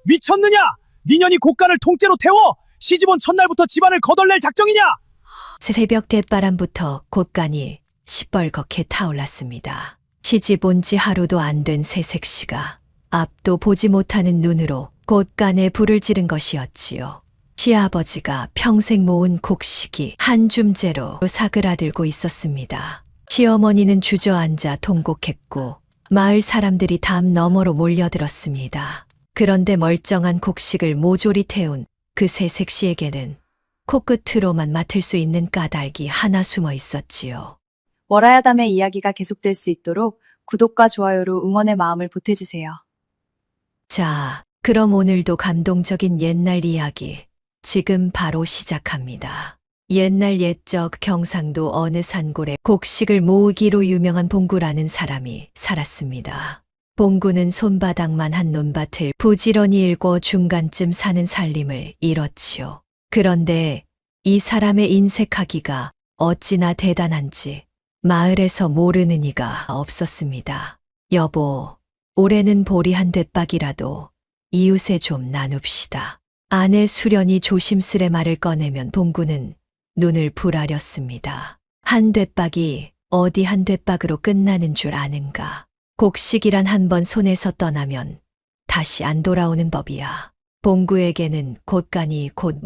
미쳤느냐? 니년이 곡간을 통째로 태워 시집온 첫날부터 집안을 거덜낼 작정이냐? 새벽 대바람부터 곳간이 시뻘겋게 타올랐습니다. 시집 온 지 하루도 안 된 새색시가 앞도 보지 못하는 눈으로 곳간에 불을 지른 것이었지요. 시아버지가 평생 모은 곡식이 한 줌째로 사그라들고 있었습니다. 시어머니는 주저앉아 통곡했고 마을 사람들이 담 너머로 몰려들었습니다. 그런데 멀쩡한 곡식을 모조리 태운 그 새색시에게는 코끝으로만 맡을 수 있는 까닭이 하나 숨어 있었지요. 월화야담의 이야기가 계속될 수 있도록 구독과 좋아요로 응원의 마음을 보태주세요. 자, 그럼 오늘도 감동적인 옛날 이야기 지금 바로 시작합니다. 옛날 옛적 경상도 어느 산골에 곡식을 모으기로 유명한 봉구라는 사람이 살았습니다. 봉구는 손바닥만 한 논밭을 부지런히 일궈 중간쯤 사는 살림을 이뤘지요. 그런데 이 사람의 인색하기가 어찌나 대단한지 마을에서 모르는 이가 없었습니다. 여보, 올해는 보리 한 뎃박이라도 이웃에 좀 나눕시다. 아내 수련이 조심스레 말을 꺼내면 봉구는 눈을 부라렸습니다. 한 뎃박이 어디 한 뎃박으로 끝나는 줄 아는가. 곡식이란 한 번 손에서 떠나면 다시 안 돌아오는 법이야. 봉구에게는 곳간이 곧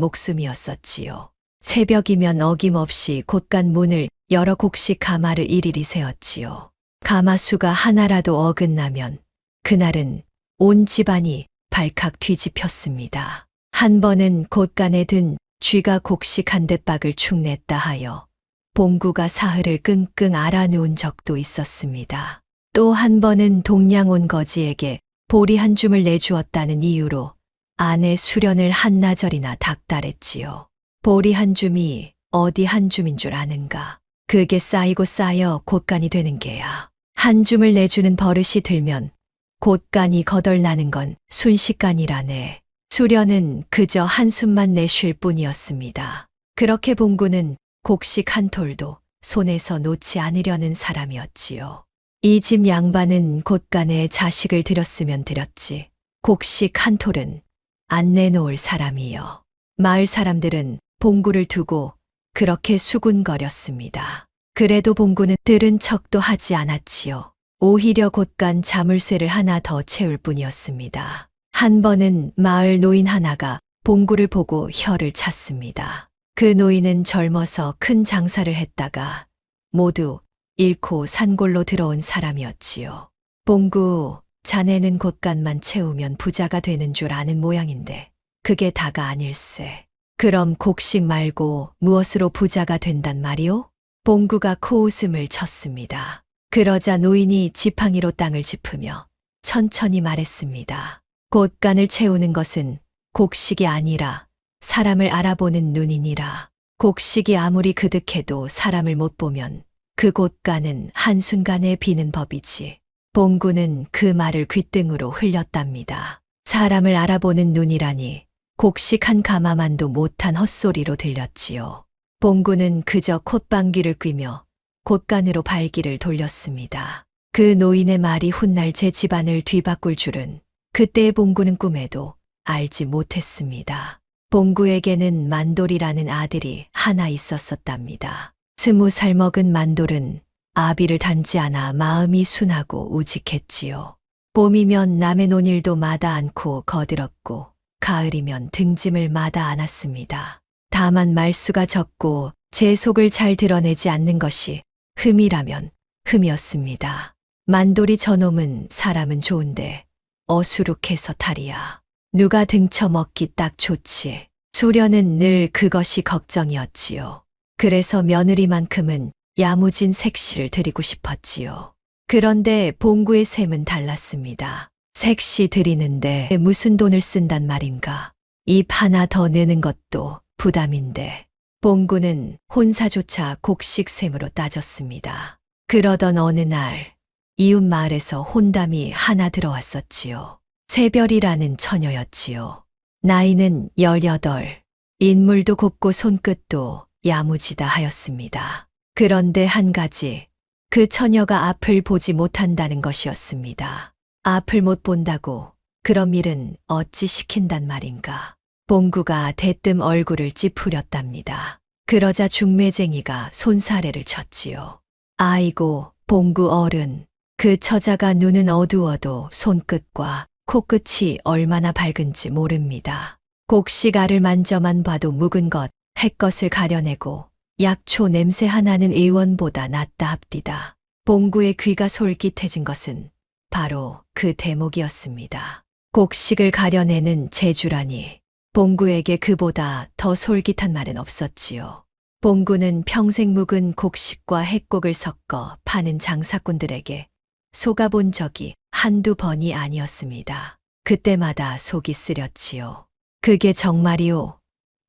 목숨이었었지요. 새벽이면 어김없이 곳간 문을 열어 곡식 가마를 일일이 세었지요. 가마수가 하나라도 어긋나면 그날은 온 집안이 발칵 뒤집혔습니다. 한 번은 곳간에 든 쥐가 곡식 한 뎃박을 축냈다 하여 봉구가 사흘을 끙끙 앓아누운 적도 있었습니다. 또 한 번은 동양 온 거지에게 보리 한 줌을 내주었다는 이유로 아내 수련을 한나절이나 닥달했지요. 보리 한 줌이 어디 한 줌인 줄 아는가. 그게 쌓이고 쌓여 곳간이 되는 게야. 한 줌을 내주는 버릇이 들면 곳간이 거덜나는 건 순식간이라네. 수련은 그저 한숨만 내쉴 뿐이었습니다. 그렇게 봉구는 곡식 한 톨도 손에서 놓지 않으려는 사람이었지요. 이 집 양반은 곳간에 자식을 들였으면 들였지 곡식 한 톨은 안 내놓을 사람이요. 마을 사람들은 봉구를 두고 그렇게 수군거렸습니다. 그래도 봉구는 들은 척도 하지 않았지요. 오히려 곳간 자물쇠를 하나 더 채울 뿐이었습니다. 한 번은 마을 노인 하나가 봉구를 보고 혀를 찼습니다. 그 노인은 젊어서 큰 장사를 했다가 모두 잃고 산골로 들어온 사람이었지요. 봉구, 자네는 곳간만 채우면 부자가 되는 줄 아는 모양인데 그게 다가 아닐세. 그럼 곡식 말고 무엇으로 부자가 된단 말이오? 봉구가 코웃음을 쳤습니다. 그러자 노인이 지팡이로 땅을 짚으며 천천히 말했습니다. 곳간을 채우는 것은 곡식이 아니라 사람을 알아보는 눈이니라. 곡식이 아무리 그득해도 사람을 못 보면 그 곳간은 한순간에 비는 법이지. 봉구는 그 말을 귓등으로 흘렸답니다. 사람을 알아보는 눈이라니 곡식 한 가마만도 못한 헛소리로 들렸지요. 봉구는 그저 콧방귀를 뀌며 곳간으로 발길을 돌렸습니다. 그 노인의 말이 훗날 제 집안을 뒤바꿀 줄은 그때의 봉구는 꿈에도 알지 못했습니다. 봉구에게는 만돌이라는 아들이 하나 있었었답니다. 20살 먹은 만돌은 아비를 닮지 않아 마음이 순하고 우직했지요. 봄이면 남의 논일도 마다 않고 거들었고 가을이면 등짐을 마다 않았습니다. 다만 말수가 적고 제 속을 잘 드러내지 않는 것이 흠이라면 흠이었습니다. 만돌이 저놈은 사람은 좋은데 어수룩해서 탈이야. 누가 등쳐먹기 딱 좋지. 수련은 늘 그것이 걱정이었지요. 그래서 며느리만큼은 야무진 색시를 드리고 싶었지요. 그런데 봉구의 셈은 달랐습니다. 색시 드리는데 무슨 돈을 쓴단 말인가. 입 하나 더 내는 것도 부담인데 봉구는 혼사조차 곡식셈으로 따졌습니다. 그러던 어느 날 이웃 마을에서 혼담이 하나 들어왔었지요. 새별이라는 처녀였지요. 나이는 18, 인물도 곱고 손끝도 야무지다 하였습니다. 그런데 한 가지, 그 처녀가 앞을 보지 못한다는 것이었습니다. 앞을 못 본다고 그럼 일은 어찌 시킨단 말인가. 봉구가 대뜸 얼굴을 찌푸렸답니다. 그러자 중매쟁이가 손사래를 쳤지요. 아이고, 봉구 어른. 그 처자가 눈은 어두워도 손끝과 코끝이 얼마나 밝은지 모릅니다. 곡식 알을 만져만 봐도 묵은 것, 햇것을 가려내고 약초 냄새 하나는 의원보다 낫다 합디다. 봉구의 귀가 솔깃해진 것은 바로 그 대목이었습니다. 곡식을 가려내는 재주라니. 봉구에게 그보다 더 솔깃한 말은 없었지요. 봉구는 평생 묵은 곡식과 햇곡을 섞어 파는 장사꾼들에게 속아본 적이 한두 번이 아니었습니다. 그때마다 속이 쓰렸지요. 그게 정말이오.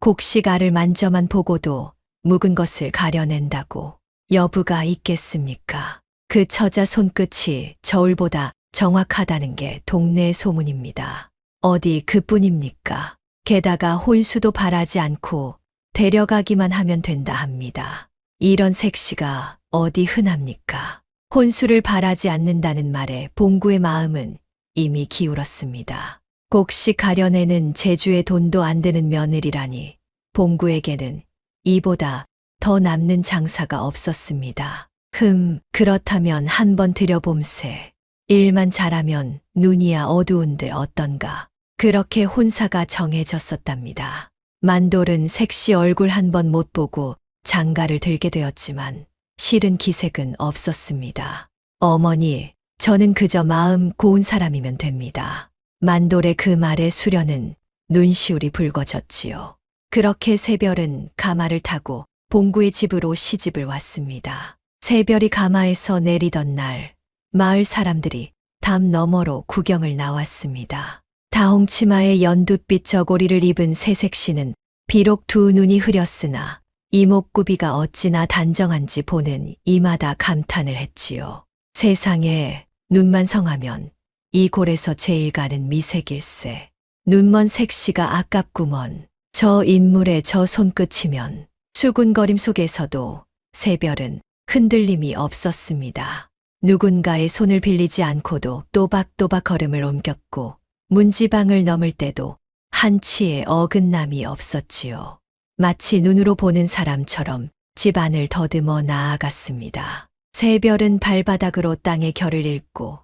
곡식 알을 만져만 보고도 묵은 것을 가려낸다고 여부가 있겠습니까? 그 처자 손끝이 저울보다 정확하다는 게 동네 소문입니다. 어디 그뿐입니까? 게다가 혼수도 바라지 않고 데려가기만 하면 된다 합니다. 이런 색시가 어디 흔합니까? 혼수를 바라지 않는다는 말에 봉구의 마음은 이미 기울었습니다. 곡식 가려내는 재주에 돈도 안 드는 며느리라니 봉구에게는 이보다 더 남는 장사가 없었습니다. 그렇다면 한번 들여봄세. 일만 잘하면 눈이야 어두운들 어떤가. 그렇게 혼사가 정해졌었답니다. 만돌은 색시 얼굴 한 번 못 보고 장가를 들게 되었지만 실은 기색은 없었습니다. 어머니, 저는 그저 마음 고운 사람이면 됩니다. 만돌의 그 말에 수련은 눈시울이 붉어졌지요. 그렇게 새별은 가마를 타고 봉구의 집으로 시집을 왔습니다. 새별이 가마에서 내리던 날, 마을 사람들이 담 너머로 구경을 나왔습니다. 다홍치마에 연두빛 저고리를 입은 새색시는 비록 두 눈이 흐렸으나 이목구비가 어찌나 단정한지 보는 이마다 감탄을 했지요. 세상에 눈만 성하면 이 골에서 제일 가는 미색일세. 눈먼 색시가 아깝구먼. 저 인물의 저 손끝이면. 수군거림 속에서도 새별은 흔들림이 없었습니다. 누군가의 손을 빌리지 않고도 또박또박 걸음을 옮겼고 문지방을 넘을 때도 한치의 어긋남이 없었지요. 마치 눈으로 보는 사람처럼 집안을 더듬어 나아갔습니다. 새별은 발바닥으로 땅의 결을 읽고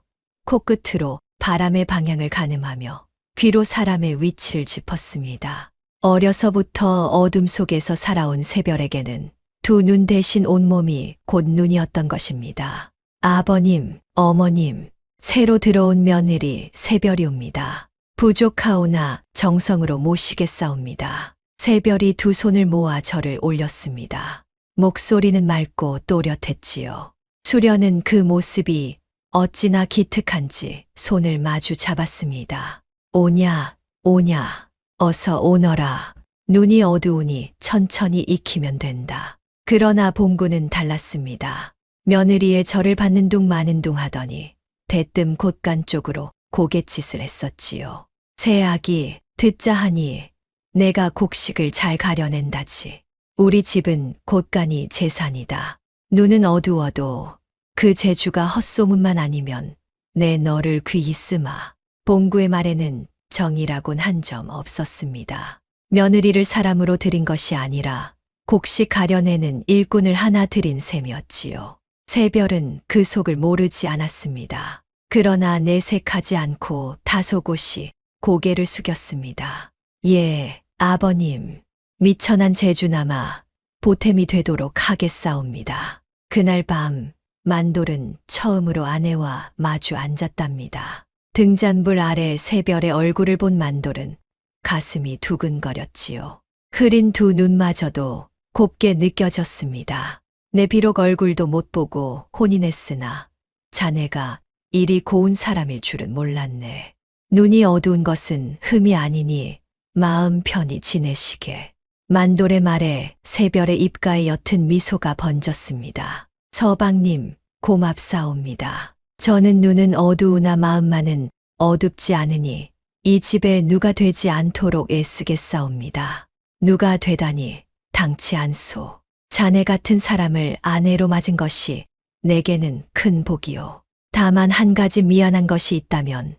코끝으로 바람의 방향을 가늠하며 귀로 사람의 위치를 짚었습니다. 어려서부터 어둠 속에서 살아온 새별에게는 두 눈 대신 온몸이 곧 눈이었던 것입니다. 아버님, 어머님, 새로 들어온 며느리 새별이옵니다. 부족하오나 정성으로 모시겠사옵니다. 새별이 두 손을 모아 절을 올렸습니다. 목소리는 맑고 또렷했지요. 수련은 그 모습이 어찌나 기특한지 손을 마주 잡았습니다. 오냐, 오냐, 어서 오너라. 눈이 어두우니 천천히 익히면 된다. 그러나 봉구는 달랐습니다. 며느리의 절을 받는 둥 마는 둥 하더니 대뜸 곳간 쪽으로 고갯짓을 했었지요. 새아기, 듣자 하니 내가 곡식을 잘 가려낸다지. 우리 집은 곳간이 재산이다. 눈은 어두워도 그 재주가 헛소문만 아니면 내 너를 귀히 쓰마. 봉구의 말에는 정이라곤 한 점 없었습니다. 며느리를 사람으로 들인 것이 아니라 곡식 가려내는 일꾼을 하나 들인 셈이었지요. 새별은 그 속을 모르지 않았습니다. 그러나 내색하지 않고 다소곳이 고개를 숙였습니다. 예, 아버님, 미천한 재주나마 보탬이 되도록 하겠사옵니다. 그날 밤 만돌은 처음으로 아내와 마주 앉았답니다. 등잔불 아래 새별의 얼굴을 본 만돌은 가슴이 두근거렸지요. 흐린 두 눈마저도 곱게 느껴졌습니다. 내 비록 얼굴도 못 보고 혼인했으나 자네가 이리 고운 사람일 줄은 몰랐네. 눈이 어두운 것은 흠이 아니니 마음 편히 지내시게. 만돌의 말에 새별의 입가에 옅은 미소가 번졌습니다. 서방님, 고맙사옵니다. 저는 눈은 어두우나 마음만은 어둡지 않으니 이 집에 누가 되지 않도록 애쓰겠사옵니다. 누가 되다니 당치 않소. 자네 같은 사람을 아내로 맞은 것이 내게는 큰 복이요. 다만 한 가지 미안한 것이 있다면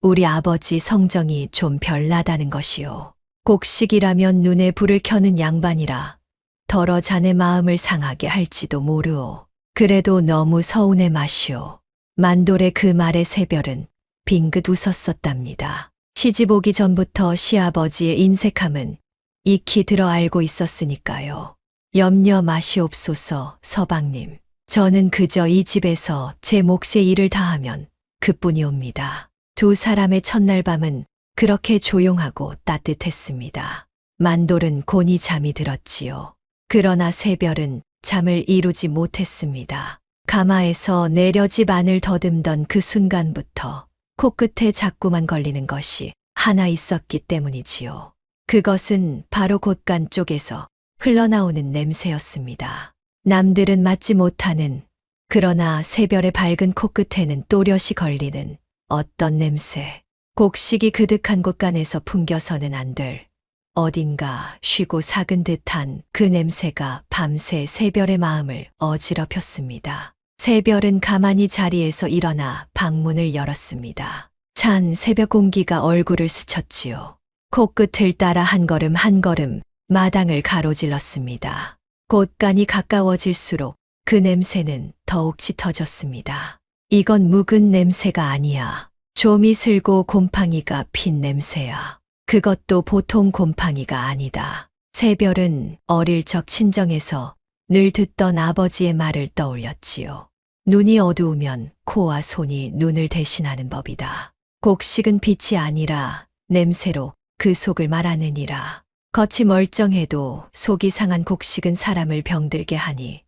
우리 아버지 성정이 좀 별나다는 것이요. 곡식이라면 눈에 불을 켜는 양반이라 더러 자네 마음을 상하게 할지도 모르오. 그래도 너무 서운해 마시오. 만돌의 그 말에 새별은 빙긋 웃었었답니다. 시집 오기 전부터 시아버지의 인색함은 익히 들어 알고 있었으니까요. 염려 마시옵소서, 서방님. 저는 그저 이 집에서 제 몫의 일을 다하면 그뿐이옵니다. 두 사람의 첫날 밤은 그렇게 조용하고 따뜻했습니다. 만돌은 곤히 잠이 들었지요. 그러나 새별은 잠을 이루지 못했습니다. 가마에서 내려 집 안을 더듬던 그 순간부터 코끝에 자꾸만 걸리는 것이 하나 있었기 때문이지요. 그것은 바로 곳간 쪽에서 흘러나오는 냄새였습니다. 남들은 맡지 못하는, 그러나 새별의 밝은 코끝에는 또렷이 걸리는 어떤 냄새. 곡식이 그득한 곳간에서 풍겨서는 안 될, 어딘가 쉬고 삭은 듯한 그 냄새가 밤새 새별의 마음을 어지럽혔습니다. 새별은 가만히 자리에서 일어나 방문을 열었습니다. 찬 새벽 공기가 얼굴을 스쳤지요. 코끝을 따라 한 걸음 한 걸음 마당을 가로질렀습니다. 곳간이 가까워질수록 그 냄새는 더욱 짙어졌습니다. 이건 묵은 냄새가 아니야. 좀이 슬고 곰팡이가 핀 냄새야. 그것도 보통 곰팡이가 아니다. 새별은 어릴 적 친정에서 늘 듣던 아버지의 말을 떠올렸지요. 눈이 어두우면 코와 손이 눈을 대신하는 법이다. 곡식은 빛이 아니라 냄새로 그 속을 말하느니라. 겉이 멀쩡해도 속이 상한 곡식은 사람을 병들게 하니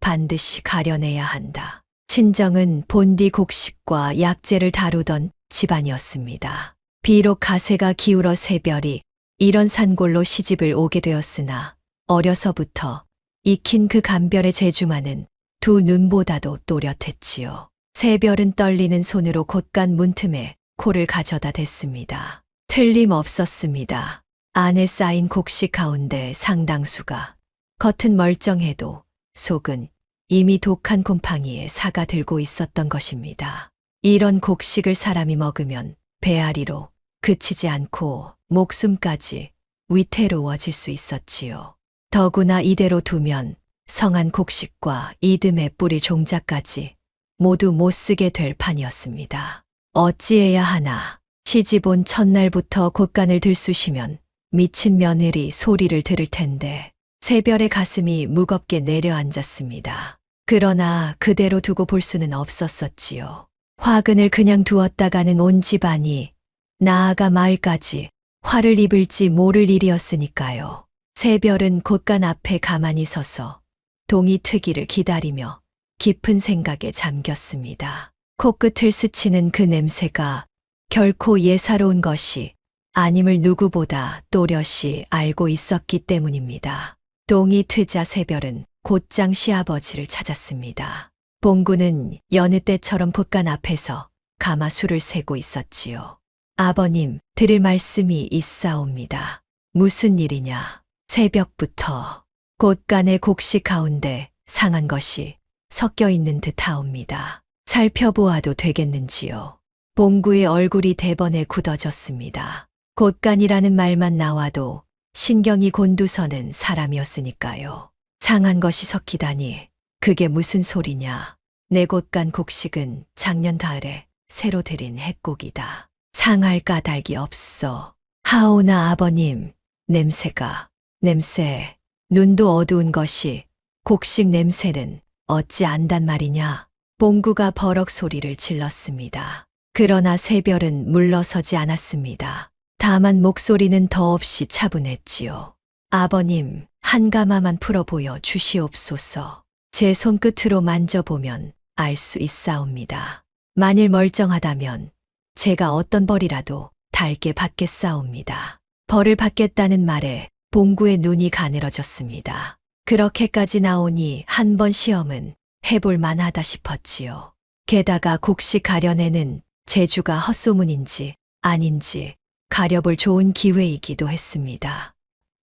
반드시 가려내야 한다. 친정은 본디 곡식과 약재를 다루던 집안이었습니다. 비록 가세가 기울어 새별이 이런 산골로 시집을 오게 되었으나 어려서부터 익힌 그 감별의 재주만은 두 눈보다도 또렷했지요. 새별은 떨리는 손으로 곳간 문틈에 코를 가져다 댔습니다. 틀림없었습니다. 안에 쌓인 곡식 가운데 상당수가 겉은 멀쩡해도 속은 이미 독한 곰팡이에 사가 들고 있었던 것입니다. 이런 곡식을 사람이 먹으면 배앓이로 그치지 않고 목숨까지 위태로워질 수 있었지요. 더구나 이대로 두면 성한 곡식과 이듬해 뿌릴 종자까지 모두 못쓰게 될 판이었습니다. 어찌해야 하나. 시집 온 첫날부터 곳간을 들쑤시면 미친 며느리 소리를 들을 텐데 새별의 가슴이 무겁게 내려앉았습니다. 그러나 그대로 두고 볼 수는 없었었지요. 화근을 그냥 두었다가는 온 집안이 나아가 마을까지 화를 입을지 모를 일이었으니까요. 새별은 곳간 앞에 가만히 서서 동이 트기를 기다리며 깊은 생각에 잠겼습니다. 코끝을 스치는 그 냄새가 결코 예사로운 것이 아님을 누구보다 또렷이 알고 있었기 때문입니다. 동이 트자 새별은 곧장 시아버지를 찾았습니다. 봉구는 여느 때처럼 곳간 앞에서 가마술을 세고 있었지요. 아버님, 드릴 말씀이 있사옵니다. 무슨 일이냐? 새벽부터 곳간의 곡식 가운데 상한 것이 섞여 있는 듯하옵니다. 살펴보아도 되겠는지요? 봉구의 얼굴이 대번에 굳어졌습니다. 곳간이라는 말만 나와도 신경이 곤두서는 사람이었으니까요. 상한 것이 섞이다니 그게 무슨 소리냐. 내 곳간 곡식은 작년 가을에 새로 들인 햇곡이다. 상할 까닭이 없어. 하오나 아버님, 냄새, 눈도 어두운 것이 곡식 냄새는 어찌 안단 말이냐. 봉구가 버럭 소리를 질렀습니다. 그러나 새별은 물러서지 않았습니다. 다만 목소리는 더없이 차분했지요. 아버님, 한 가마만 풀어보여 주시옵소서. 제 손끝으로 만져보면 알 수 있사옵니다. 만일 멀쩡하다면 제가 어떤 벌이라도 달게 받겠사옵니다. 벌을 받겠다는 말에 봉구의 눈이 가늘어졌습니다. 그렇게까지 나오니 한 번 시험은 해볼 만하다 싶었지요. 게다가 곡식 가려내는 재주가 헛소문인지 아닌지 가려볼 좋은 기회이기도 했습니다.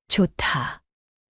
좋다.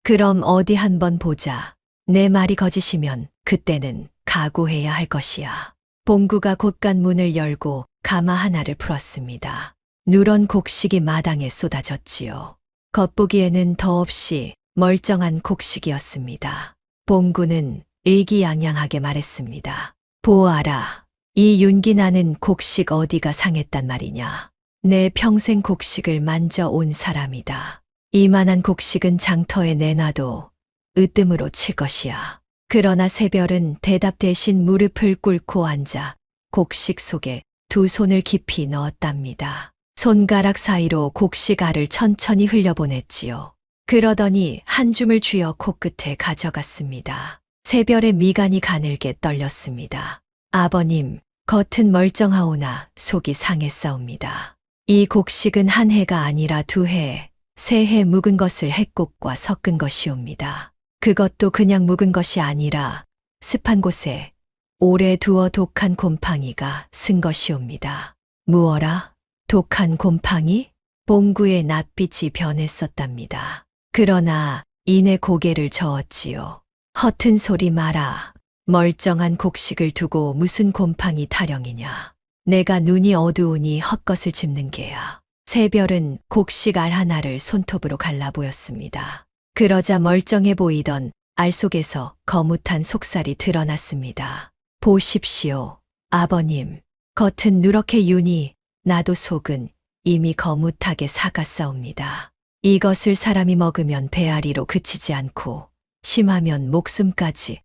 그럼 어디 한번 보자. 내 말이 거짓이면 그때는 각오해야 할 것이야. 봉구가 곳간 문을 열고 가마 하나를 풀었습니다. 누런 곡식이 마당에 쏟아졌지요. 겉보기에는 더없이 멀쩡한 곡식이었습니다. 봉구는 의기양양하게 말했습니다. 보아라, 이 윤기 나는 곡식 어디가 상했단 말이냐. 내 평생 곡식을 만져온 사람이다. 이만한 곡식은 장터에 내놔도 으뜸으로 칠 것이야. 그러나 새별은 대답 대신 무릎을 꿇고 앉아 곡식 속에 두 손을 깊이 넣었답니다. 손가락 사이로 곡식 알을 천천히 흘려보냈지요. 그러더니 한 줌을 쥐어 코끝에 가져갔습니다. 새별의 미간이 가늘게 떨렸습니다. 아버님, 겉은 멀쩡하오나 속이 상했사옵니다. 이 곡식은 한 해가 아니라 두 해, 세 해 묵은 것을 햇꽃과 섞은 것이옵니다. 그것도 그냥 묵은 것이 아니라 습한 곳에 오래 두어 독한 곰팡이가 쓴 것이옵니다. 무어라? 독한 곰팡이? 봉구의 낯빛이 변했었답니다. 그러나 이내 고개를 저었지요. 허튼 소리 마라. 멀쩡한 곡식을 두고 무슨 곰팡이 타령이냐. 내가 눈이 어두우니 헛것을 짚는 게야. 새별은 곡식 알 하나를 손톱으로 갈라 보였습니다. 그러자 멀쩡해 보이던 알 속에서 거뭇한 속살이 드러났습니다. 보십시오, 아버님. 겉은 누렇게 유니 나도 속은 이미 거뭇하게 사갔사옵니다. 이것을 사람이 먹으면 배앓이로 그치지 않고 심하면 목숨까지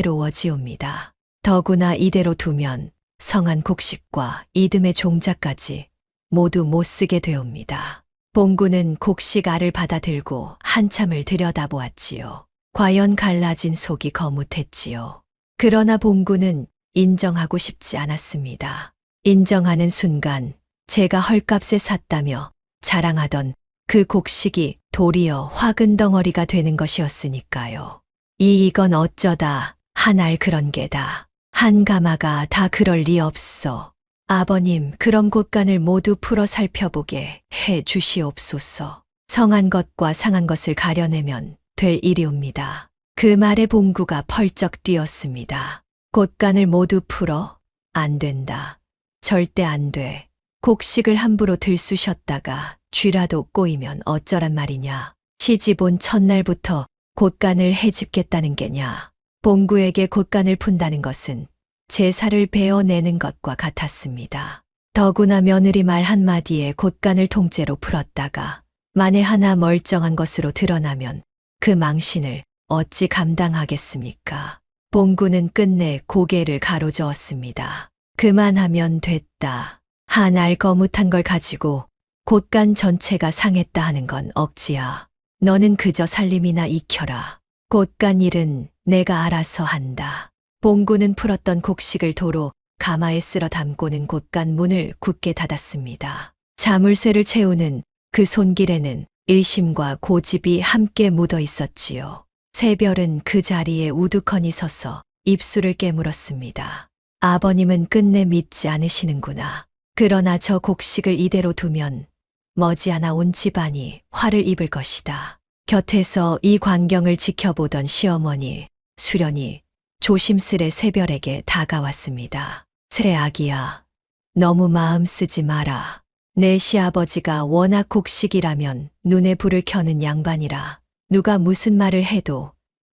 위태로워지옵니다. 더구나 이대로 두면 성한 곡식과 이듬의 종자까지 모두 못 쓰게 되옵니다. 봉구는 곡식 알을 받아들고 한참을 들여다보았지요. 과연 갈라진 속이 거뭇했지요. 그러나 봉구는 인정하고 싶지 않았습니다. 인정하는 순간 제가 헐값에 샀다며 자랑하던 그 곡식이 도리어 화근 덩어리가 되는 것이었으니까요. 이건 어쩌다 한 알 그런 게다. 한 가마가 다 그럴 리 없어. 아버님, 그럼 곳간을 모두 풀어 살펴보게 해 주시옵소서. 성한 것과 상한 것을 가려내면 될 일이옵니다. 그 말에 봉구가 펄쩍 뛰었습니다. 곳간을 모두 풀어? 안 된다. 절대 안 돼. 곡식을 함부로 들쑤셨다가 쥐라도 꼬이면 어쩌란 말이냐. 시집 온 첫날부터 곳간을 해집겠다는 게냐. 봉구에게 곳간을 푼다는 것은 제사를 베어내는 것과 같았습니다. 더구나 며느리 말 한마디에 곳간을 통째로 풀었다가 만에 하나 멀쩡한 것으로 드러나면 그 망신을 어찌 감당하겠습니까? 봉구는 끝내 고개를 가로저었습니다. 그만하면 됐다. 한 알 거뭇한 걸 가지고 곳간 전체가 상했다 하는 건 억지야. 너는 그저 살림이나 익혀라. 곳간 일은 내가 알아서 한다. 봉구는 풀었던 곡식을 도로 가마에 쓸어 담고는 곳간 문을 굳게 닫았습니다. 자물쇠를 채우는 그 손길에는 의심과 고집이 함께 묻어 있었지요. 새별은 그 자리에 우두커니 서서 입술을 깨물었습니다. 아버님은 끝내 믿지 않으시는구나. 그러나 저 곡식을 이대로 두면 머지않아 온 집안이 화를 입을 것이다. 곁에서 이 광경을 지켜보던 시어머니 수련이 조심스레 새별에게 다가왔습니다. 새아기야, 너무 마음 쓰지 마라. 내 시아버지가 워낙 곡식이라면 눈에 불을 켜는 양반이라 누가 무슨 말을 해도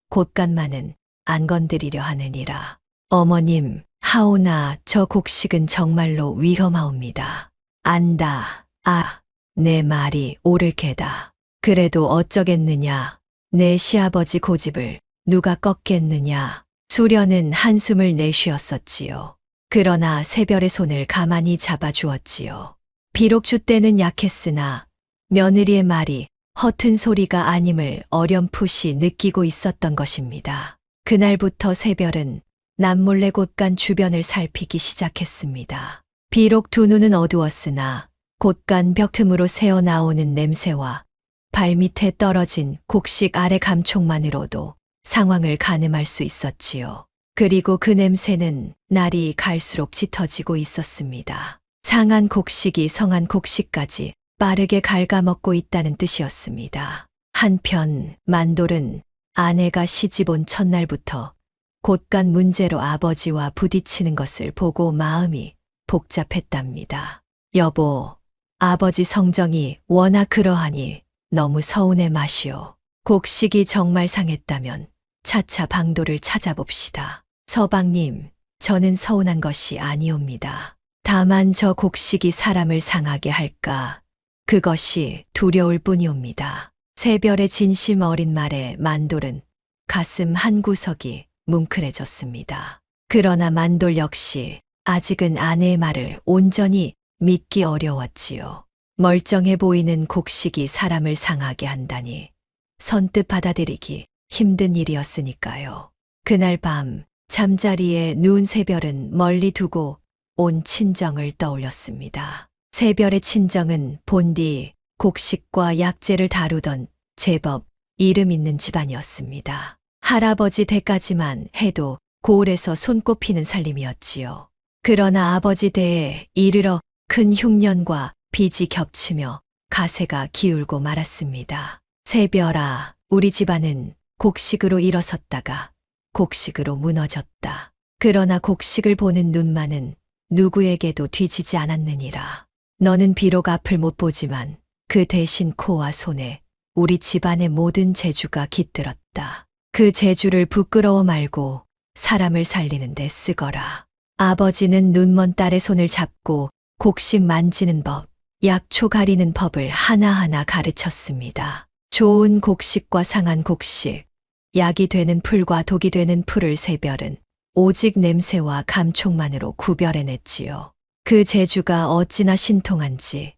곳간만은 안 건드리려 하느니라. 어머님, 하오나 저 곡식은 정말로 위험하옵니다. 안다. 아, 내 말이 옳을 게다. 그래도 어쩌겠느냐. 내 시아버지 고집을 누가 꺾겠느냐. 수련은 한숨을 내쉬었었지요. 그러나 새별의 손을 가만히 잡아주었지요. 비록 줏대는 약했으나 며느리의 말이 허튼 소리가 아님을 어렴풋이 느끼고 있었던 것입니다. 그날부터 새별은 남몰래 곳간 주변을 살피기 시작했습니다. 비록 두 눈은 어두웠으나 곳간 벽 틈으로 새어나오는 냄새와 발밑에 떨어진 곡식 아래 감촉만으로도 상황을 가늠할 수 있었지요. 그리고 그 냄새는 날이 갈수록 짙어지고 있었습니다. 상한 곡식이 성한 곡식까지 빠르게 갉아먹고 있다는 뜻이었습니다. 한편 만돌은 아내가 시집 온 첫날부터 곳간 문제로 아버지와 부딪히는 것을 보고 마음이 복잡했답니다. 여보, 아버지 성정이 워낙 그러하니 너무 서운해 마시오. 곡식이 정말 상했다면 차차 방도를 찾아봅시다. 서방님, 저는 서운한 것이 아니옵니다. 다만 저 곡식이 사람을 상하게 할까, 그것이 두려울 뿐이옵니다. 새별의 진심 어린 말에 만돌은 가슴 한 구석이 뭉클해졌습니다. 그러나 만돌 역시 아직은 아내의 말을 온전히 믿기 어려웠지요. 멀쩡해 보이는 곡식이 사람을 상하게 한다니 선뜻 받아들이기 힘든 일이었으니까요. 그날 밤 잠자리에 누운 새별은 멀리 두고 온 친정을 떠올렸습니다. 새별의 친정은 본디 곡식과 약재를 다루던 제법 이름 있는 집안이었습니다. 할아버지 댁까지만 해도 고을에서 손꼽히는 살림이었지요. 그러나 아버지 대에 이르러 큰 흉년과 빚이 겹치며 가세가 기울고 말았습니다. 새별아, 우리 집안은 곡식으로 일어섰다가 곡식으로 무너졌다. 그러나 곡식을 보는 눈만은 누구에게도 뒤지지 않았느니라. 너는 비록 앞을 못 보지만 그 대신 코와 손에 우리 집안의 모든 재주가 깃들었다. 그 재주를 부끄러워 말고 사람을 살리는 데 쓰거라. 아버지는 눈먼 딸의 손을 잡고 곡식 만지는 법, 약초 가리는 법을 하나하나 가르쳤습니다. 좋은 곡식과 상한 곡식, 약이 되는 풀과 독이 되는 풀을 새별은 오직 냄새와 감촉만으로 구별해냈지요. 그 재주가 어찌나 신통한지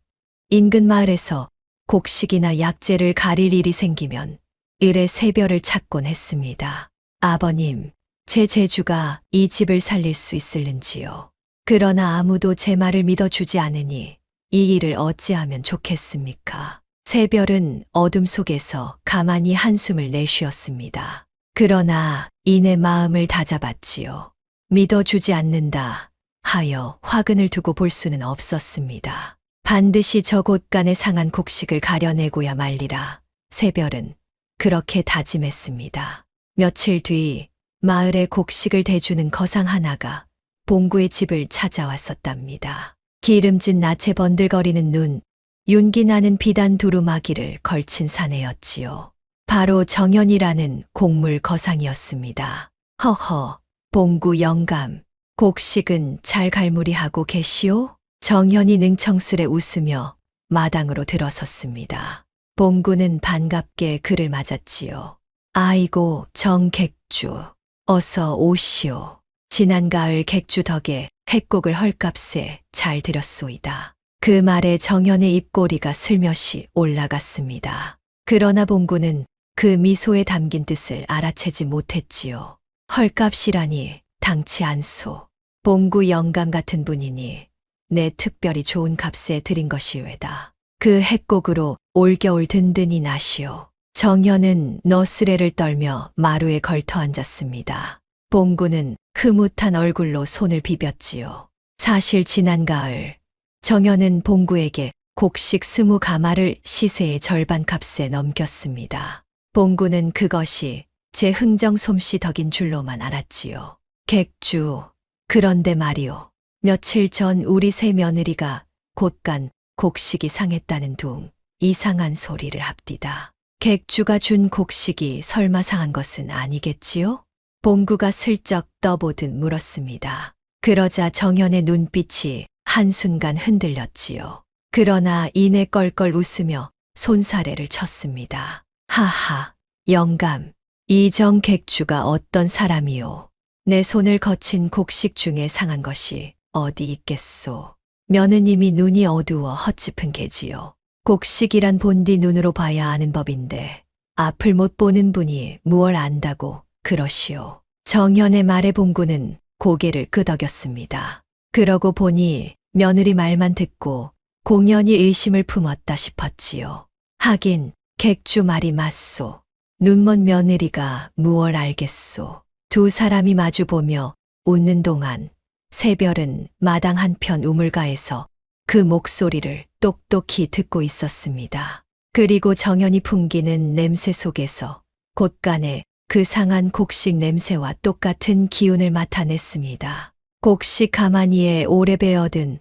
인근 마을에서 곡식이나 약재를 가릴 일이 생기면 을의 새별을 찾곤 했습니다. 아버님, 제 재주가 이 집을 살릴 수 있을는지요. 그러나 아무도 제 말을 믿어주지 않으니 이 일을 어찌하면 좋겠습니까? 새별은 어둠 속에서 가만히 한숨을 내쉬었습니다. 그러나 이내 마음을 다잡았지요. 믿어주지 않는다 하여 화근을 두고 볼 수는 없었습니다. 반드시 저 곳간의 상한 곡식을 가려내고야 말리라. 새별은 그렇게 다짐했습니다. 며칠 뒤 마을에 곡식을 대주는 거상 하나가 봉구의 집을 찾아왔었답니다. 기름진 낯에 번들거리는 눈, 윤기 나는 비단 두루마기를 걸친 사내였지요. 바로 정연이라는 곡물 거상이었습니다. 허허, 봉구 영감, 곡식은 잘 갈무리하고 계시오? 정연이 능청스레 웃으며 마당으로 들어섰습니다. 봉구는 반갑게 그를 맞았지요. 아이고, 정객주, 어서 오시오. 지난 가을 객주 덕에 핵곡을 헐값에 잘 들였소이다. 그 말에 정연의 입꼬리가 슬며시 올라갔습니다. 그러나 봉구는 그 미소에 담긴 뜻을 알아채지 못했지요. 헐값이라니 당치 않소. 봉구 영감 같은 분이니 내 특별히 좋은 값에 드린 것이외다. 그 핵곡으로 올겨울 든든히 나시오. 정연은 너스레를 떨며 마루에 걸터 앉았습니다. 봉구는 흐뭇한 얼굴로 손을 비볐지요. 사실 지난 가을 정연은 봉구에게 곡식 20가마를 시세의 절반 값에 넘겼습니다. 봉구는 그것이 제 흥정 솜씨 덕인 줄로만 알았지요. 객주, 그런데 말이오. 며칠 전 우리 새 며느리가 곳간 곡식이 상했다는 둥 이상한 소리를 합디다. 객주가 준 곡식이 설마 상한 것은 아니겠지요? 봉구가 슬쩍 떠보듯 물었습니다. 그러자 정연의 눈빛이 한순간 흔들렸지요. 그러나 이내 껄껄 웃으며 손사래를 쳤습니다. 하하, 영감, 이 정객주가 어떤 사람이오? 내 손을 거친 곡식 중에 상한 것이 어디 있겠소? 며느님이 눈이 어두워 헛짚은 게지요. 곡식이란 본디 눈으로 봐야 아는 법인데 앞을 못 보는 분이 무얼 안다고 그러시오. 정연의 말에 봉구는 고개를 끄덕였습니다. 그러고 보니 며느리 말만 듣고 공연히 의심을 품었다 싶었지요. 하긴 객주 말이 맞소. 눈먼 며느리가 무얼 알겠소. 두 사람이 마주보며 웃는 동안 새별은 마당 한편 우물가에서 그 목소리를 똑똑히 듣고 있었습니다. 그리고 정연이 풍기는 냄새 속에서 곳간에 그 상한 곡식 냄새와 똑같은 기운을 맡아냈습니다. 곡식 가마니에 오래 베어든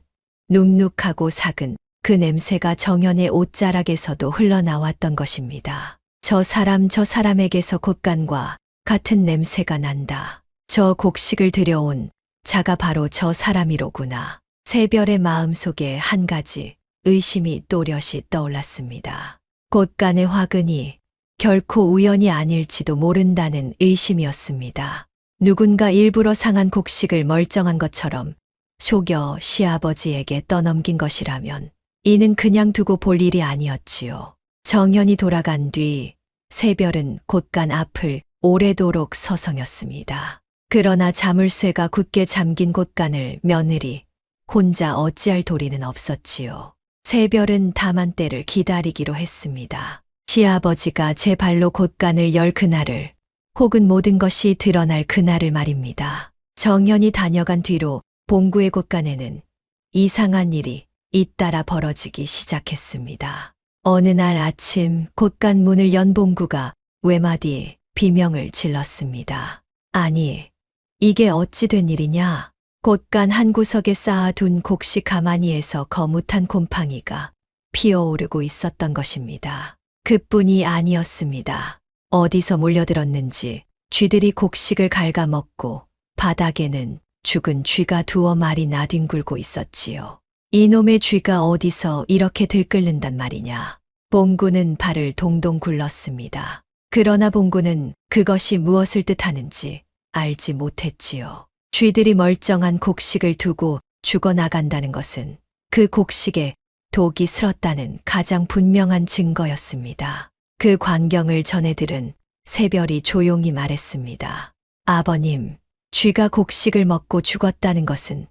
눅눅하고 삭은 그 냄새가 정연의 옷자락에서도 흘러나왔던 것입니다. 저 사람에게서 곶간과 같은 냄새가 난다. 저 곡식을 들여온 자가 바로 저 사람이로구나. 새별의 마음속에 한 가지 의심이 또렷이 떠올랐습니다. 곶간의 화근이 결코 우연이 아닐지도 모른다는 의심이었습니다. 누군가 일부러 상한 곡식을 멀쩡한 것처럼 속여 시아버지에게 떠넘긴 것이라면 이는 그냥 두고 볼 일이 아니었지요. 정연이 돌아간 뒤 새별은 곶간 앞을 오래도록 서성였습니다. 그러나 자물쇠가 굳게 잠긴 곶간을 며느리 혼자 어찌할 도리는 없었지요. 새별은 다만 때를 기다리기로 했습니다. 시아버지가 제 발로 곶간을 열 그날을, 혹은 모든 것이 드러날 그날을 말입니다. 정연이 다녀간 뒤로 봉구의 곶간에는 이상한 일이 잇따라 벌어지기 시작했습니다. 어느 날 아침 곶간 문을 연 봉구가 외마디 비명을 질렀습니다. 아니, 이게 어찌 된 일이냐? 곶간 한 구석에 쌓아둔 곡식 가마니에서 거뭇한 곰팡이가 피어오르고 있었던 것입니다. 그뿐이 아니었습니다. 어디서 몰려들었는지 쥐들이 곡식을 갉아먹고 바닥에는 죽은 쥐가 두어 마리 나뒹굴고 있었지요. 이놈의 쥐가 어디서 이렇게 들끓는단 말이냐. 봉구는 발을 동동 굴렀습니다. 그러나 봉구는 그것이 무엇을 뜻하는지 알지 못했지요. 쥐들이 멀쩡한 곡식을 두고 죽어나간다는 것은 그 곡식에 독이 슬었다는 가장 분명한 증거였습니다. 그 광경을 전해들은 새별이 조용히 말했습니다. 아버님, 쥐가 곡식을 먹고 죽었다는 것은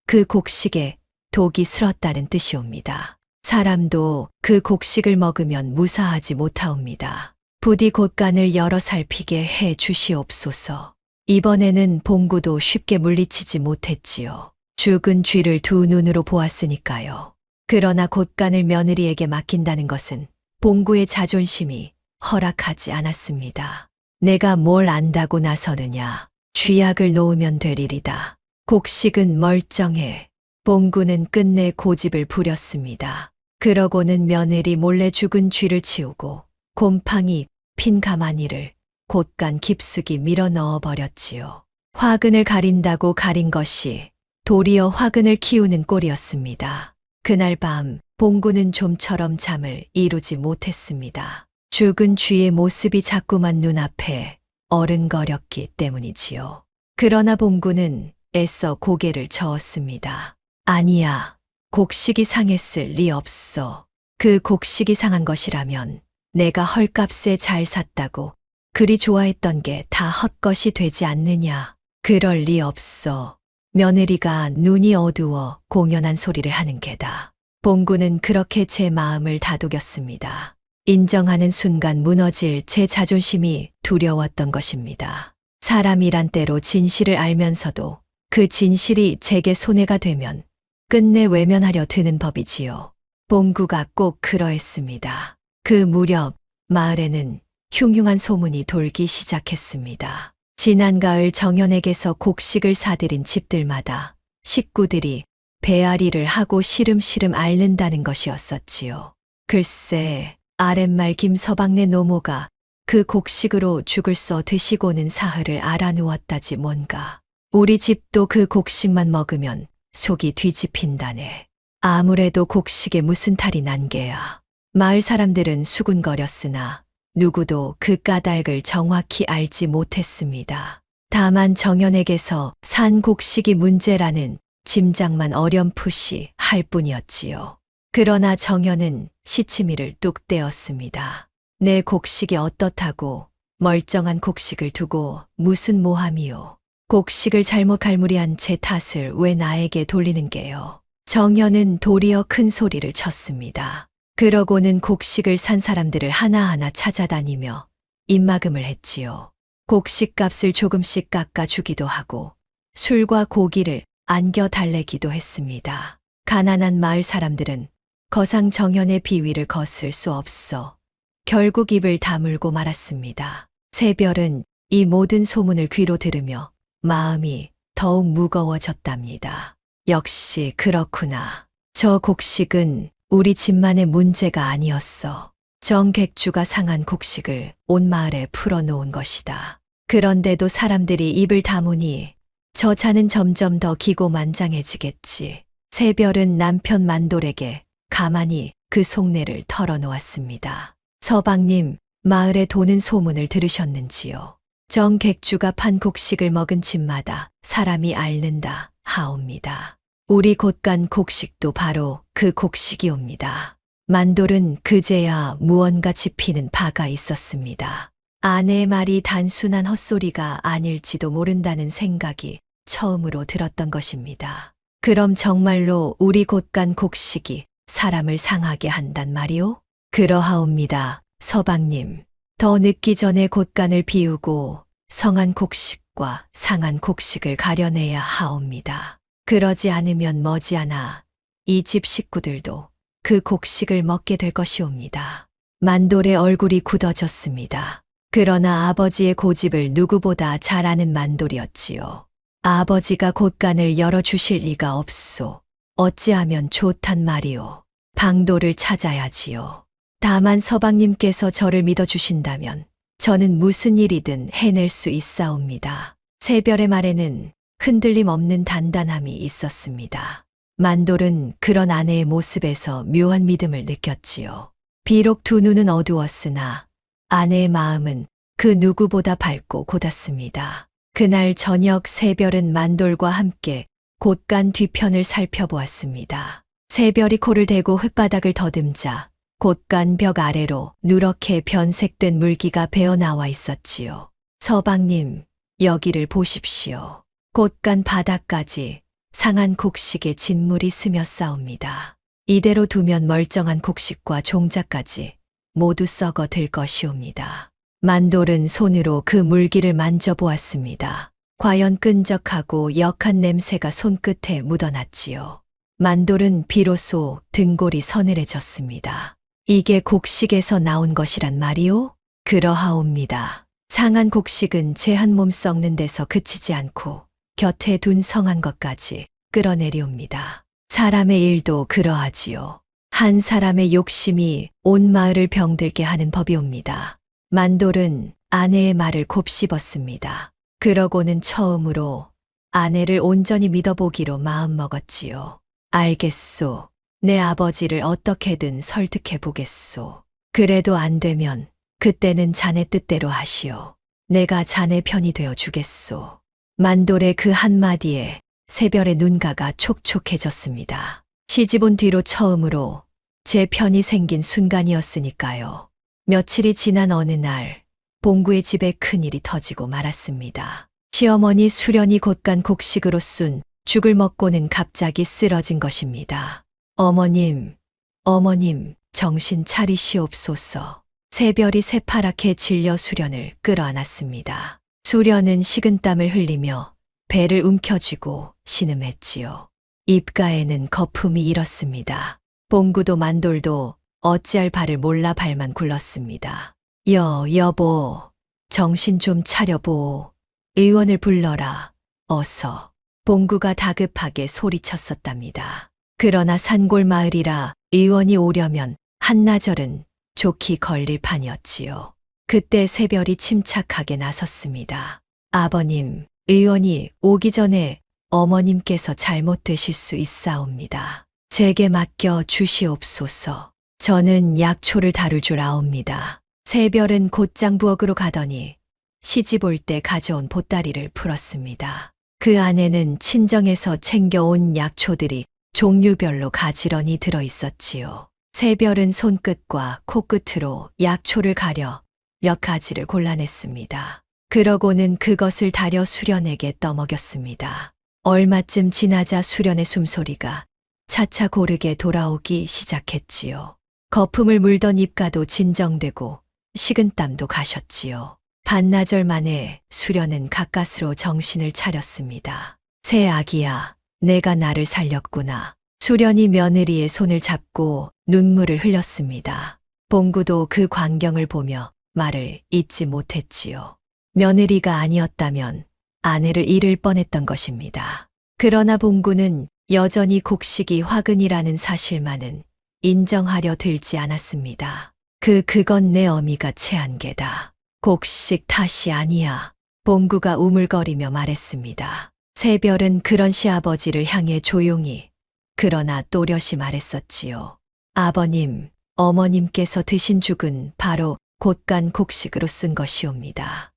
그 곡식에 독이 슬었다는 뜻이옵니다. 사람도 그 곡식을 먹으면 무사하지 못하옵니다. 부디 곶간을 열어 살피게 해 주시옵소서. 이번에는 봉구도 쉽게 물리치지 못했지요. 죽은 쥐를 두 눈으로 보았으니까요. 그러나 곶간을 며느리에게 맡긴다는 것은 봉구의 자존심이 허락하지 않았습니다. 내가 뭘 안다고 나서느냐. 쥐약을 놓으면 될 일이다. 곡식은 멀쩡해. 봉구는 끝내 고집을 부렸습니다. 그러고는 며느리 몰래 죽은 쥐를 치우고 곰팡이 핀 가마니를 곶간 깊숙이 밀어 넣어 버렸지요. 화근을 가린다고 가린 것이 도리어 화근을 키우는 꼴이었습니다. 그날 밤 봉구는 좀처럼 잠을 이루지 못했습니다. 죽은 쥐의 모습이 자꾸만 눈앞에 어른거렸기 때문이지요. 그러나 봉구는 애써 고개를 저었습니다. 아니야, 곡식이 상했을 리 없어. 그 곡식이 상한 것이라면 내가 헐값에 잘 샀다고 그리 좋아했던 게 다 헛것이 되지 않느냐. 그럴 리 없어. 며느리가 눈이 어두워 공연한 소리를 하는 게다. 봉구는 그렇게 제 마음을 다독였습니다. 인정하는 순간 무너질 제 자존심이 두려웠던 것입니다. 사람이란 때로 진실을 알면서도 그 진실이 제게 손해가 되면 끝내 외면하려 드는 법이지요. 봉구가 꼭 그러했습니다. 그 무렵 마을에는 흉흉한 소문이 돌기 시작했습니다. 지난 가을 정연에게서 곡식을 사들인 집들마다 식구들이 배앓이를 하고 시름시름 앓는다는 것이었었지요. 글쎄, 아랫말 김서방네 노모가 그 곡식으로 죽을 써 드시고는 사흘을 알아누웠다지 뭔가. 우리 집도 그 곡식만 먹으면 속이 뒤집힌다네. 아무래도 곡식에 무슨 탈이 난 게야. 마을 사람들은 수군거렸으나 누구도 그 까닭을 정확히 알지 못했습니다. 다만 정연에게서 산 곡식이 문제라는 짐작만 어렴풋이 할 뿐이었지요. 그러나 정연은 시치미를 뚝 떼었습니다. 내 곡식이 어떻다고 멀쩡한 곡식을 두고 무슨 모함이요. 곡식을 잘못 갈무리한 제 탓을 왜 나에게 돌리는 게요. 정연은 도리어 큰 소리를 쳤습니다. 그러고는 곡식을 산 사람들을 하나하나 찾아다니며 입막음을 했지요. 곡식값을 조금씩 깎아주기도 하고 술과 고기를 안겨 달래기도 했습니다. 가난한 마을 사람들은 거상 정연의 비위를 거슬 수 없어 결국 입을 다물고 말았습니다. 새별은 이 모든 소문을 귀로 들으며 마음이 더욱 무거워졌답니다. 역시 그렇구나. 저 곡식은 우리 집만의 문제가 아니었어. 정객주가 상한 곡식을 온 마을에 풀어놓은 것이다. 그런데도 사람들이 입을 다무니 저 자는 점점 더 기고만장해지겠지. 새별은 남편 만돌에게 가만히 그 속내를 털어놓았습니다. 서방님, 마을에 도는 소문을 들으셨는지요? 정객주가 판 곡식을 먹은 집마다 사람이 앓는다 하옵니다. 우리 곧 간 곡식도 바로 그 곡식이옵니다. 만돌은 그제야 무언가 짚히는 바가 있었습니다. 아내의 말이 단순한 헛소리가 아닐지도 모른다는 생각이 처음으로 들었던 것입니다. 그럼 정말로 우리 곧 간 곡식이 사람을 상하게 한단 말이오? 그러하옵니다, 서방님. 더 늦기 전에 곳간을 비우고 성한 곡식과 상한 곡식을 가려내야 하옵니다. 그러지 않으면 머지않아 이 집 식구들도 그 곡식을 먹게 될 것이옵니다. 만돌의 얼굴이 굳어졌습니다. 그러나 아버지의 고집을 누구보다 잘 아는 만돌이었지요. 아버지가 곳간을 열어주실 리가 없소. 어찌하면 좋단 말이오. 방도를 찾아야지요. 다만 서방님께서 저를 믿어주신다면 저는 무슨 일이든 해낼 수 있사옵니다. 새별의 말에는 흔들림 없는 단단함이 있었습니다. 만돌은 그런 아내의 모습에서 묘한 믿음을 느꼈지요. 비록 두 눈은 어두웠으나 아내의 마음은 그 누구보다 밝고 곧았습니다. 그날 저녁 새별은 만돌과 함께 곳간 뒤편을 살펴보았습니다. 새별이 코를 대고 흙바닥을 더듬자 곳간 벽 아래로 누렇게 변색된 물기가 배어나와 있었지요. 서방님, 여기를 보십시오. 곳간 바닥까지 상한 곡식에 진물이 스며 싸웁니다. 이대로 두면 멀쩡한 곡식과 종자까지 모두 썩어 들 것이옵니다. 만돌은 손으로 그 물기를 만져보았습니다. 과연 끈적하고 역한 냄새가 손끝에 묻어났지요. 만돌은 비로소 등골이 서늘해졌습니다. 이게 곡식에서 나온 것이란 말이오? 그러하옵니다. 상한 곡식은 제 한 몸 썩는 데서 그치지 않고 곁에 둔 성한 것까지 끌어내려옵니다. 사람의 일도 그러하지요. 한 사람의 욕심이 온 마을을 병들게 하는 법이옵니다. 만돌은 아내의 말을 곱씹었습니다. 그러고는 처음으로 아내를 온전히 믿어보기로 마음먹었지요. 알겠소. 내 아버지를 어떻게든 설득해 보겠소. 그래도 안 되면 그때는 자네 뜻대로 하시오. 내가 자네 편이 되어 주겠소. 만돌의 그 한마디에 새별의 눈가가 촉촉해졌습니다. 시집 온 뒤로 처음으로 제 편이 생긴 순간이었으니까요. 며칠이 지난 어느 날 봉구의 집에 큰일이 터지고 말았습니다. 시어머니 수련이 곧간 곡식으로 쏜 죽을 먹고는 갑자기 쓰러진 것입니다. 어머님, 정신 차리시옵소서. 새별이 새파랗게 질려 수련을 끌어안았습니다. 수련은 식은땀을 흘리며 배를 움켜쥐고 신음했지요. 입가에는 거품이 일었습니다. 봉구도 만돌도 어찌할 바를 몰라 발만 굴렀습니다. 여보, 정신 좀 차려보. 의원을 불러라, 어서. 봉구가 다급하게 소리쳤었답니다. 그러나 산골 마을이라 의원이 오려면 한나절은 좋게 걸릴 판이었지요. 그때 새별이 침착하게 나섰습니다. 아버님, 의원이 오기 전에 어머님께서 잘못되실 수 있사옵니다. 제게 맡겨 주시옵소서. 저는 약초를 다룰 줄 아옵니다. 새별은 곧장 부엌으로 가더니 시집 올 때 가져온 보따리를 풀었습니다. 그 안에는 친정에서 챙겨온 약초들이 종류별로 가지런히 들어 있었지요. 새별은 손끝과 코끝으로 약초를 가려 몇 가지를 골라냈습니다. 그러고는 그것을 다려 수련에게 떠먹였습니다. 얼마쯤 지나자 수련의 숨소리가 차차 고르게 돌아오기 시작했지요. 거품을 물던 입가도 진정되고 식은땀도 가셨지요. 반나절 만에 수련은 가까스로 정신을 차렸습니다. 새 아기야, 내가 나를 살렸구나. 수련이 며느리의 손을 잡고 눈물을 흘렸습니다. 봉구도 그 광경을 보며 말을 잇지 못했지요. 며느리가 아니었다면 아내를 잃을 뻔했던 것입니다. 그러나 봉구는 여전히 곡식이 화근이라는 사실만은 인정하려 들지 않았습니다. 그건 내 어미가 체한 게다. 곡식 탓이 아니야. 봉구가 우물거리며 말했습니다. 새별은 그런 시아버지를 향해 조용히 그러나 또렷이 말했었지요. 아버님, 어머님께서 드신 죽은 바로 곶간 곡식으로 쓴 것이옵니다.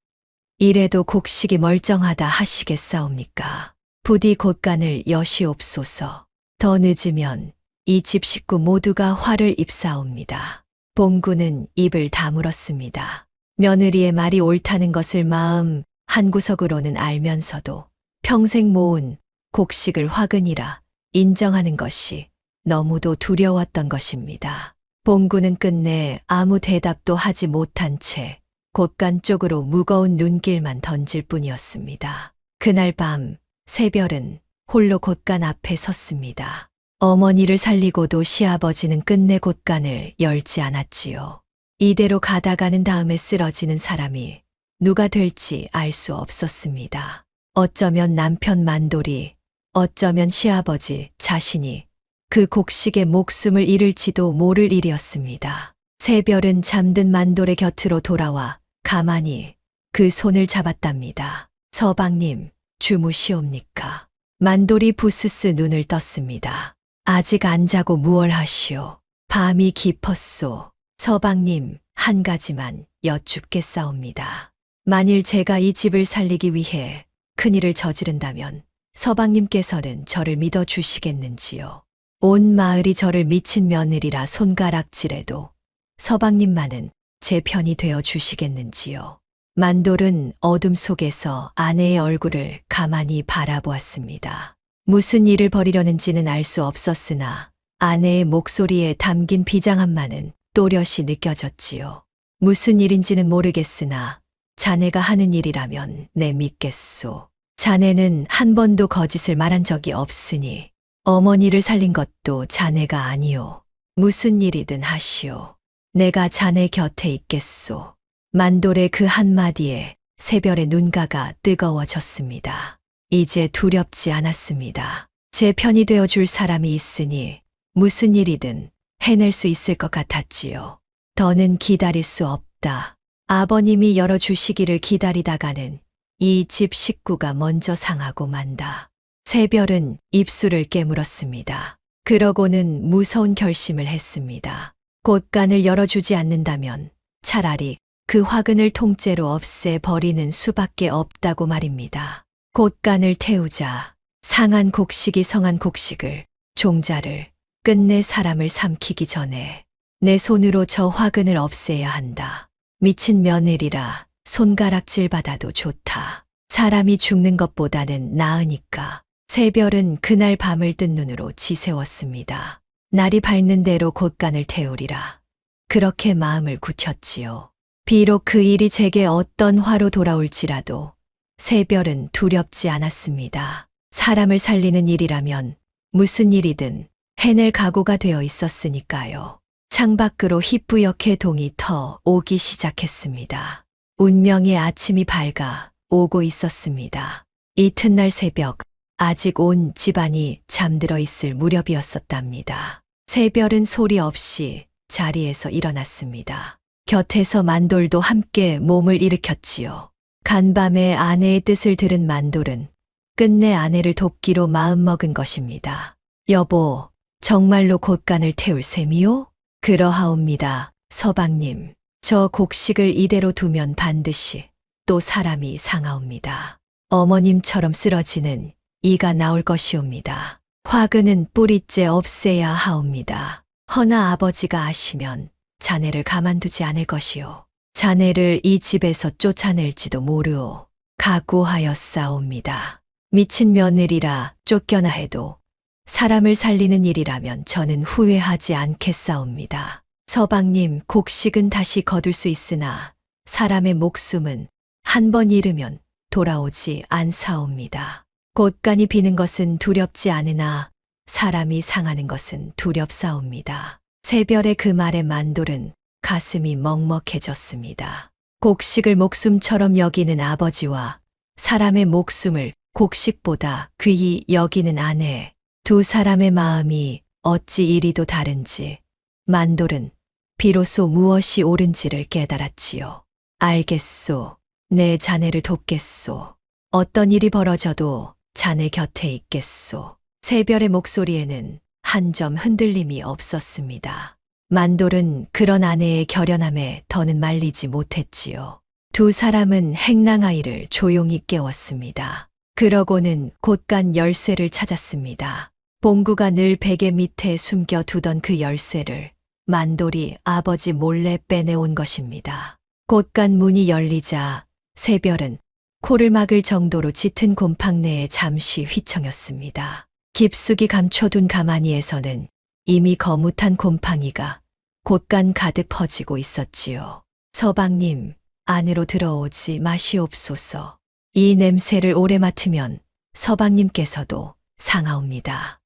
이래도 곡식이 멀쩡하다 하시겠사옵니까? 부디 곶간을 여시옵소서. 더 늦으면 이 집 식구 모두가 화를 입사옵니다. 봉구는 입을 다물었습니다. 며느리의 말이 옳다는 것을 마음 한구석으로는 알면서도 평생 모은 곡식을 화근이라 인정하는 것이 너무도 두려웠던 것입니다. 봉구는 끝내 아무 대답도 하지 못한 채 곶간 쪽으로 무거운 눈길만 던질 뿐이었습니다. 그날 밤 새별은 홀로 곶간 앞에 섰습니다. 어머니를 살리고도 시아버지는 끝내 곶간을 열지 않았지요. 이대로 가다가는 다음에 쓰러지는 사람이 누가 될지 알 수 없었습니다. 어쩌면 남편 만돌이, 어쩌면 시아버지 자신이 그 곡식의 목숨을 잃을지도 모를 일이었습니다. 새별은 잠든 만돌의 곁으로 돌아와 가만히 그 손을 잡았답니다. 서방님, 주무시옵니까? 만돌이 부스스 눈을 떴습니다. 아직 안 자고 무얼 하시오? 밤이 깊었소. 서방님, 한 가지만 여쭙겠사옵니다. 만일 제가 이 집을 살리기 위해 큰일을 저지른다면 서방님께서는 저를 믿어주시겠는지요? 온 마을이 저를 미친 며느리라 손가락질해도 서방님만은 제 편이 되어 주시겠는지요? 만돌은 어둠 속에서 아내의 얼굴을 가만히 바라보았습니다. 무슨 일을 벌이려는지는 알 수 없었으나 아내의 목소리에 담긴 비장함만은 또렷이 느껴졌지요. 무슨 일인지는 모르겠으나 자네가 하는 일이라면 내 믿겠소. 자네는 한 번도 거짓을 말한 적이 없으니 어머니를 살린 것도 자네가 아니오. 무슨 일이든 하시오. 내가 자네 곁에 있겠소. 만돌의 그 한마디에 새별의 눈가가 뜨거워졌습니다. 이제 두렵지 않았습니다. 제 편이 되어줄 사람이 있으니 무슨 일이든 해낼 수 있을 것 같았지요. 더는 기다릴 수 없다. 아버님이 열어주시기를 기다리다가는 이 집 식구가 먼저 상하고 만다. 새별은 입술을 깨물었습니다. 그러고는 무서운 결심을 했습니다. 곶간을 열어주지 않는다면 차라리 그 화근을 통째로 없애버리는 수밖에 없다고 말입니다. 곶간을 태우자 상한 곡식이 성한 곡식을, 종자를, 끝내 사람을 삼키기 전에 내 손으로 저 화근을 없애야 한다. 미친 며느리라 손가락질 받아도 좋다. 사람이 죽는 것보다는 나으니까. 새별은 그날 밤을 뜬 눈으로 지새웠습니다. 날이 밝는 대로 곶간을 태우리라. 그렇게 마음을 굳혔지요. 비록 그 일이 제게 어떤 화로 돌아올지라도 새별은 두렵지 않았습니다. 사람을 살리는 일이라면 무슨 일이든 해낼 각오가 되어 있었으니까요. 창밖으로 희뿌옇게 동이 터 오기 시작했습니다. 운명의 아침이 밝아 오고 있었습니다. 이튿날 새벽, 아직 온 집안이 잠들어 있을 무렵이었었답니다. 새별은 소리 없이 자리에서 일어났습니다. 곁에서 만돌도 함께 몸을 일으켰지요. 간밤에 아내의 뜻을 들은 만돌은 끝내 아내를 돕기로 마음먹은 것입니다. 여보, 정말로 곶간을 태울 셈이요? 그러하옵니다, 서방님. 저 곡식을 이대로 두면 반드시 또 사람이 상하옵니다. 어머님처럼 쓰러지는 이가 나올 것이옵니다. 화근은 뿌리째 없애야 하옵니다. 허나 아버지가 아시면 자네를 가만두지 않을 것이오. 자네를 이 집에서 쫓아낼지도 모르오. 각오하였사옵니다. 미친 며느리라 쫓겨나 해도 사람을 살리는 일이라면 저는 후회하지 않겠사옵니다. 서방님, 곡식은 다시 거둘 수 있으나 사람의 목숨은 한 번 잃으면 돌아오지 않사옵니다. 곶간이 비는 것은 두렵지 않으나 사람이 상하는 것은 두렵사옵니다. 새별의 그 말에 만돌은 가슴이 먹먹해졌습니다. 곡식을 목숨처럼 여기는 아버지와 사람의 목숨을 곡식보다 귀히 여기는 아내. 두 사람의 마음이 어찌 이리도 다른지 만돌은 비로소 무엇이 옳은지를 깨달았지요. 알겠소. 내 자네를 돕겠소. 어떤 일이 벌어져도 자네 곁에 있겠소. 새별의 목소리에는 한 점 흔들림이 없었습니다. 만돌은 그런 아내의 결연함에 더는 말리지 못했지요. 두 사람은 행랑아이를 조용히 깨웠습니다. 그러고는 곧간 열쇠를 찾았습니다. 봉구가 늘 베개 밑에 숨겨두던 그 열쇠를 만돌이 아버지 몰래 빼내온 것입니다. 곧간 문이 열리자 새별은 코를 막을 정도로 짙은 곰팡 내에 잠시 휘청였습니다. 깊숙이 감춰둔 가마니에서는 이미 거뭇한 곰팡이가 곳간 가득 퍼지고 있었지요. 서방님, 안으로 들어오지 마시옵소서. 이 냄새를 오래 맡으면 서방님께서도 상하옵니다.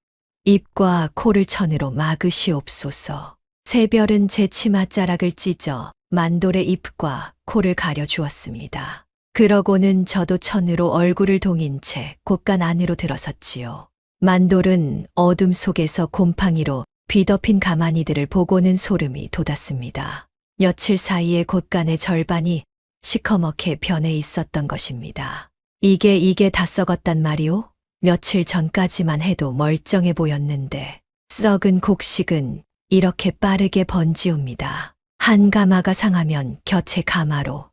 입과 코를 천으로 막으시옵소서. 새별은 제 치맛자락을 찢어 만돌의 입과 코를 가려 주었습니다. 그러고는 저도 천으로 얼굴을 동인 채 곳간 안으로 들어섰지요. 만돌은 어둠 속에서 곰팡이로 뒤덮인 가마니들을 보고는 소름이 돋았습니다. 며칠 사이에 곳간의 절반이 시커멓게 변해 있었던 것입니다. 이게 다 썩었단 말이오? 며칠 전까지만 해도 멀쩡해 보였는데 썩은 곡식은 이렇게 빠르게 번지옵니다. 한 가마가 상하면 곁에 가마로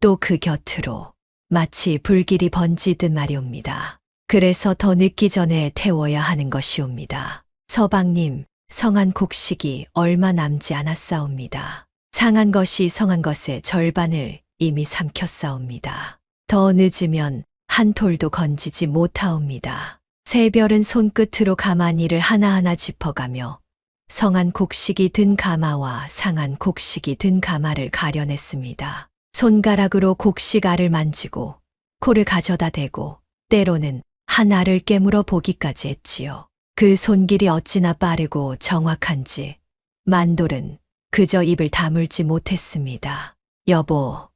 또 그 곁으로 마치 불길이 번지듯 말이옵니다. 그래서 더 늦기 전에 태워야 하는 것이옵니다. 서방님, 성한 곡식이 얼마 남지 않았사옵니다. 상한 것이 성한 것의 절반을 이미 삼켰사옵니다. 더 늦으면 한 톨도 건지지 못하옵니다. 새별은 손끝으로 가마니를 하나하나 짚어가며 성한 곡식이 든 가마와 상한 곡식이 든 가마를 가려냈습니다. 손가락으로 곡식 알을 만지고 코를 가져다 대고 때로는 한 알을 깨물어 보기까지 했지요. 그 손길이 어찌나 빠르고 정확한지 만돌은 그저 입을 다물지 못했습니다. 여보,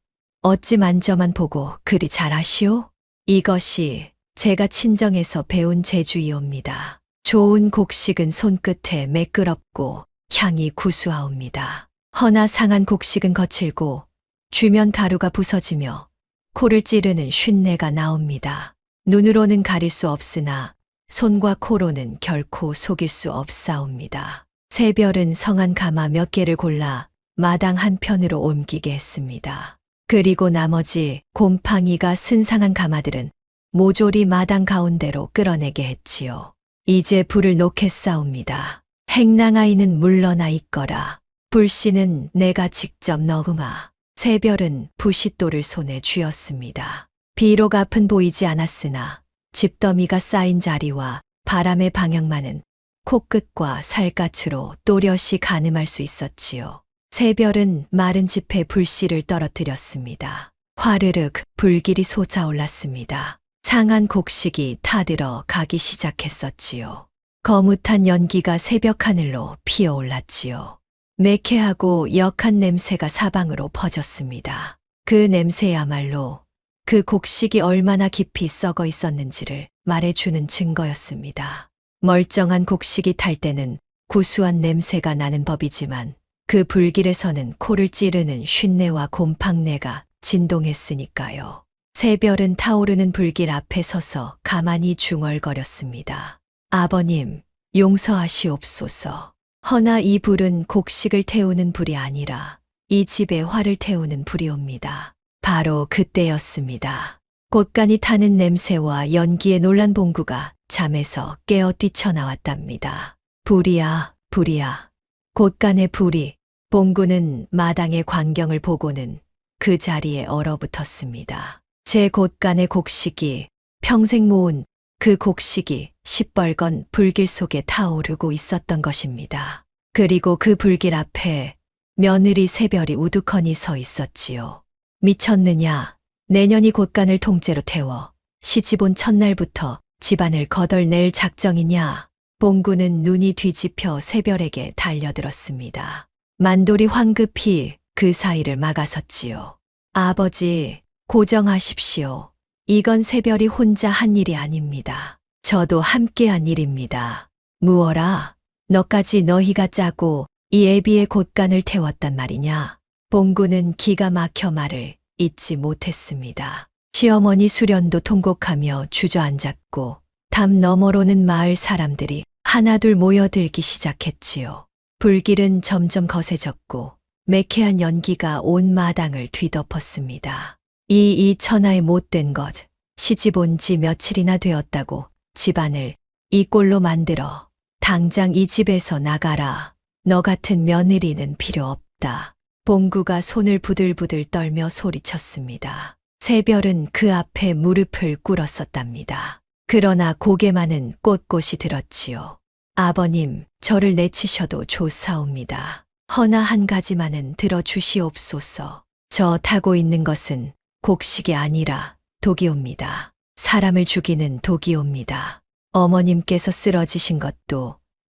어찌 만져만 보고 그리 잘하시오? 이것이 제가 친정에서 배운 재주이옵니다. 좋은 곡식은 손끝에 매끄럽고 향이 구수하옵니다. 허나 상한 곡식은 거칠고 주면 가루가 부서지며 코를 찌르는 쉰내가 나옵니다. 눈으로는 가릴 수 없으나 손과 코로는 결코 속일 수 없사옵니다. 새별은 성한 가마 몇 개를 골라 마당 한편으로 옮기게 했습니다. 그리고 나머지 곰팡이가 쓴상한 가마들은 모조리 마당 가운데로 끌어내게 했지요. 이제 불을 놓겠사옵니다. 행랑아이는 물러나 있거라. 불씨는 내가 직접 넣으마. 새별은 부싯돌을 손에 쥐었습니다. 비록 앞은 보이지 않았으나 집더미가 쌓인 자리와 바람의 방향만은 코끝과 살갗으로 또렷이 가늠할 수 있었지요. 새별은 마른 짚에 불씨를 떨어뜨렸습니다. 화르륵 불길이 솟아올랐습니다. 상한 곡식이 타들어 가기 시작했었지요. 거뭇한 연기가 새벽 하늘로 피어올랐지요. 매캐하고 역한 냄새가 사방으로 퍼졌습니다. 그 냄새야말로 그 곡식이 얼마나 깊이 썩어 있었는지를 말해주는 증거였습니다. 멀쩡한 곡식이 탈 때는 구수한 냄새가 나는 법이지만 그 불길에서는 코를 찌르는 쉰내와 곰팡내가 진동했으니까요. 새별은 타오르는 불길 앞에 서서 가만히 중얼거렸습니다. 아버님, 용서하시옵소서. 허나 이 불은 곡식을 태우는 불이 아니라 이 집의 화를 태우는 불이옵니다. 바로 그때였습니다. 곳간이 타는 냄새와 연기에 놀란 봉구가 잠에서 깨어 뛰쳐나왔답니다. 불이야, 불이야. 곳간의 불이. 봉구는 마당의 광경을 보고는 그 자리에 얼어붙었습니다. 제 곳간의 곡식이, 평생 모은 그 곡식이 시뻘건 불길 속에 타오르고 있었던 것입니다. 그리고 그 불길 앞에 며느리 새별이 우두커니 서 있었지요. 미쳤느냐? 내년이 곳간을 통째로 태워 시집 온 첫날부터 집안을 거덜낼 작정이냐? 봉구는 눈이 뒤집혀 새별에게 달려들었습니다. 만돌이 황급히 그 사이를 막아섰지요. 아버지, 고정하십시오. 이건 새별이 혼자 한 일이 아닙니다. 저도 함께한 일입니다. 무어라, 너까지 너희가 짜고 이 애비의 곶간을 태웠단 말이냐. 봉구는 기가 막혀 말을 잇지 못했습니다. 시어머니 수련도 통곡하며 주저앉았고 담 너머로는 마을 사람들이 하나둘 모여들기 시작했지요. 불길은 점점 거세졌고 매캐한 연기가 온 마당을 뒤덮었습니다. 이 천하의 못된 것, 시집 온 지 며칠이나 되었다고 집안을 이 꼴로 만들어 당장 이 집에서 나가라. 너 같은 며느리는 필요 없다. 봉구가 손을 부들부들 떨며 소리쳤습니다. 새별은 그 앞에 무릎을 꿇었었답니다. 그러나 고개만은 꼿꼿이 들었지요. 아버님, 저를 내치셔도 좋사옵니다. 허나 한 가지만은 들어주시옵소서. 저 타고 있는 것은 곡식이 아니라 독이옵니다. 사람을 죽이는 독이옵니다. 어머님께서 쓰러지신 것도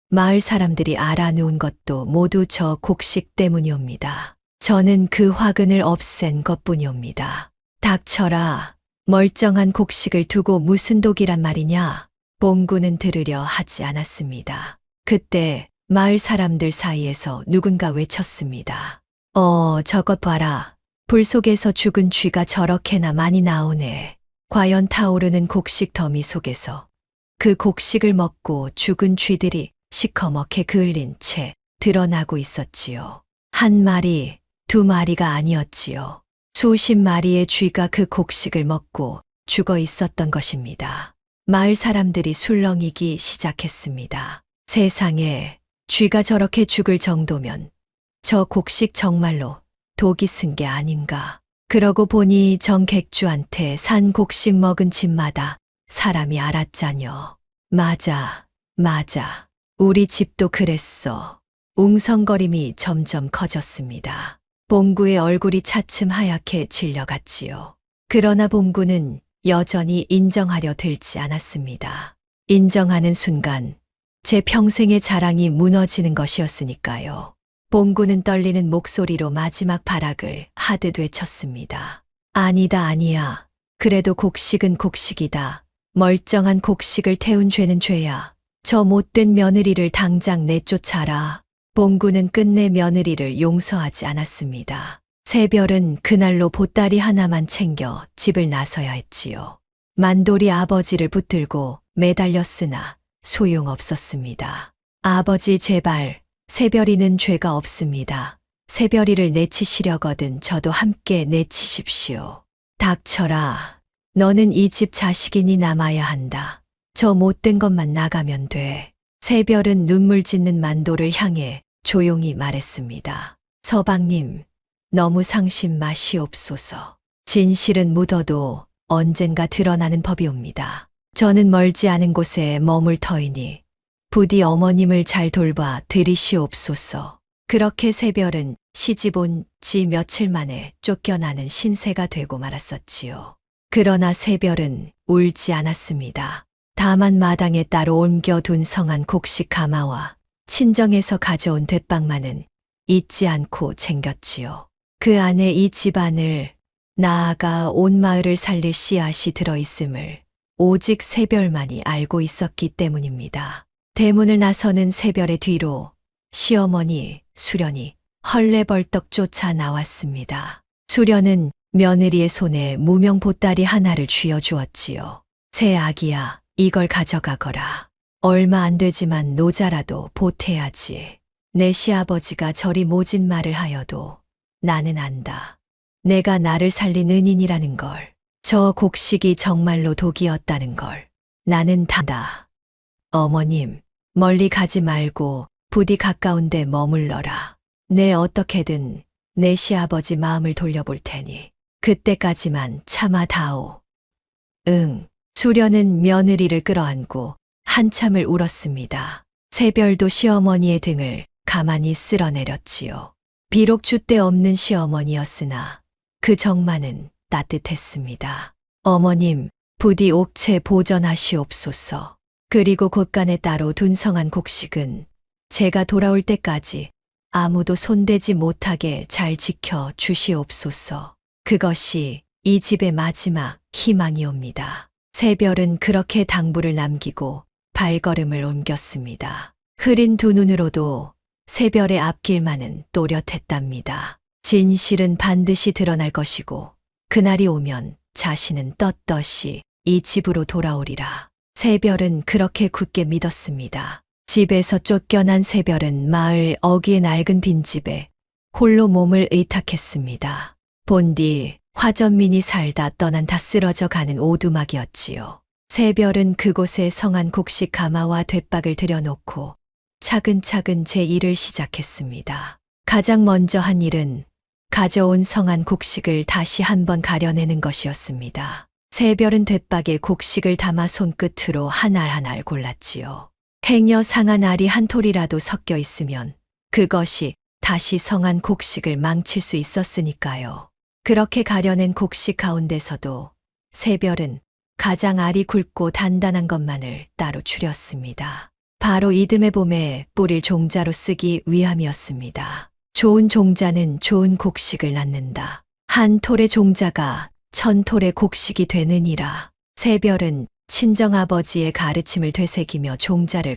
마을 사람들이 알아놓은 것도 모두 저 곡식 때문이옵니다. 저는 그 화근을 없앤 것뿐이옵니다. 닥쳐라. 멀쩡한 곡식을 두고 무슨 독이란 말이냐. 봉구는 들으려 하지 않았습니다. 그때 마을 사람들 사이에서 누군가 외쳤습니다. 저것 봐라. 불 속에서 죽은 쥐가 저렇게나 많이 나오네. 과연 타오르는 곡식 더미 속에서 그 곡식을 먹고 죽은 쥐들이 시커멓게 그을린 채 드러나고 있었지요. 한 마리, 두 마리가 아니었지요. 수십 마리의 쥐가 그 곡식을 먹고 죽어 있었던 것입니다. 마을 사람들이 술렁이기 시작했습니다. 세상에, 쥐가 저렇게 죽을 정도면 저 곡식 정말로 독이 쓴 게 아닌가. 그러고 보니 정객주한테 산 곡식 먹은 집마다 사람이 알았자녀. 맞아. 우리 집도 그랬어. 웅성거림이 점점 커졌습니다. 봉구의 얼굴이 차츰 하얗게 질려갔지요. 그러나 봉구는 여전히 인정하려 들지 않았습니다. 인정하는 순간 제 평생의 자랑이 무너지는 것이었으니까요. 봉구는 떨리는 목소리로 마지막 발악을 하듯 외쳤습니다. 아니야. 그래도 곡식은 곡식이다. 멀쩡한 곡식을 태운 죄는 죄야. 저 못된 며느리를 당장 내쫓아라. 봉구는 끝내 며느리를 용서하지 않았습니다. 새별은 그날로 보따리 하나만 챙겨 집을 나서야 했지요. 만돌이 아버지를 붙들고 매달렸으나 소용없었습니다. 아버지 제발, 새별이는 죄가 없습니다. 새별이를 내치시려거든 저도 함께 내치십시오. 닥쳐라. 너는 이 집 자식이니 남아야 한다. 저 못된 것만 나가면 돼. 새별은 눈물 짓는 만도를 향해 조용히 말했습니다. 서방님, 너무 상심 마시옵소서. 진실은 묻어도 언젠가 드러나는 법이옵니다. 저는 멀지 않은 곳에 머물 터이니 부디 어머님을 잘 돌봐 드리시옵소서. 그렇게 새별은 시집 온 지 며칠 만에 쫓겨나는 신세가 되고 말았었지요. 그러나 새별은 울지 않았습니다. 다만 마당에 따로 옮겨둔 성한 곡식 가마와 친정에서 가져온 돛빵만은 잊지 않고 챙겼지요. 그 안에 이 집안을 나아가 온 마을을 살릴 씨앗이 들어있음을 오직 새별만이 알고 있었기 때문입니다. 대문을 나서는 새별의 뒤로 시어머니 수련이 헐레벌떡 쫓아 나왔습니다. 수련은 며느리의 손에 무명 보따리 하나를 쥐어주었지요. 새 아기야, 이걸 가져가거라. 얼마 안 되지만 노자라도 보태야지. 내 시아버지가 저리 모진 말을 하여도 나는 안다. 내가 나를 살린 은인이라는 걸, 저 곡식이 정말로 독이었다는 걸 나는 단다. 어머님, 멀리 가지 말고 부디 가까운 데 머물러라. 내 어떻게든 내 시아버지 마음을 돌려볼 테니 그때까지만 참아다오. 응. 수련은 며느리를 끌어안고 한참을 울었습니다. 새별도 시어머니의 등을 가만히 쓸어내렸지요. 비록 줏대 없는 시어머니였으나 그 정만은 따뜻했습니다. 어머님, 부디 옥체 보전하시옵소서. 그리고 곶간에 따로 둔 성한 곡식은 제가 돌아올 때까지 아무도 손대지 못하게 잘 지켜 주시옵소서. 그것이 이 집의 마지막 희망이옵니다. 새별은 그렇게 당부를 남기고 발걸음을 옮겼습니다. 흐린 두 눈으로도 새별의 앞길만은 또렷했답니다. 진실은 반드시 드러날 것이고 그날이 오면 자신은 떳떳이 이 집으로 돌아오리라. 새별은 그렇게 굳게 믿었습니다. 집에서 쫓겨난 새별은 마을 어귀의 낡은 빈집에 홀로 몸을 의탁했습니다. 본디 화전민이 살다 떠난 다 쓰러져 가는 오두막이었지요. 새별은 그곳에 성한 곡식 가마와 돛박을 들여놓고 차근차근 제 일을 시작했습니다. 가장 먼저 한 일은 가져온 성한 곡식을 다시 한번 가려내는 것이었습니다. 새별은 돛박에 곡식을 담아 손끝으로 한 알 한 알 골랐지요. 행여 상한 알이 한 톨이라도 섞여 있으면 그것이 다시 성한 곡식을 망칠 수 있었으니까요. 그렇게 가려낸 곡식 가운데서도 새별은 가장 알이 굵고 단단한 것만을 따로 추렸습니다. 바로 이듬해 봄에 뿌릴 종자로 쓰기 위함이었습니다. 좋은 종자는 좋은 곡식을 낳는다. 한 톨의 종자가 1000톨의 곡식이 되느니라. 새별은 친정아버지의 가르침을 되새기며 종자를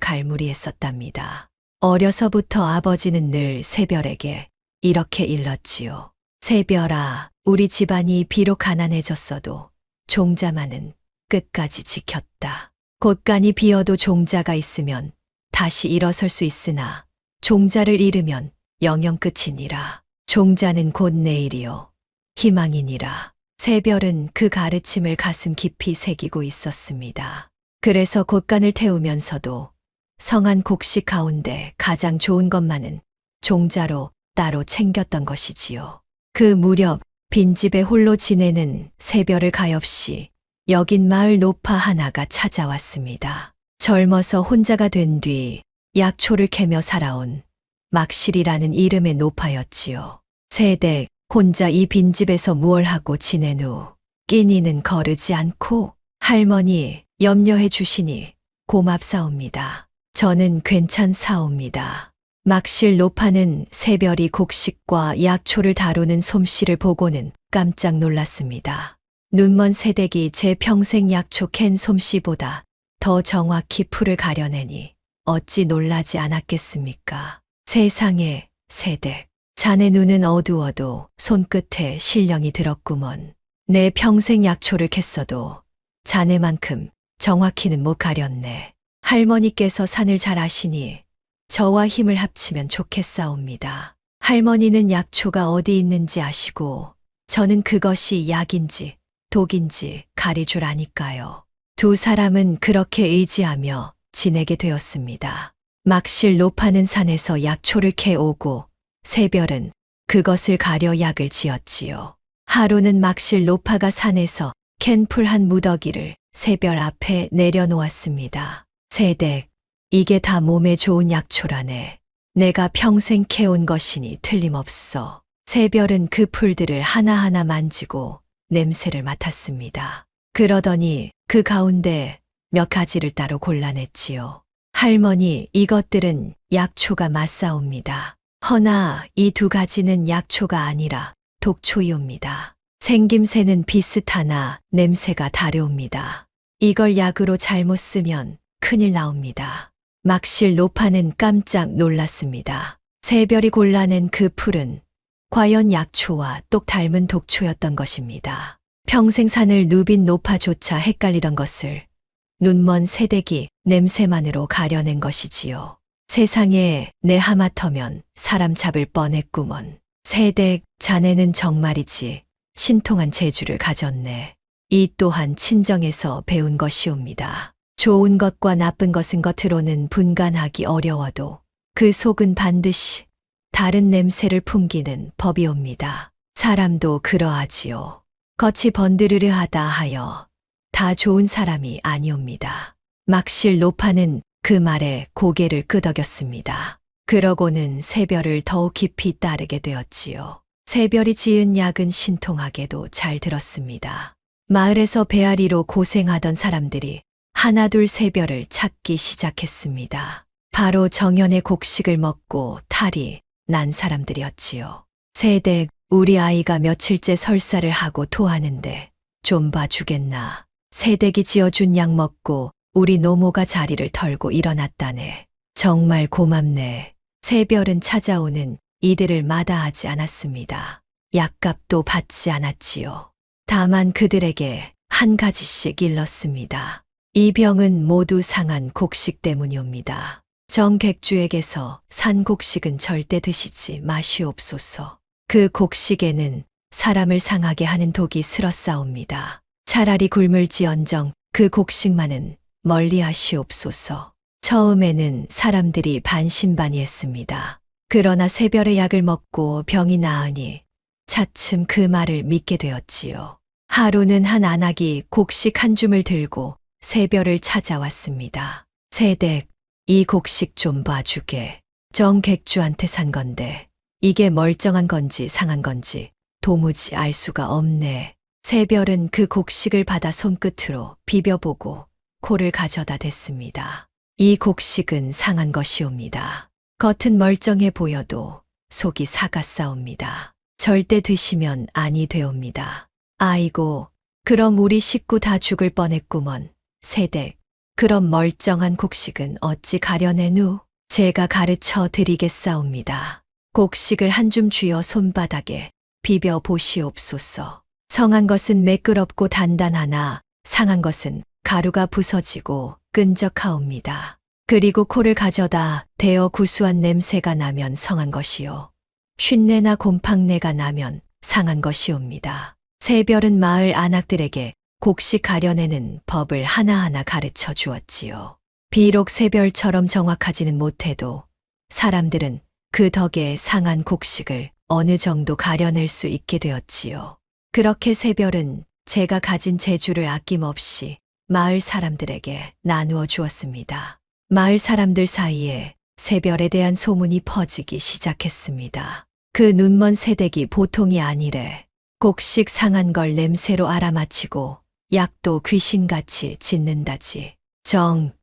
갈무리했었답니다. 어려서부터 아버지는 늘 새별에게 이렇게 일렀지요. 새별아, 우리 집안이 비록 가난해졌어도 종자만은 끝까지 지켰다. 곳간이 비어도 종자가 있으면 다시 일어설 수 있으나 종자를 잃으면 영영 끝이니라. 종자는 곧 내일이요 희망이니라. 새별은 그 가르침을 가슴 깊이 새기고 있었습니다. 그래서 곳간을 태우면서도 성한 곡식 가운데 가장 좋은 것만은 종자로 따로 챙겼던 것이지요. 그 무렵 빈집에 홀로 지내는 새별을 가엾이 여긴 마을 노파 하나가 찾아왔습니다. 젊어서 혼자가 된 뒤 약초를 캐며 살아온 막실이라는 이름의 노파였지요. 새댁 혼자 이 빈집에서 무얼 하고 지낸 후 끼니는 거르지 않고 할머니 염려해 주시니 고맙사옵니다. 저는 괜찮사옵니다. 막실 노파는 새별이 곡식과 약초를 다루는 솜씨를 보고는 깜짝 놀랐습니다. 눈먼 새댁이 제 평생 약초 캔 솜씨보다 더 정확히 풀을 가려내니 어찌 놀라지 않았겠습니까? 세상에, 새댁. 자네 눈은 어두워도 손끝에 신령이 들었구먼. 내 평생 약초를 캤어도 자네만큼 정확히는 못 가렸네. 할머니께서 산을 잘 아시니 저와 힘을 합치면 좋겠사옵니다. 할머니는 약초가 어디 있는지 아시고 저는 그것이 약인지 독인지 가릴 줄 아니까요. 두 사람은 그렇게 의지하며 지내게 되었습니다. 막실 노파는 산에서 약초를 캐오고 새별은 그것을 가려 약을 지었지요. 하루는 막실 노파가 산에서 캔 풀 한 무더기를 새별 앞에 내려놓았습니다. 새댁, 이게 다 몸에 좋은 약초라네. 내가 평생 캐온 것이니 틀림없어. 새별은 그 풀들을 하나하나 만지고 냄새를 맡았습니다. 그러더니 그 가운데 몇 가지를 따로 골라냈지요. 할머니, 이것들은 약초가 맞사옵니다. 허나 이 두 가지는 약초가 아니라 독초이옵니다. 생김새는 비슷하나 냄새가 다르옵니다. 이걸 약으로 잘못 쓰면 큰일 나옵니다. 막실 노파는 깜짝 놀랐습니다. 새별이 골라낸 그 풀은 과연 약초와 똑 닮은 독초였던 것입니다. 평생 산을 누빈 노파조차 헷갈리던 것을 눈먼 새댁이 냄새만으로 가려낸 것이지요. 세상에 내 하마터면 사람 잡을 뻔했구먼. 새댁, 자네는 정말이지 신통한 재주를 가졌네. 이 또한 친정에서 배운 것이옵니다. 좋은 것과 나쁜 것은 겉으로는 분간하기 어려워도 그 속은 반드시 다른 냄새를 풍기는 법이옵니다. 사람도 그러하지요. 겉이 번드르르하다 하여 다 좋은 사람이 아니옵니다. 막실 노파는 그 말에 고개를 끄덕였습니다. 그러고는 새별을 더욱 깊이 따르게 되었지요. 새별이 지은 약은 신통하게도 잘 들었습니다. 마을에서 배앓이로 고생하던 사람들이 하나둘 새별을 찾기 시작했습니다. 바로 정연의 곡식을 먹고 탈이 난 사람들이었지요. 새댁, 우리 아이가 며칠째 설사를 하고 토하는데 좀 봐주겠나. 새댁이 지어준 약 먹고 우리 노모가 자리를 털고 일어났다네. 정말 고맙네. 새별은 찾아오는 이들을 마다하지 않았습니다. 약값도 받지 않았지요. 다만 그들에게 한 가지씩 일렀습니다. 이 병은 모두 상한 곡식 때문이옵니다. 정객주에게서 산 곡식은 절대 드시지 마시옵소서. 그 곡식에는 사람을 상하게 하는 독이 슬었사옵니다. 차라리 굶을지언정 그 곡식만은 멀리 하시옵소서. 처음에는 사람들이 반신반의했습니다. 그러나 새별의 약을 먹고 병이 나으니 차츰 그 말을 믿게 되었지요. 하루는 한 안악이 곡식 한 줌을 들고 새별을 찾아왔습니다. 새댁, 이 곡식 좀 봐주게. 정객주한테 산 건데 이게 멀쩡한 건지 상한 건지 도무지 알 수가 없네. 새별은 그 곡식을 받아 손끝으로 비벼보고 코를 가져다 댔습니다. 이 곡식은 상한 것이옵니다. 겉은 멀쩡해 보여도 속이 사갔사옵니다. 절대 드시면 아니 되옵니다. 아이고, 그럼 우리 식구 다 죽을 뻔했구먼. 새댁, 그럼 멀쩡한 곡식은 어찌 가려내누? 제가 가르쳐 드리겠사옵니다. 곡식을 한 줌 쥐어 손바닥에 비벼 보시옵소서. 성한 것은 매끄럽고 단단하나 상한 것은 가루가 부서지고 끈적하옵니다. 그리고 코를 가져다 대어 구수한 냄새가 나면 성한 것이요. 쉰내나 곰팡내가 나면 상한 것이옵니다. 새별은 마을 안악들에게 곡식 가려내는 법을 하나하나 가르쳐 주었지요. 비록 새별처럼 정확하지는 못해도 사람들은 그 덕에 상한 곡식을 어느 정도 가려낼 수 있게 되었지요. 그렇게 새별은 제가 가진 재주를 아낌없이 마을 사람들에게 나누어 주었습니다. 마을 사람들 사이에 새별에 대한 소문이 퍼지기 시작했습니다. 그 눈먼 새댁이 보통이 아니래. 곡식 상한 걸 냄새로 알아맞히고 약도 귀신같이 짖는다지.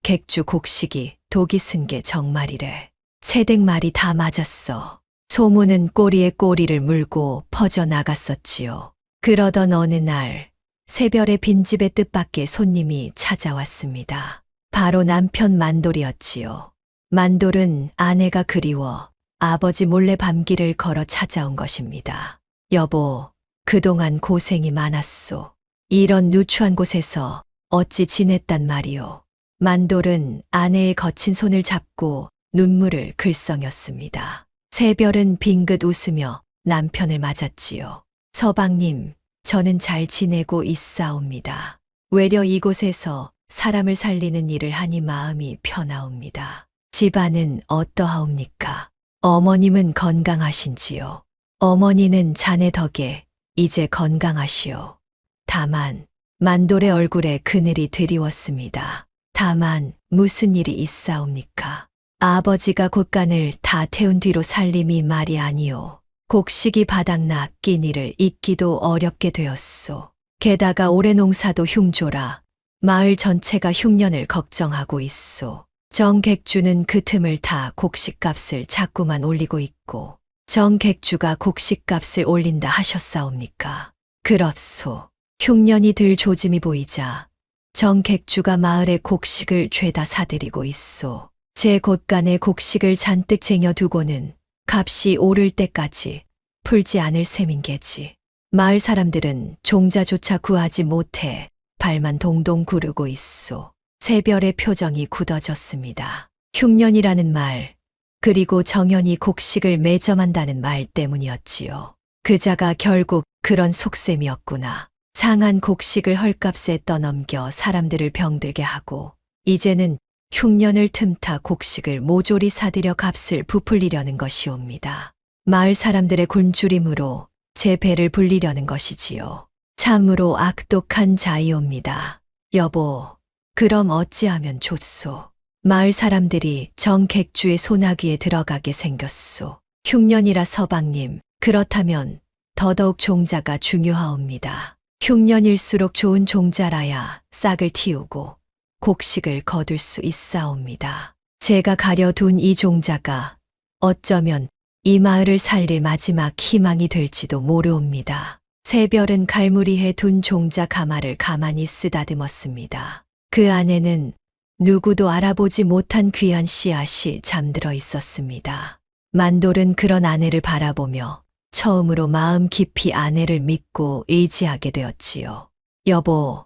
객주 곡식이 독이 쓴 게 정말이래. 새댁 말이 다 맞았어. 소문은 꼬리에 꼬리를 물고 퍼져나갔었지요. 그러던 어느 날 새별의 빈집의 뜻밖의 손님이 찾아왔습니다. 바로 남편 만돌이었지요. 만돌은 아내가 그리워 아버지 몰래 밤길을 걸어 찾아온 것입니다. 여보, 그동안 고생이 많았소. 이런 누추한 곳에서 어찌 지냈단 말이오. 만돌은 아내의 거친 손을 잡고 눈물을 글썽였습니다. 새별은 빙긋 웃으며 남편을 맞았지요. 서방님, 저는 잘 지내고 있사옵니다. 외려 이곳에서 사람을 살리는 일을 하니 마음이 편하옵니다. 집안은 어떠하옵니까? 어머님은 건강하신지요? 어머니는 자네 덕에 이제 건강하시오. 다만 만돌의 얼굴에 그늘이 드리웠습니다. 다만 무슨 일이 있사옵니까? 아버지가 곳간을 다 태운 뒤로 살림이 말이 아니오. 곡식이 바닥나 끼니를 잇기도 어렵게 되었소. 게다가 올해 농사도 흉조라 마을 전체가 흉년을 걱정하고 있소. 정객주는 그 틈을 타 곡식값을 자꾸만 올리고 있고 정객주가 곡식값을 올린다 하셨사옵니까? 그렇소. 흉년이 들 조짐이 보이자 정객주가 마을에 곡식을 죄다 사들이고 있소. 제 곳간에 곡식을 잔뜩 쟁여두고는 값이 오를 때까지 풀지 않을 셈인 게지. 마을 사람들은 종자조차 구하지 못해 발만 동동 구르고 있소. 새별의 표정이 굳어졌습니다. 흉년이라는 말, 그리고 정연이 곡식을 매점한다는 말 때문이었지요. 그자가 결국 그런 속셈이었구나. 상한 곡식을 헐값에 떠넘겨 사람들을 병들게 하고 이제는 흉년을 틈타 곡식을 모조리 사들여 값을 부풀리려는 것이옵니다. 마을 사람들의 굶주림으로 제 배를 불리려는 것이지요. 참으로 악독한 자이옵니다. 여보, 그럼 어찌하면 좋소. 마을 사람들이 정객주의 소나귀에 들어가게 생겼소. 흉년이라 서방님, 그렇다면 더더욱 종자가 중요하옵니다. 흉년일수록 좋은 종자라야 싹을 틔우고 곡식을 거둘 수 있사옵니다. 제가 가려둔 이 종자가 어쩌면 이 마을을 살릴 마지막 희망이 될지도 모르옵니다. 새별은 갈무리해 둔 종자 가마를 가만히 쓰다듬었습니다. 그 안에는 누구도 알아보지 못한 귀한 씨앗이 잠들어 있었습니다. 만돌은 그런 아내를 바라보며 처음으로 마음 깊이 아내를 믿고 의지하게 되었지요. 여보,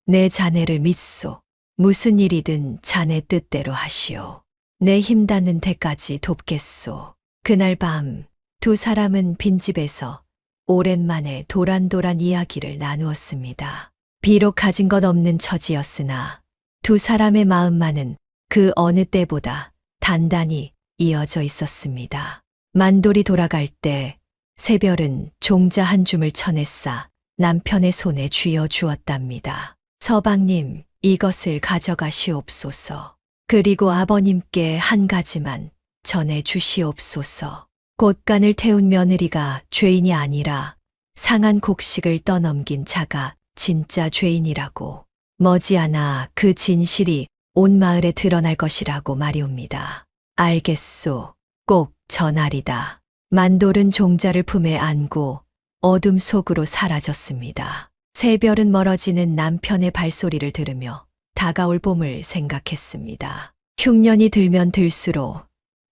내 자네를 믿소. 무슨 일이든 자네 뜻대로 하시오. 내 힘 닿는 데까지 돕겠소. 그날 밤 두 사람은 빈집에서 오랜만에 도란도란 이야기를 나누었습니다. 비록 가진 것 없는 처지였으나 두 사람의 마음만은 그 어느 때보다 단단히 이어져 있었습니다. 만돌이 돌아갈 때 새별은 종자 한 줌을 쳐내싸 남편의 손에 쥐어 주었답니다. 서방님, 이것을 가져가시옵소서. 그리고 아버님께 한 가지만 전해 주시옵소서. 곳간을 태운 며느리가 죄인이 아니라 상한 곡식을 떠넘긴 자가 진짜 죄인이라고, 머지않아 그 진실이 온 마을에 드러날 것이라고 말이옵니다. 알겠소. 꼭 전하리다. 만돌은 종자를 품에 안고 어둠 속으로 사라졌습니다. 새별은 멀어지는 남편의 발소리를 들으며 다가올 봄을 생각했습니다. 흉년이 들면 들수록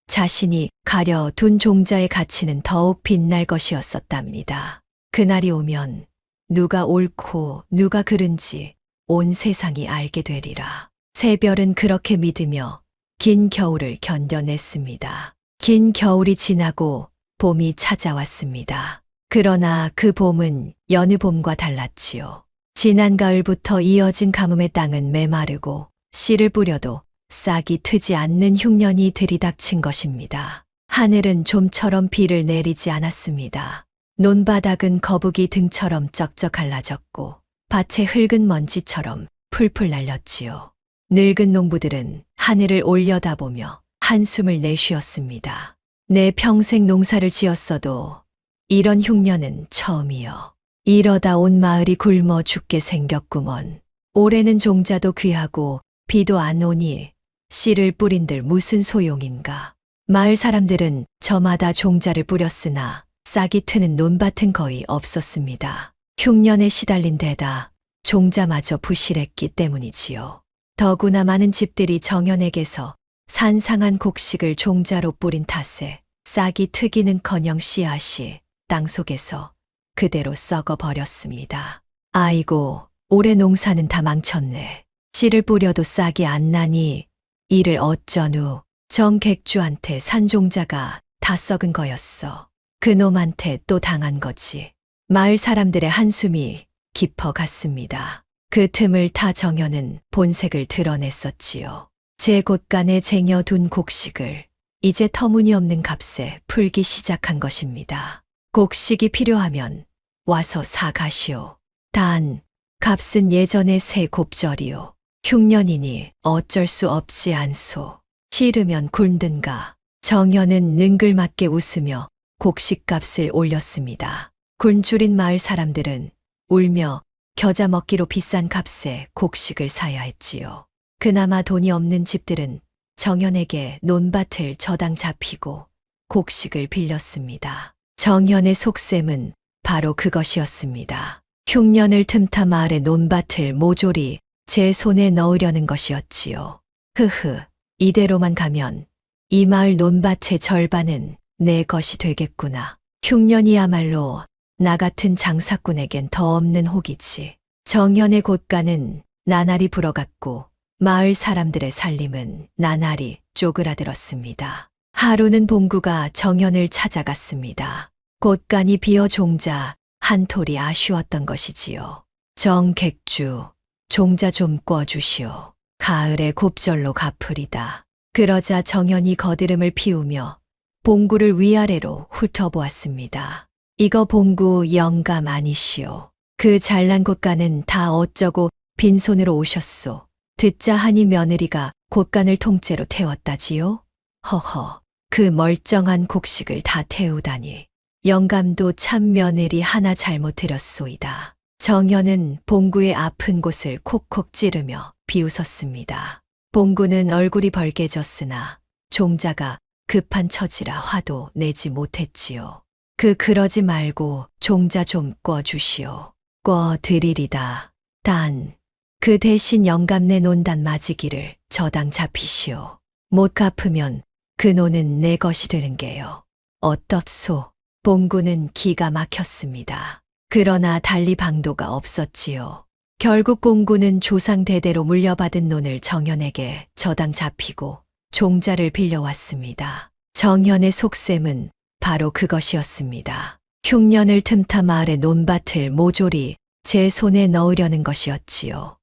자신이 가려둔 종자의 가치는 더욱 빛날 것이었었답니다. 그날이 오면 누가 옳고 누가 그른지 온 세상이 알게 되리라. 새별은 그렇게 믿으며 긴 겨울을 견뎌냈습니다. 긴 겨울이 지나고 봄이 찾아왔습니다. 그러나 그 봄은 여느 봄과 달랐지요. 지난 가을부터 이어진 가뭄의 땅은 메마르고 씨를 뿌려도 싹이 트지 않는 흉년이 들이닥친 것입니다. 하늘은 좀처럼 비를 내리지 않았습니다. 논바닥은 거북이 등처럼 쩍쩍 갈라졌고 밭의 흙은 먼지처럼 풀풀 날렸지요. 늙은 농부들은 하늘을 올려다보며 한숨을 내쉬었습니다. 내 평생 농사를 지었어도 이런 흉년은 처음이요. 이러다 온 마을이 굶어 죽게 생겼구먼. 올해는 종자도 귀하고 비도 안 오니 씨를 뿌린들 무슨 소용인가. 마을 사람들은 저마다 종자를 뿌렸으나 싹이 트는 논밭은 거의 없었습니다. 흉년에 시달린 데다 종자마저 부실했기 때문이지요. 더구나 많은 집들이 정연에게서 산상한 곡식을 종자로 뿌린 탓에 싹이 트기는커녕 씨앗이 땅속에서 그대로 썩어버렸습니다. 아이고, 올해 농사는 다 망쳤네. 씨를 뿌려도 싹이 안 나니 이를 어쩌누. 정객주한테 산 종자가 다 썩은 거였어. 그놈한테 또 당한 거지. 마을 사람들의 한숨이 깊어갔습니다. 그 틈을 타 정연은 본색을 드러냈었지요. 제 곳간에 쟁여둔 곡식을 이제 터무니없는 값에 풀기 시작한 것입니다. 곡식이 필요하면 와서 사가시오. 단, 값은 예전의 새 곱절이요. 흉년이니 어쩔 수 없지 않소. 싫으면 굶든가. 정연은 능글맞게 웃으며 곡식값을 올렸습니다. 굶주린 마을 사람들은 울며 겨자 먹기로 비싼 값에 곡식을 사야 했지요. 그나마 돈이 없는 집들은 정연에게 논밭을 저당 잡히고 곡식을 빌렸습니다. 정연의 속셈은 바로 그것이었습니다. 흉년을 틈타 마을의 논밭을 모조리 제 손에 넣으려는 것이었지요. 흐흐, 이대로만 가면 이 마을 논밭의 절반은 내 것이 되겠구나. 흉년이야말로 나 같은 장사꾼에겐 더 없는 혹이지. 정연의 곳간은 나날이 불어갔고 마을 사람들의 살림은 나날이 쪼그라들었습니다. 하루는 봉구가 정연을 찾아갔습니다. 곳간이 비어 종자 한 톨이 아쉬웠던 것이지요. 정객주, 종자 좀 꿔주시오. 가을에 곱절로 갚으리다. 그러자 정연이 거드름을 피우며 봉구를 위아래로 훑어보았습니다. 이거 봉구 영감 아니시오. 그 잘난 곳간은 다 어쩌고 빈손으로 오셨소. 듣자 하니 며느리가 곳간을 통째로 태웠다지요? 허허, 그 멀쩡한 곡식을 다 태우다니. 영감도 참 며느리 하나 잘못 들였소이다. 정연은 봉구의 아픈 곳을 콕콕 찌르며 비웃었습니다. 봉구는 얼굴이 벌개졌으나 종자가 급한 처지라 화도 내지 못했지요. 그러지 말고 종자 좀 꿔주시오. 꿔드리리다. 단 그 대신 영감 내 논단 맞이기를 저당 잡히시오. 못 갚으면 그 논은 내 것이 되는 게요. 어떻소? 봉구는 기가 막혔습니다. 그러나 달리 방도가 없었지요. 결국 공구는 조상 대대로 물려받은 논을 정현에게 저당 잡히고 종자를 빌려왔습니다. 정현의 속셈은 바로 그것이었습니다. 흉년을 틈타 마을의 논밭을 모조리 제 손에 넣으려는 것이었지요.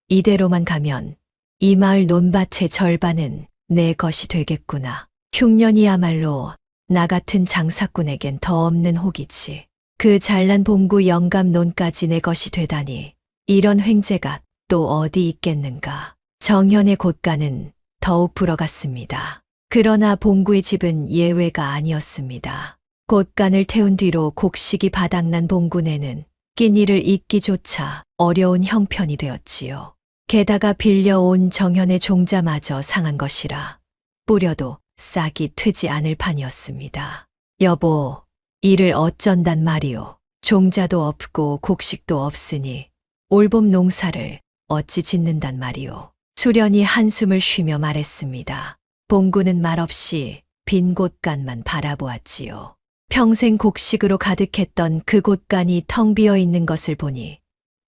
이대로만 가면 이 마을 논밭의 절반은 내 것이 되겠구나. 흉년이야말로 나 같은 장사꾼에겐 더 없는 혹이지. 그 잘난 봉구 영감 논까지 내 것이 되다니 이런 횡재가 또 어디 있겠는가. 정현의 곳간은 더욱 불어갔습니다. 그러나 봉구의 집은 예외가 아니었습니다. 곳간을 태운 뒤로 곡식이 바닥난 봉구네는 끼니를 잇기조차 어려운 형편이 되었지요. 게다가 빌려온 정현의 종자마저 상한 것이라 뿌려도 싹이 트지 않을 판이었습니다. 여보, 이를 어쩐단 말이오. 종자도 없고 곡식도 없으니 올봄 농사를 어찌 짓는단 말이오. 수련이 한숨을 쉬며 말했습니다. 봉구는 말없이 빈 곳간만 바라보았지요. 평생 곡식으로 가득했던 그 곳간이 텅 비어 있는 것을 보니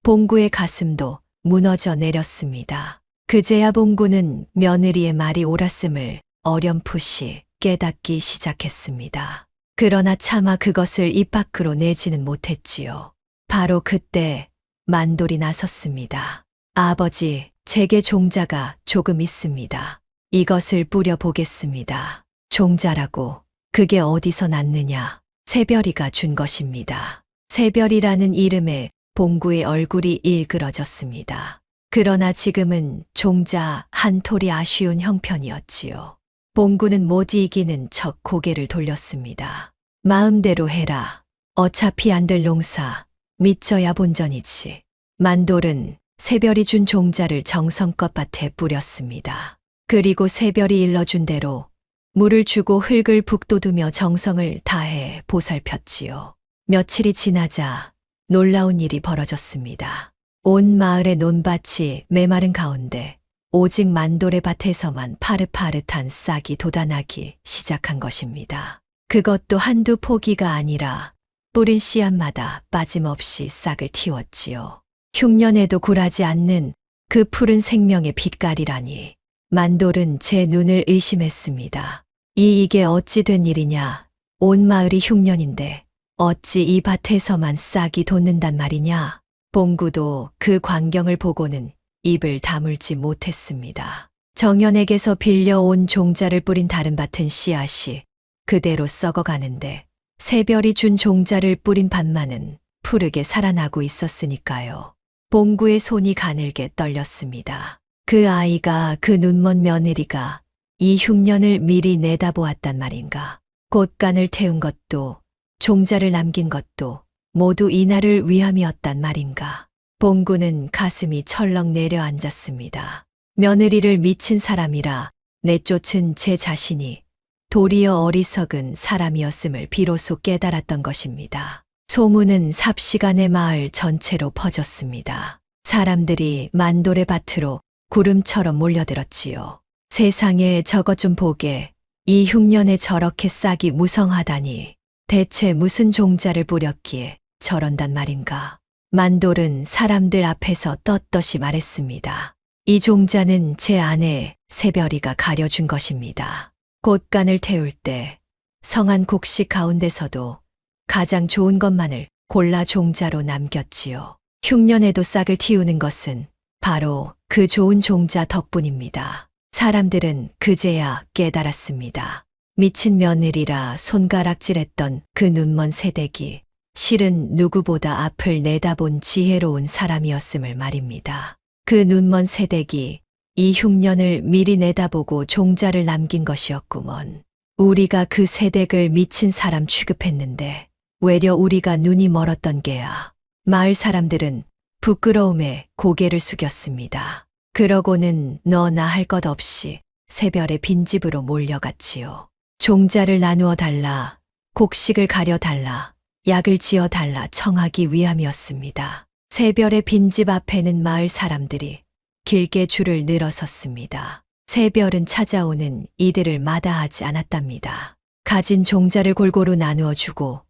봉구의 가슴도 무너져 내렸습니다. 그제야 봉구는 며느리의 말이 옳았음을 어렴풋이 깨닫기 시작했습니다. 그러나 차마 그것을 입 밖으로 내지는 못했지요. 바로 그때 만돌이 나섰습니다. 아버지, 제게 종자가 조금 있습니다. 이것을 뿌려보겠습니다. 종자라고 그게 어디서 났느냐? 새별이가 준 것입니다. 새별이라는 이름에 봉구의 얼굴이 일그러졌습니다. 그러나 지금은 종자 한 톨이 아쉬운 형편이었지요. 봉구는 못 이기는 척 고개를 돌렸습니다. 마음대로 해라. 어차피 안 될 농사 믿져야 본전이지. 만돌은 새별이 준 종자를 정성껏 밭에 뿌렸습니다. 그리고 새별이 일러준 대로 물을 주고 흙을 북돋우며 정성을 다해 보살폈지요. 며칠이 지나자 놀라운 일이 벌어졌습니다. 온 마을의 논밭이 메마른 가운데 오직 만돌의 밭에서만 파릇파릇한 싹이 돋아나기 시작한 것입니다. 그것도 한두 포기가 아니라 뿌린 씨앗마다 빠짐없이 싹을 틔웠지요. 흉년에도 굴하지 않는 그 푸른 생명의 빛깔이라니 만돌은 제 눈을 의심했습니다. 이게 어찌 된 일이냐. 온 마을이 흉년인데 어찌 이 밭에서만 싹이 돋는단 말이냐. 봉구도 그 광경을 보고는 입을 다물지 못했습니다. 정연에게서 빌려온 종자를 뿌린 다른 밭은 씨앗이 그대로 썩어가는데 새별이 준 종자를 뿌린 밭만은 푸르게 살아나고 있었으니까요. 봉구의 손이 가늘게 떨렸습니다. 그 아이가, 그 눈먼 며느리가 이 흉년을 미리 내다보았단 말인가. 곳간을 태운 것도 종자를 남긴 것도 모두 이날을 위함이었단 말인가. 봉구는 가슴이 철렁 내려앉았습니다. 며느리를 미친 사람이라 내쫓은 제 자신이 도리어 어리석은 사람이었음을 비로소 깨달았던 것입니다. 소문은 삽시간에 마을 전체로 퍼졌습니다. 사람들이 만돌의 밭으로 구름처럼 몰려들었지요. 세상에 저것 좀 보게. 이 흉년에 저렇게 싹이 무성하다니. 대체 무슨 종자를 뿌렸기에 저런단 말인가. 만돌은 사람들 앞에서 떳떳이 말했습니다. 이 종자는 제 아내 새별이가 가려준 것입니다. 곳간을 태울 때 성한 곡식 가운데서도 가장 좋은 것만을 골라 종자로 남겼지요. 흉년에도 싹을 틔우는 것은 바로 그 좋은 종자 덕분입니다. 사람들은 그제야 깨달았습니다. 미친 며느리라 손가락질했던 그 눈먼 새댁이 실은 누구보다 앞을 내다본 지혜로운 사람이었음을 말입니다. 그 눈먼 새댁이 이 흉년을 미리 내다보고 종자를 남긴 것이었구먼. 우리가 그 새댁을 미친 사람 취급했는데 외려 우리가 눈이 멀었던 게야. 마을 사람들은 부끄러움에 고개를 숙였습니다. 그러고는 너나 할 것 없이 새별의 빈집으로 몰려갔지요. 종자를 나누어 달라, 곡식을 가려 달라, 약을 지어 달라 청하기 위함이었습니다. 새별의 빈집 앞에는 마을 사람들이 길게 줄을 늘어섰습니다. 새별은 찾아오는 이들을 마다하지 않았답니다. 가진 종자를 골고루 나누어 주고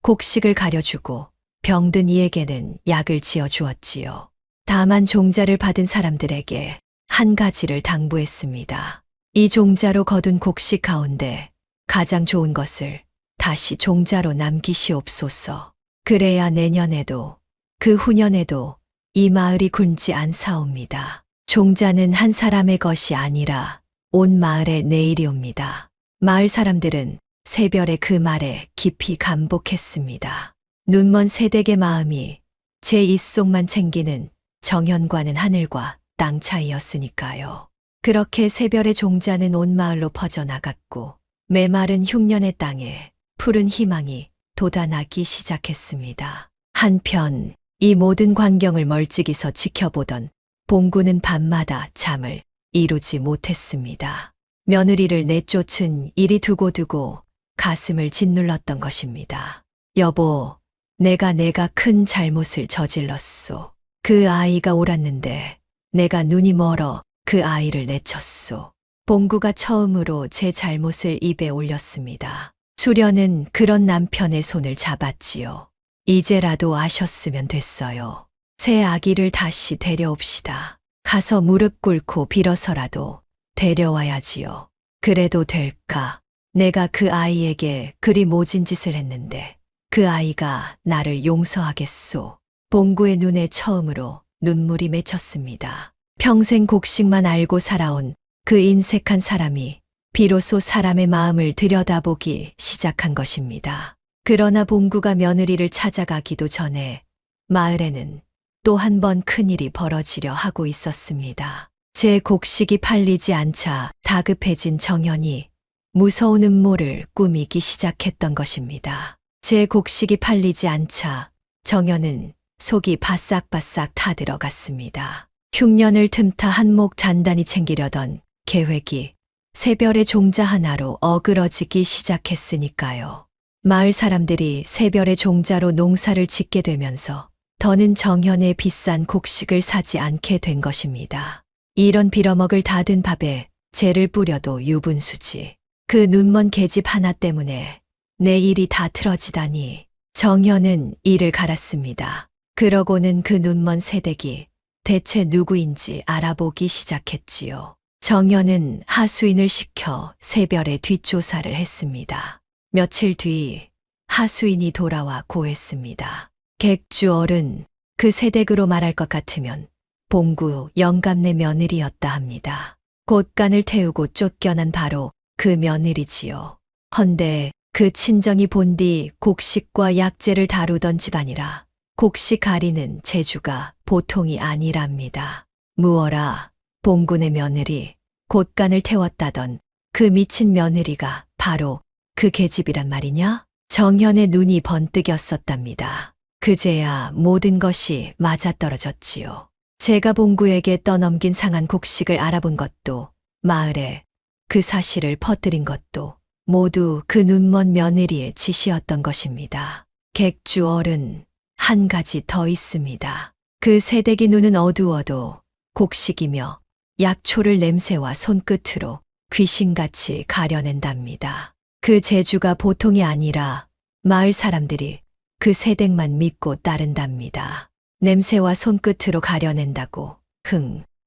곡식을 가려주고 병든 이에게는 약을 지어 주었지요. 다만 종자를 받은 사람들에게 한 가지를 당부했습니다. 이 종자로 거둔 곡식 가운데 가장 좋은 것을 다시 종자로 남기시옵소서. 그래야 내년에도 그 후년에도 이 마을이 굶지 않사옵니다. 종자는 한 사람의 것이 아니라 온 마을의 내일이옵니다. 마을 사람들은 새별의 그 말에 깊이 감복했습니다. 눈먼 새댁의 마음이 제 입속만 챙기는 정현과는 하늘과 땅 차이였으니까요. 그렇게 새별의 종자는 온 마을로 퍼져나갔고 메마른 흉년의 땅에 푸른 희망이 돋아나기 시작했습니다. 한편 이 모든 광경을 멀찍이서 지켜보던 봉구는 밤마다 잠을 이루지 못했습니다. 며느리를 내쫓은 일이 두고두고 가슴을 짓눌렀던 것입니다. 여보, 내가 큰 잘못을 저질렀소. 그 아이가 옳았는데 내가 눈이 멀어 그 아이를 내쳤소. 봉구가 처음으로 제 잘못을 입에 올렸습니다. 수련은 그런 남편의 손을 잡았지요. 이제라도 아셨으면 됐어요. 새 아기를 다시 데려옵시다. 가서 무릎 꿇고 빌어서라도 데려와야지요. 그래도 될까? 내가 그 아이에게 그리 모진 짓을 했는데 그 아이가 나를 용서하겠소. 봉구의 눈에 처음으로 눈물이 맺혔습니다. 평생 곡식만 알고 살아온 그 인색한 사람이 비로소 사람의 마음을 들여다보기 시작한 것입니다. 그러나 봉구가 며느리를 찾아가기도 전에 마을에는 또 한 번 큰일이 벌어지려 하고 있었습니다. 제 곡식이 팔리지 않자 다급해진 정현이 무서운 음모를 꾸미기 시작했던 것입니다. 제 곡식이 팔리지 않자 정현은 속이 바싹바싹 타들어갔습니다. 흉년을 틈타 한몫 잔단히 챙기려던 계획이 새별의 종자 하나로 어그러지기 시작했으니까요. 마을 사람들이 새별의 종자로 농사를 짓게 되면서 더는 정현의 비싼 곡식을 사지 않게 된 것입니다. 이런 빌어먹을 다 된 밥에 재를 뿌려도 유분수지. 그 눈먼 계집 하나 때문에 내 일이 다 틀어지다니. 정현은 이를 갈았습니다. 그러고는 그 눈먼 새댁이 대체 누구인지 알아보기 시작했지요. 정현은 하수인을 시켜 새별의 뒷조사를 했습니다. 며칠 뒤 하수인이 돌아와 고했습니다. 객주 어른, 그 새댁으로 말할 것 같으면 봉구 영감네 며느리였다 합니다. 곳간을 태우고 쫓겨난 바로 그 며느리지요. 헌데 그 친정이 본디 곡식과 약재를 다루던 집안이라 곡식 가리는 재주가 보통이 아니랍니다. 무어라, 봉군의 며느리, 곳간을 태웠다던 그 미친 며느리가 바로 그 계집이란 말이냐? 정현의 눈이 번뜩였었답니다. 그제야 모든 것이 맞아떨어졌지요. 제가 봉구에게 떠넘긴 상한 곡식을 알아본 것도, 마을에 그 사실을 퍼뜨린 것도 모두 그 눈먼 며느리의 짓이었던 것입니다. 객주 어른, 한 가지 더 있습니다. 그 새댁이 눈은 어두워도 곡식이며 약초를 냄새와 손끝으로 귀신같이 가려낸답니다. 그 재주가 보통이 아니라 마을 사람들이 그 새댁만 믿고 따른답니다. 냄새와 손끝으로 가려낸다고.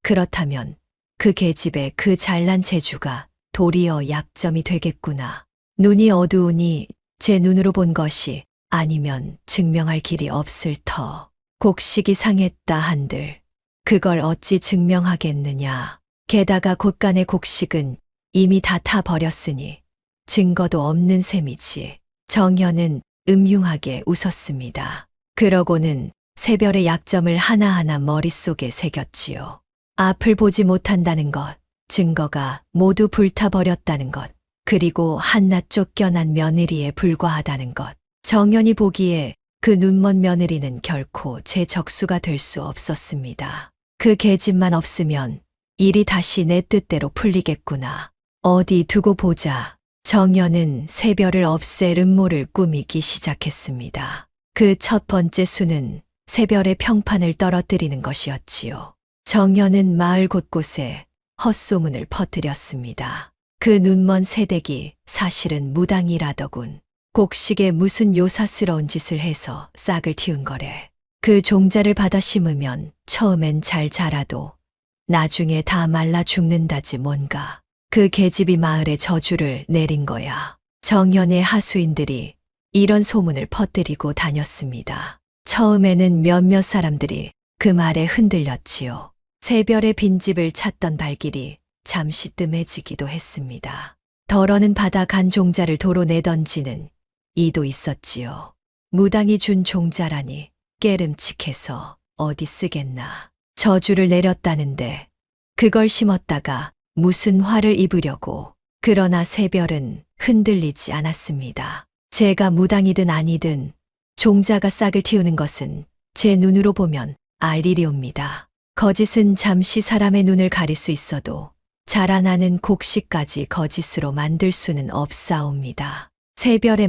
그렇다면 그 계집의 그 잘난 재주가 도리어 약점이 되겠구나. 눈이 어두우니 제 눈으로 본 것이 아니면 증명할 길이 없을 터. 곡식이 상했다 한들 그걸 어찌 증명하겠느냐. 게다가 곳간의 곡식은 이미 다 타버렸으니 증거도 없는 셈이지. 정현은 음흉하게 웃었습니다. 그러고는 새별의 약점을 하나하나 머릿속에 새겼지요. 앞을 보지 못한다는 것, 증거가 모두 불타버렸다는 것, 그리고 한낱 쫓겨난 며느리에 불과하다는 것. 정현이 보기에 그 눈먼 며느리는 결코 제 적수가 될 수 없었습니다. 그 계집만 없으면 일이 다시 내 뜻대로 풀리겠구나. 어디 두고 보자. 정연은 새별을 없앨 음모를 꾸미기 시작했습니다. 그 첫 번째 수는 새별의 평판을 떨어뜨리는 것이었지요. 정연은 마을 곳곳에 헛소문을 퍼뜨렸습니다. 그 눈먼 새댁이 사실은 무당이라더군. 곡식에 무슨 요사스러운 짓을 해서 싹을 틔운 거래. 그 종자를 받아 심으면 처음엔 잘 자라도 나중에 다 말라 죽는다지 뭔가. 그 계집이 마을에 저주를 내린 거야. 정연의 하수인들이 이런 소문을 퍼뜨리고 다녔습니다. 처음에는 몇몇 사람들이 그 말에 흔들렸지요. 새별의 빈집을 찾던 발길이 잠시 뜸해지기도 했습니다. 덜어는 받아 간 종자를 도로 내던지는 이도 있었지요. 무당이 준 종자라니 깨름칙해서 어디 쓰겠나. 저주를 내렸다는데 그걸 심었다가 무슨 화를 입으려고. 그러나 새별은 흔들리지 않았습니다. 제가 무당이든 아니든 종자가 싹을 틔우는 것은 제 눈으로 보면 알 일이옵니다. 거짓은 잠시 사람의 눈을 가릴 수 있어도 자라나는 곡식까지 거짓으로 만들 수는 없사옵니다. 새별의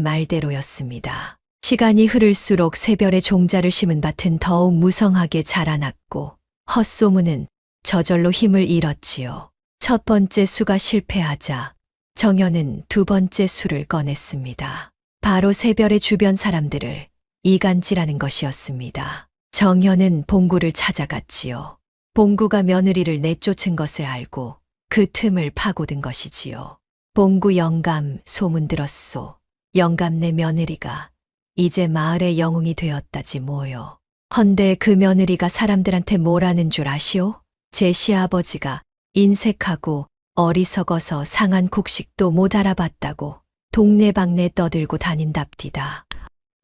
말대로였습니다. 시간이 흐를수록 새별의 종자를 심은 밭은 더욱 무성하게 자라났고 헛소문은 저절로 힘을 잃었지요. 첫 번째 수가 실패하자 정연은 두 번째 수를 꺼냈습니다. 바로 새별의 주변 사람들을 이간질하는 것이었습니다. 정연은 봉구를 찾아갔지요. 봉구가 며느리를 내쫓은 것을 알고 그 틈을 파고든 것이지요. 봉구 영감 소문 들었소. 영감네 며느리가 이제 마을의 영웅이 되었다지 뭐요. 헌데 그 며느리가 사람들한테 뭐라는 줄 아시오? 제 시아버지가 인색하고 어리석어서 상한 곡식도 못 알아봤다고 동네방네 떠들고 다닌답디다.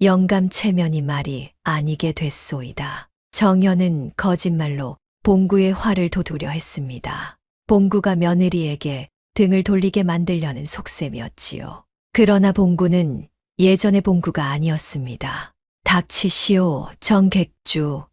영감 체면이 말이 아니게 됐소이다. 정연은 거짓말로 봉구의 화를 돋우려 했습니다. 봉구가 며느리에게 등을 돌리게 만들려는 속셈이었지요. 그러나 봉구는 예전의 봉구가 아니었습니다. 닥치시오, 정객주.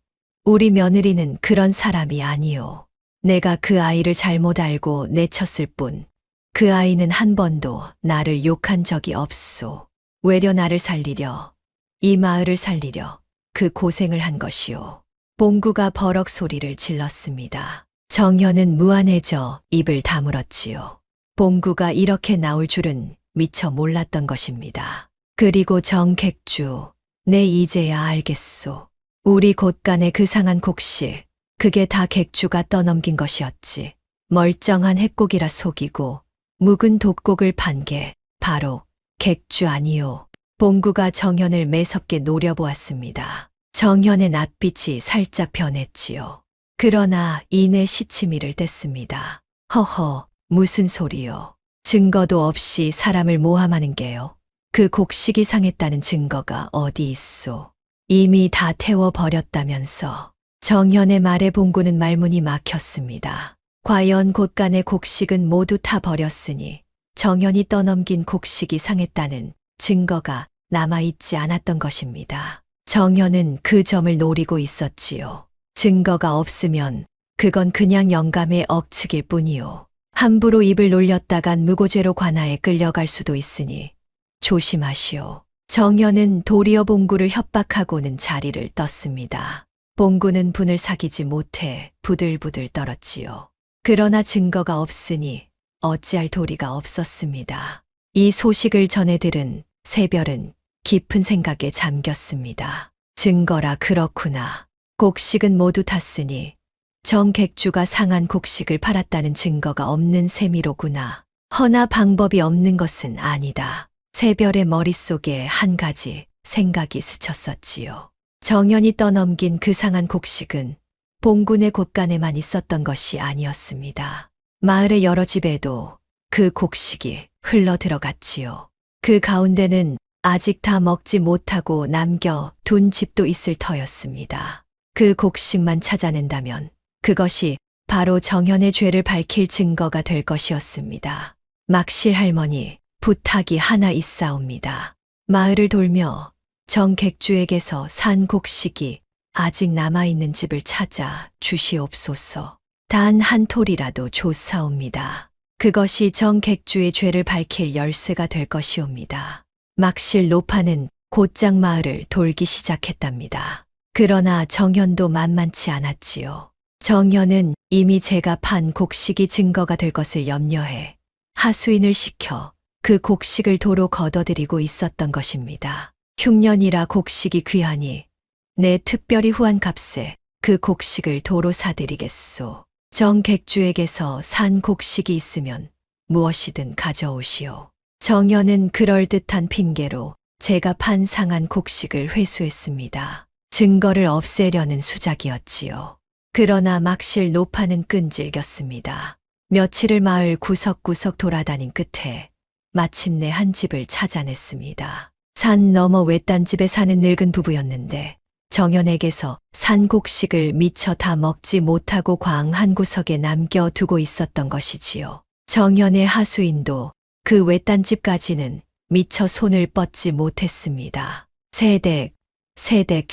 우리 며느리는 그런 사람이 아니오. 내가 그 아이를 잘못 알고 내쳤을 뿐 그 아이는 한 번도 나를 욕한 적이 없소. 외려 나를 살리려, 이 마을을 살리려 그 고생을 한 것이오. 봉구가 버럭 소리를 질렀습니다. 정연은 무안해져 입을 다물었지요. 봉구가 이렇게 나올 줄은 미처 몰랐던 것입니다. 그리고 정객주, 내 이제야 알겠소. 우리 곳간의 그 상한 곡식, 그게 다 객주가 떠넘긴 것이었지. 멀쩡한 핵곡이라 속이고 묵은 돛곡을 판 게 바로 객주 아니오. 봉구가 정연을 매섭게 노려보았습니다. 정연의 낯빛이 살짝 변했지요. 그러나 이내 시치미를 뗐습니다. 허허, 무슨 소리요. 증거도 없이 사람을 모함하는 게요. 그 곡식이 상했다는 증거가 어디 있소. 이미 다 태워버렸다면서. 정연의 말에 봉구는 말문이 막혔습니다. 과연 곳간의 곡식은 모두 타 버렸으니 정연이 떠넘긴 곡식이 상했다는 증거가 남아있지 않았던 것입니다. 정연은 그 점을 노리고 있었지요. 증거가 없으면 그건 그냥 영감의 억측일 뿐이요. 함부로 입을 놀렸다간 무고죄로 관아에 끌려갈 수도 있으니 조심하시오. 정연은 도리어 봉구를 협박하고는 자리를 떴습니다. 봉구는 분을 사귀지 못해 부들부들 떨었지요. 그러나 증거가 없으니 어찌할 도리가 없었습니다. 이 소식을 전해 들은 새별은 깊은 생각에 잠겼습니다. 증거라 그렇구나. 곡식은 모두 탔으니 정객주가 상한 곡식을 팔았다는 증거가 없는 셈이로구나. 허나 방법이 없는 것은 아니다. 새별의 머릿속에 한 가지 생각이 스쳤었지요. 정연이 떠넘긴 그 상한 곡식은 봉군의 곳간에만 있었던 것이 아니었습니다. 마을의 여러 집에도 그 곡식이 흘러 들어갔지요. 그 가운데는 아직 다 먹지 못하고 남겨 둔 집도 있을 터였습니다. 그 곡식만 찾아낸다면 그것이 바로 정연의 죄를 밝힐 증거가 될 것이었습니다. 막실 할머니, 부탁이 하나 있사옵니다. 마을을 돌며 정객주에게서 산 곡식이 아직 남아있는 집을 찾아 주시옵소서. 단 한 톨이라도 좋사옵니다. 그것이 정객주의 죄를 밝힐 열쇠가 될 것이옵니다. 막실 노파는 곧장 마을을 돌기 시작했답니다. 그러나 정현도 만만치 않았지요. 정현은 이미 제가 판 곡식이 증거가 될 것을 염려해 하수인을 시켜 그 곡식을 도로 걷어들이고 있었던 것입니다. 흉년이라 곡식이 귀하니 내 특별히 후한 값에 그 곡식을 도로 사드리겠소. 정객주에게서 산 곡식이 있으면 무엇이든 가져오시오. 정현은 그럴듯한 핑계로 제가 판 상한 곡식을 회수했습니다. 증거를 없애려는 수작이었지요. 그러나 막실 노파는 끈질겼습니다. 며칠을 마을 구석구석 돌아다닌 끝에 마침내 한 집을 찾아냈습니다. 산 너머 외딴 집에 사는 늙은 부부였는데 정현에게서 산 곡식을 미처 다 먹지 못하고 광 한 구석에 남겨두고 있었던 것이지요. 정현의 하수인도 그 외딴 집까지는 미처 손을 뻗지 못했습니다. 세댁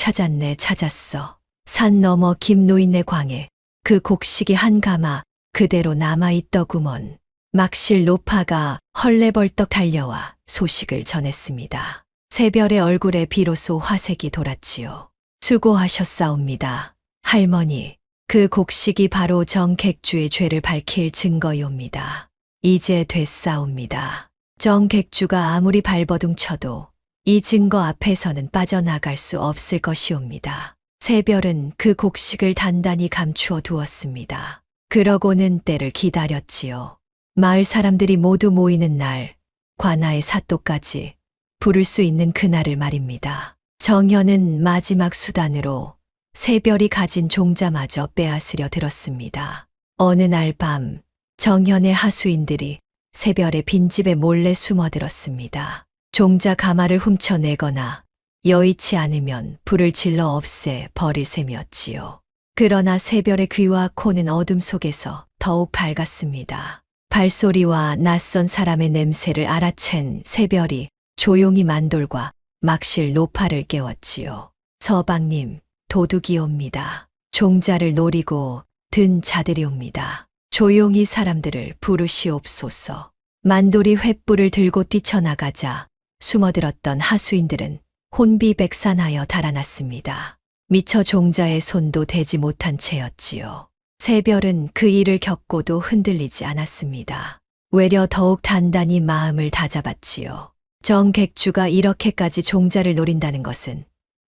찾았어. 산 너머 김노인네 광에 그 곡식이 한 가마 그대로 남아있더구먼. 막실 노파가 헐레벌떡 달려와 소식을 전했습니다. 새별의 얼굴에 비로소 화색이 돌았지요. 수고하셨사옵니다. 할머니, 그 곡식이 바로 정객주의 죄를 밝힐 증거이옵니다. 이제 됐사옵니다. 정객주가 아무리 발버둥 쳐도 이 증거 앞에서는 빠져나갈 수 없을 것이옵니다. 새별은 그 곡식을 단단히 감추어 두었습니다. 그러고는 때를 기다렸지요. 마을 사람들이 모두 모이는 날, 관아의 사또까지 부를 수 있는 그날을 말입니다. 정현은 마지막 수단으로 새별이 가진 종자마저 빼앗으려 들었습니다. 어느 날 밤, 정현의 하수인들이 새별의 빈집에 몰래 숨어들었습니다. 종자 가마를 훔쳐내거나 여의치 않으면 불을 질러 없애 버릴 셈이었지요. 그러나 새별의 귀와 코는 어둠 속에서 더욱 밝았습니다. 발소리와 낯선 사람의 냄새를 알아챈 새별이 조용히 만돌과 막실 노파를 깨웠지요. 서방님, 도둑이 옵니다. 종자를 노리고 든 자들이 옵니다. 조용히 사람들을 부르시옵소서. 만돌이 횃불을 들고 뛰쳐나가자 숨어들었던 하수인들은 혼비백산하여 달아났습니다. 미처 종자의 손도 대지 못한 채였지요. 새별은 그 일을 겪고도 흔들리지 않았습니다. 외려 더욱 단단히 마음을 다잡았지요. 정객주가 이렇게까지 종자를 노린다는 것은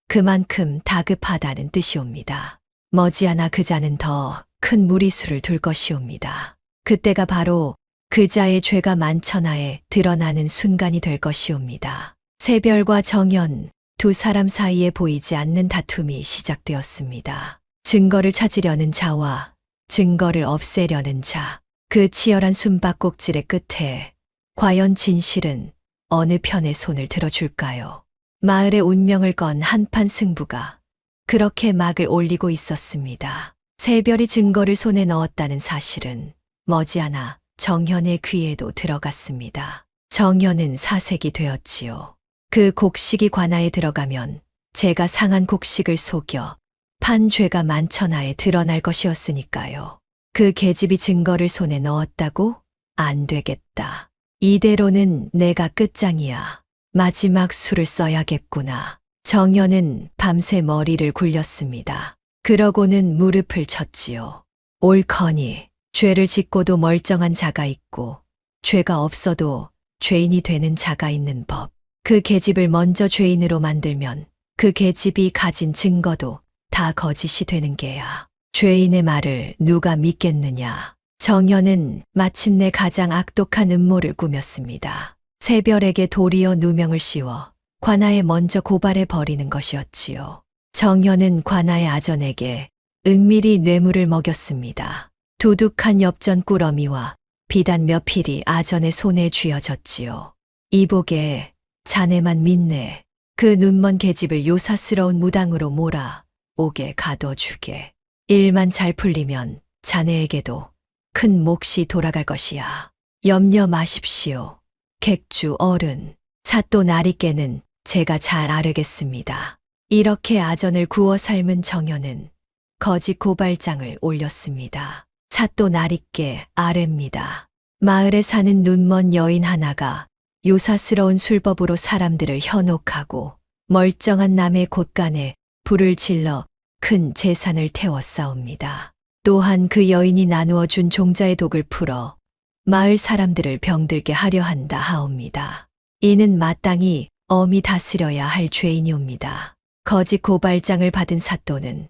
그만큼 다급하다는 뜻이옵니다. 머지않아 그자는 더 큰 무리수를 둘 것이옵니다. 그때가 바로 그자의 죄가 만천하에 드러나는 순간이 될 것이옵니다. 새별과 정현 두 사람 사이에 보이지 않는 다툼이 시작되었습니다. 증거를 찾으려는 자와 증거를 없애려는 자, 그 치열한 숨바꼭질의 끝에 과연 진실은 어느 편의 손을 들어줄까요? 마을의 운명을 건 한판 승부가 그렇게 막을 올리고 있었습니다. 새별이 증거를 손에 넣었다는 사실은 머지않아 정현의 귀에도 들어갔습니다. 정현은 사색이 되었지요. 그 곡식이 관아에 들어가면 제가 상한 곡식을 속여 판 죄가 만천하에 드러날 것이었으니까요. 그 계집이 증거를 손에 넣었다고? 안 되겠다. 이대로는 내가 끝장이야. 마지막 수를 써야겠구나. 정현은 밤새 머리를 굴렸습니다. 그러고는 무릎을 쳤지요. 옳거니 죄를 짓고도 멀쩡한 자가 있고 죄가 없어도 죄인이 되는 자가 있는 법. 그 계집을 먼저 죄인으로 만들면 그 계집이 가진 증거도 다 거짓이 되는 게야. 죄인의 말을 누가 믿겠느냐. 정현은 마침내 가장 악독한 음모를 꾸몄습니다. 새별에게 도리어 누명을 씌워 관아에 먼저 고발해 버리는 것이었지요. 정현은 관아의 아전에게 은밀히 뇌물을 먹였습니다. 두둑한 엽전 꾸러미와 비단 몇 필이 아전의 손에 쥐어졌지요. 이보게, 자네만 믿네. 그 눈먼 계집을 요사스러운 무당으로 몰아 옥에 가둬주게. 일만 잘 풀리면 자네에게도 큰 몫이 돌아갈 것이야. 염려 마십시오. 객주 어른, 사또 나리께는 제가 잘 아뢰겠습니다. 이렇게 아전을 구워 삶은 정현은 거짓 고발장을 올렸습니다. 삿도 나리께 아래입니다. 마을에 사는 눈먼 여인 하나가 요사스러운 술법으로 사람들을 현혹하고 멀쩡한 남의 곳간에 불을 질러 큰 재산을 태웠사옵니다. 또한 그 여인이 나누어 준 종자의 독을 풀어 마을 사람들을 병들게 하려 한다 하옵니다. 이는 마땅히 엄히 다스려야 할 죄인이옵니다. 거짓 고발장을 받은 삿도는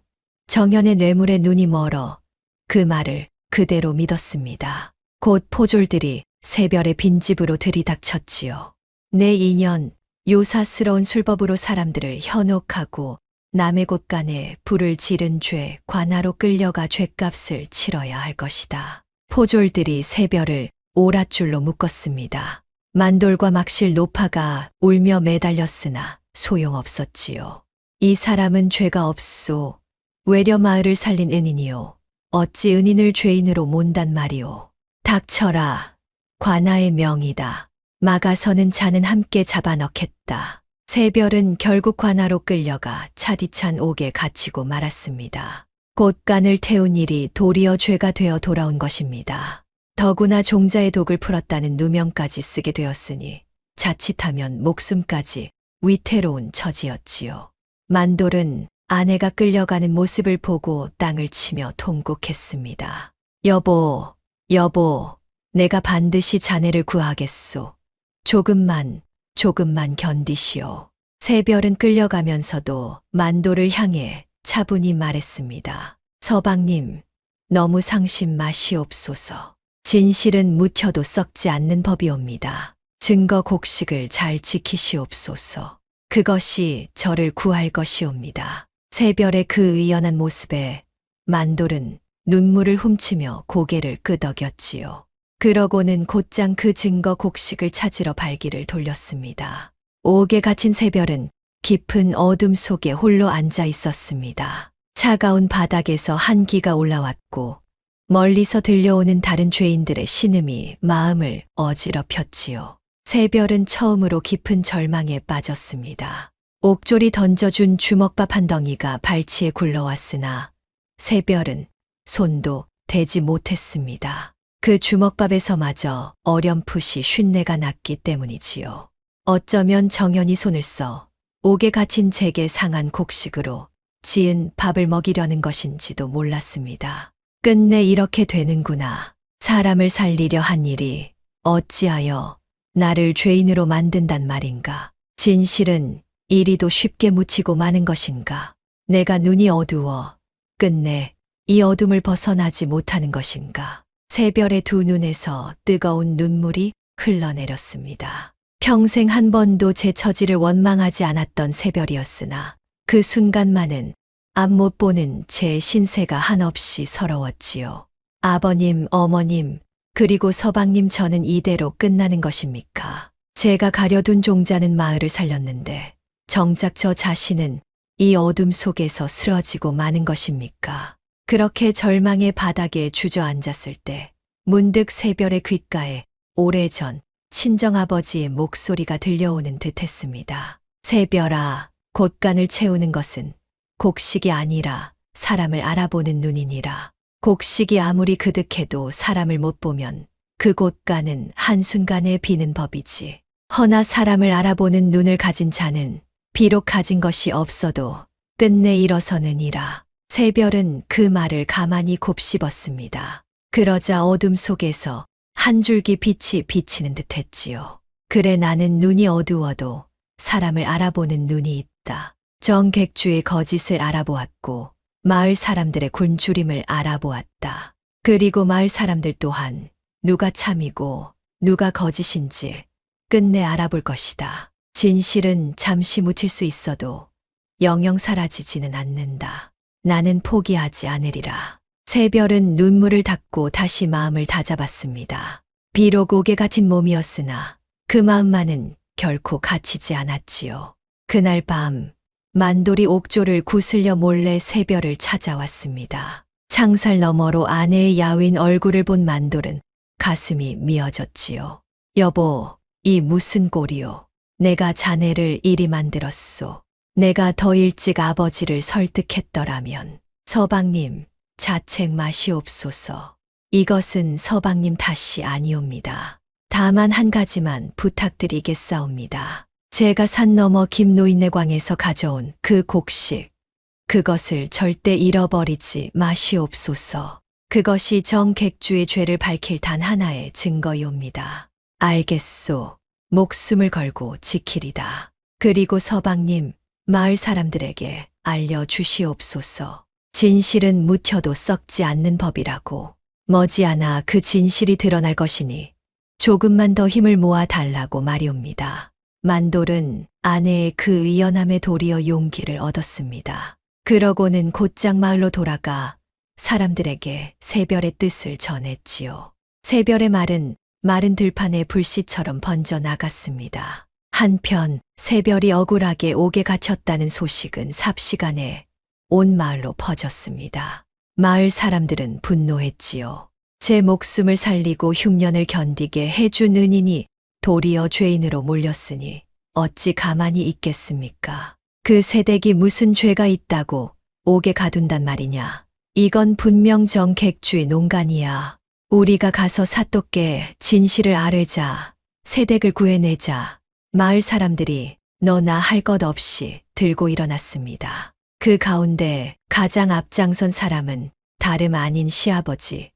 정연의 뇌물에 눈이 멀어 그 말을 그대로 믿었습니다. 곧 포졸들이 새별의 빈집으로 들이닥쳤지요. 내 2년 요사스러운 술법으로 사람들을 현혹하고 남의 곳간에 불을 지른 죄 관하로 끌려가 죄값을 치러야 할 것이다. 포졸들이 새별을 오랏줄로 묶었습니다. 만돌과 막실 노파가 울며 매달렸으나 소용없었지요. 이 사람은 죄가 없소. 외려 마을을 살린 은인이요. 어찌 은인을 죄인으로 몬단 말이오. 닥쳐라. 관아의 명이다. 막아서는 자는 함께 잡아넣겠다. 새별은 결국 관아로 끌려가 차디찬 옥에 갇히고 말았습니다. 곳간을 태운 일이 도리어 죄가 되어 돌아온 것입니다. 더구나 종자의 독을 풀었다는 누명까지 쓰게 되었으니 자칫하면 목숨까지 위태로운 처지였지요. 만돌은 아내가 끌려가는 모습을 보고 땅을 치며 통곡했습니다. 여보, 여보, 내가 반드시 자네를 구하겠소. 조금만 견디시오. 새별은 끌려가면서도 만돌을 향해 차분히 말했습니다. 서방님, 너무 상심 마시옵소서. 진실은 묻혀도 썩지 않는 법이옵니다. 증거 곡식을 잘 지키시옵소서. 그것이 저를 구할 것이옵니다. 새별의 그 의연한 모습에 만돌은 눈물을 훔치며 고개를 끄덕였지요. 그러고는 곧장 그 증거 곡식을 찾으러 발길을 돌렸습니다. 옥에 갇힌 새별은 깊은 어둠 속에 홀로 앉아 있었습니다. 차가운 바닥에서 한기가 올라왔고 멀리서 들려오는 다른 죄인들의 신음이 마음을 어지럽혔지요. 새별은 처음으로 깊은 절망에 빠졌습니다. 옥졸이 던져준 주먹밥 한 덩이가 발치에 굴러왔으나 새별은 손도 대지 못했습니다. 그 주먹밥에서마저 어렴풋이 쉰내가 났기 때문이지요. 어쩌면 정연이 손을 써 옥에 갇힌 잭의 상한 곡식으로 지은 밥을 먹이려는 것인지도 몰랐습니다. 끝내 이렇게 되는구나. 사람을 살리려 한 일이 어찌하여 나를 죄인으로 만든단 말인가. 진실은 이리도 쉽게 묻히고 마는 것인가. 내가 눈이 어두워 끝내 이 어둠을 벗어나지 못하는 것인가. 새별의 두 눈에서 뜨거운 눈물이 흘러내렸습니다. 평생 한 번도 제 처지를 원망하지 않았던 새별이었으나 그 순간만은 앞 못 보는 제 신세가 한없이 서러웠지요. 아버님, 어머님, 그리고 서방님, 저는 이대로 끝나는 것입니까? 제가 가려둔 종자는 마을을 살렸는데 정작 저 자신은 이 어둠 속에서 쓰러지고 마는 것입니까? 그렇게 절망의 바닥에 주저앉았을 때 문득 새별의 귓가에 오래전 친정아버지의 목소리가 들려오는 듯했습니다. 새별아, 곳간을 채우는 것은 곡식이 아니라 사람을 알아보는 눈이니라. 곡식이 아무리 그득해도 사람을 못 보면 그 곳간은 한순간에 비는 법이지. 허나 사람을 알아보는 눈을 가진 자는 비록 가진 것이 없어도 끝내 일어서느니라. 새별은 그 말을 가만히 곱씹었습니다. 그러자 어둠 속에서 한 줄기 빛이 비치는 듯했지요. 그래, 나는 눈이 어두워도 사람을 알아보는 눈이 있다. 정객주의 거짓을 알아보았고 마을 사람들의 굶주림을 알아보았다. 그리고 마을 사람들 또한 누가 참이고 누가 거짓인지 끝내 알아볼 것이다. 진실은 잠시 묻힐 수 있어도 영영 사라지지는 않는다. 나는 포기하지 않으리라. 새별은 눈물을 닦고 다시 마음을 다잡았습니다. 비록 옥에 갇힌 몸이었으나 그 마음만은 결코 갇히지 않았지요. 그날 밤 만돌이 옥조를 구슬려 몰래 새별을 찾아왔습니다. 창살 너머로 아내의 야윈 얼굴을 본 만돌은 가슴이 미어졌지요. 여보, 이 무슨 꼴이오. 내가 자네를 이리 만들었소. 내가 더 일찍 아버지를 설득했더라면. 서방님, 자책 마시옵소서. 이것은 서방님 탓이 아니옵니다. 다만 한 가지만 부탁드리겠사옵니다. 제가 산 너머 김노인네광에서 가져온 그 곡식, 그것을 절대 잃어버리지 마시옵소서. 그것이 정객주의 죄를 밝힐 단 하나의 증거이옵니다. 알겠소. 목숨을 걸고 지키리다. 그리고 서방님, 마을 사람들에게 알려주시옵소서. 진실은 묻혀도 썩지 않는 법이라고. 머지않아 그 진실이 드러날 것이니 조금만 더 힘을 모아 달라고 말이옵니다. 만돌은 아내의 그 의연함에 도리어 용기를 얻었습니다. 그러고는 곧장 마을로 돌아가 사람들에게 새별의 뜻을 전했지요. 새별의 말은 마른 들판의 불씨처럼 번져 나갔습니다. 한편 새별이 억울하게 옥에 갇혔다는 소식은 삽시간에 온 마을로 퍼졌습니다. 마을 사람들은 분노했지요. 제 목숨을 살리고 흉년을 견디게 해준 은인이 도리어 죄인으로 몰렸으니 어찌 가만히 있겠습니까? 그 새댁이 무슨 죄가 있다고 옥에 가둔단 말이냐. 이건 분명 정객주의 농간이야. 우리가 가서 사또께 진실을 아뢰자, 새댁을 구해내자. 마을 사람들이 너나 할 것 없이 들고 일어났습니다. 그 가운데 가장 앞장선 사람은 다름 아닌 시아버지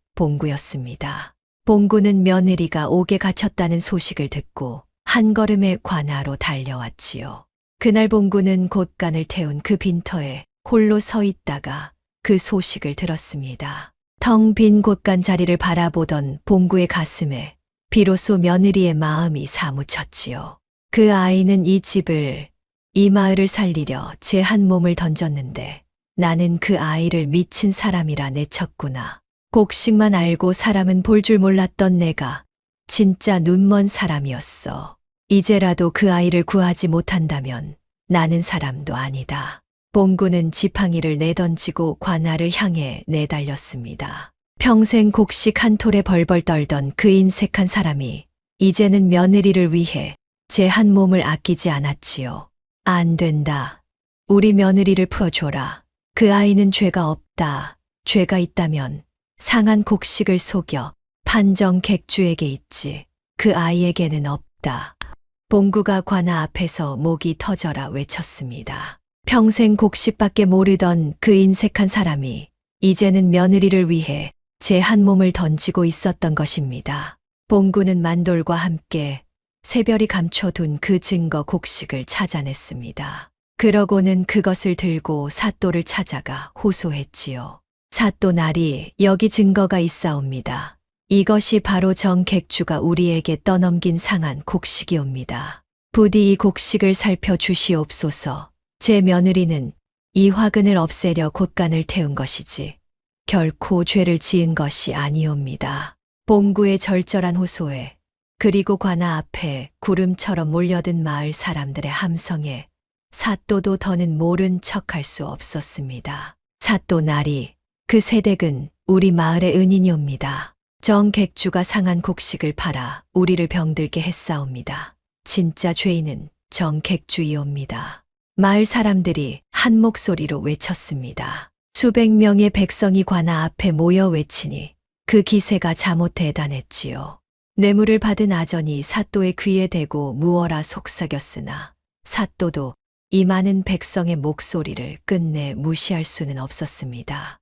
봉구였습니다. 봉구는 며느리가 옥에 갇혔다는 소식을 듣고 한 걸음에 관하로 달려왔지요. 그날 봉구는 곳간을 태운 그 빈터에 홀로 서 있다가 그 소식을 들었습니다. 텅 빈 곳간 자리를 바라보던 봉구의 가슴에 비로소 며느리의 마음이 사무쳤지요. 그 아이는 이 집을, 이 마을을 살리려 제 한 몸을 던졌는데 나는 그 아이를 미친 사람이라 내쳤구나. 곡식만 알고 사람은 볼 줄 몰랐던 내가 진짜 눈먼 사람이었어. 이제라도 그 아이를 구하지 못한다면 나는 사람도 아니다. 봉구는 지팡이를 내던지고 관아를 향해 내달렸습니다. 평생 곡식 한 톨에 벌벌 떨던 그 인색한 사람이 이제는 며느리를 위해 제 한 몸을 아끼지 않았지요. 안 된다. 우리 며느리를 풀어줘라. 그 아이는 죄가 없다. 죄가 있다면 상한 곡식을 속여 판정 객주에게 있지. 그 아이에게는 없다. 봉구가 관아 앞에서 목이 터져라 외쳤습니다. 평생 곡식밖에 모르던 그 인색한 사람이 이제는 며느리를 위해 제 한 몸을 던지고 있었던 것입니다. 봉구는 만돌과 함께 새별이 감춰둔 그 증거 곡식을 찾아냈습니다. 그러고는 그것을 들고 사또를 찾아가 호소했지요. 사또 나리, 여기 증거가 있사옵니다. 이것이 바로 정객주가 우리에게 떠넘긴 상한 곡식이옵니다. 부디 이 곡식을 살펴주시옵소서. 제 며느리는 이 화근을 없애려 곳간을 태운 것이지 결코 죄를 지은 것이 아니옵니다. 봉구의 절절한 호소에 그리고 관아 앞에 구름처럼 몰려든 마을 사람들의 함성에 사또도 더는 모른 척할 수 없었습니다. 사또 나리, 그 새댁은 우리 마을의 은인이옵니다. 정객주가 상한 곡식을 팔아 우리를 병들게 했사옵니다. 진짜 죄인은 정객주이옵니다. 마을 사람들이 한 목소리로 외쳤습니다. 수백 명의 백성이 관아 앞에 모여 외치니 그 기세가 자못 대단했지요. 뇌물을 받은 아전이 사또의 귀에 대고 무어라 속삭였으나 사또도 이 많은 백성의 목소리를 끝내 무시할 수는 없었습니다.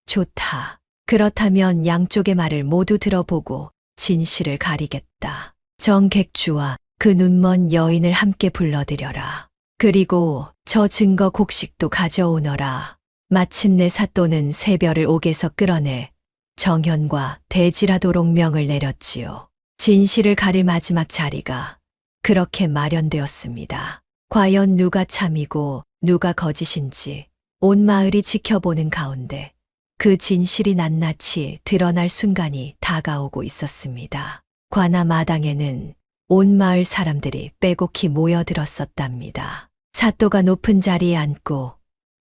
좋다. 그렇다면 양쪽의 말을 모두 들어보고 진실을 가리겠다. 정객주와 그 눈먼 여인을 함께 불러들여라. 그리고 저 증거 곡식도 가져오너라. 마침내 사또는 새별을 옥에서 끌어내 정현과 대지라도록 명을 내렸지요. 진실을 가릴 마지막 자리가 그렇게 마련되었습니다. 과연 누가 참이고 누가 거짓인지 온 마을이 지켜보는 가운데 그 진실이 낱낱이 드러날 순간이 다가오고 있었습니다. 관아 마당에는 온 마을 사람들이 빼곡히 모여들었었답니다. 사또가 높은 자리에 앉고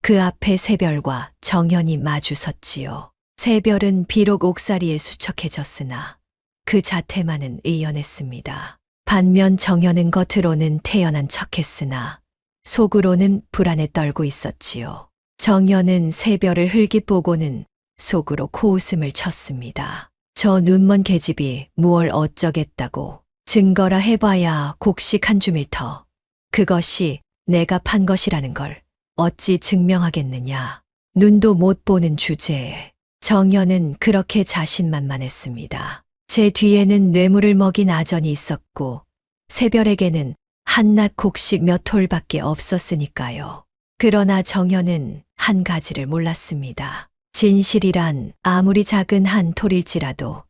그 앞에 새별과 정현이 마주 섰지요. 새별은 비록 옥살이에 수척해졌으나 그 자태만은 의연했습니다. 반면 정현은 겉으로는 태연한 척했으나 속으로는 불안에 떨고 있었지요. 정현은 새별을 흘깃 보고는 속으로 코웃음을 쳤습니다. 저 눈먼 계집이 무얼 어쩌겠다고. 증거라 해봐야 곡식 한 주밀 터. 그것이 내가 판 것이라는 걸 어찌 증명하겠느냐. 눈도 못 보는 주제에 정연은 그렇게 자신만만했습니다. 제 뒤에는 뇌물을 먹인 아전이 있었고 새별에게는 한낱 곡식 몇 톨밖에 없었으니까요. 그러나 정연은 한 가지를 몰랐습니다. 진실이란 아무리 작은 한 톨일지라도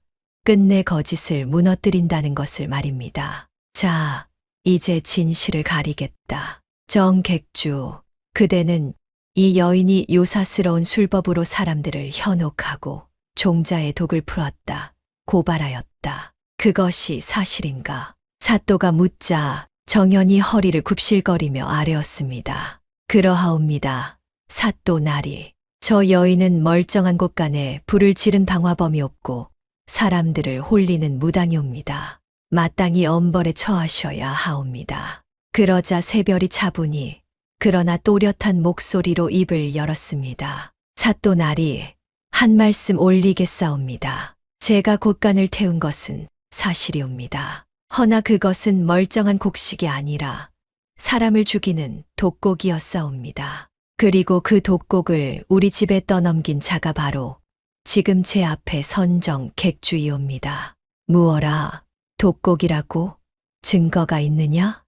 끝내 거짓을 무너뜨린다는 것을 말입니다. 자, 이제 진실을 가리겠다. 정객주, 그대는 이 여인이 요사스러운 술법으로 사람들을 현혹하고 종자의 독을 풀었다. 고발하였다. 그것이 사실인가? 사또가 묻자 정연이 허리를 굽실거리며 아뢰었습니다. 그러하옵니다. 사또 나리. 저 여인은 멀쩡한 곳간에 불을 지른 방화범이 없고 사람들을 홀리는 무당이옵니다. 마땅히 엄벌에 처하셔야 하옵니다. 그러자 새별이 차분히 그러나 또렷한 목소리로 입을 열었습니다. 사또 나리, 한 말씀 올리겠사옵니다. 제가 곳간을 태운 것은 사실이옵니다. 허나 그것은 멀쩡한 곡식이 아니라 사람을 죽이는 독곡이었사옵니다. 그리고 그 독곡을 우리 집에 떠넘긴 자가 바로 지금 제 앞에 선정 객주이옵니다. 무어라, 독곡이라고? 증거가 있느냐?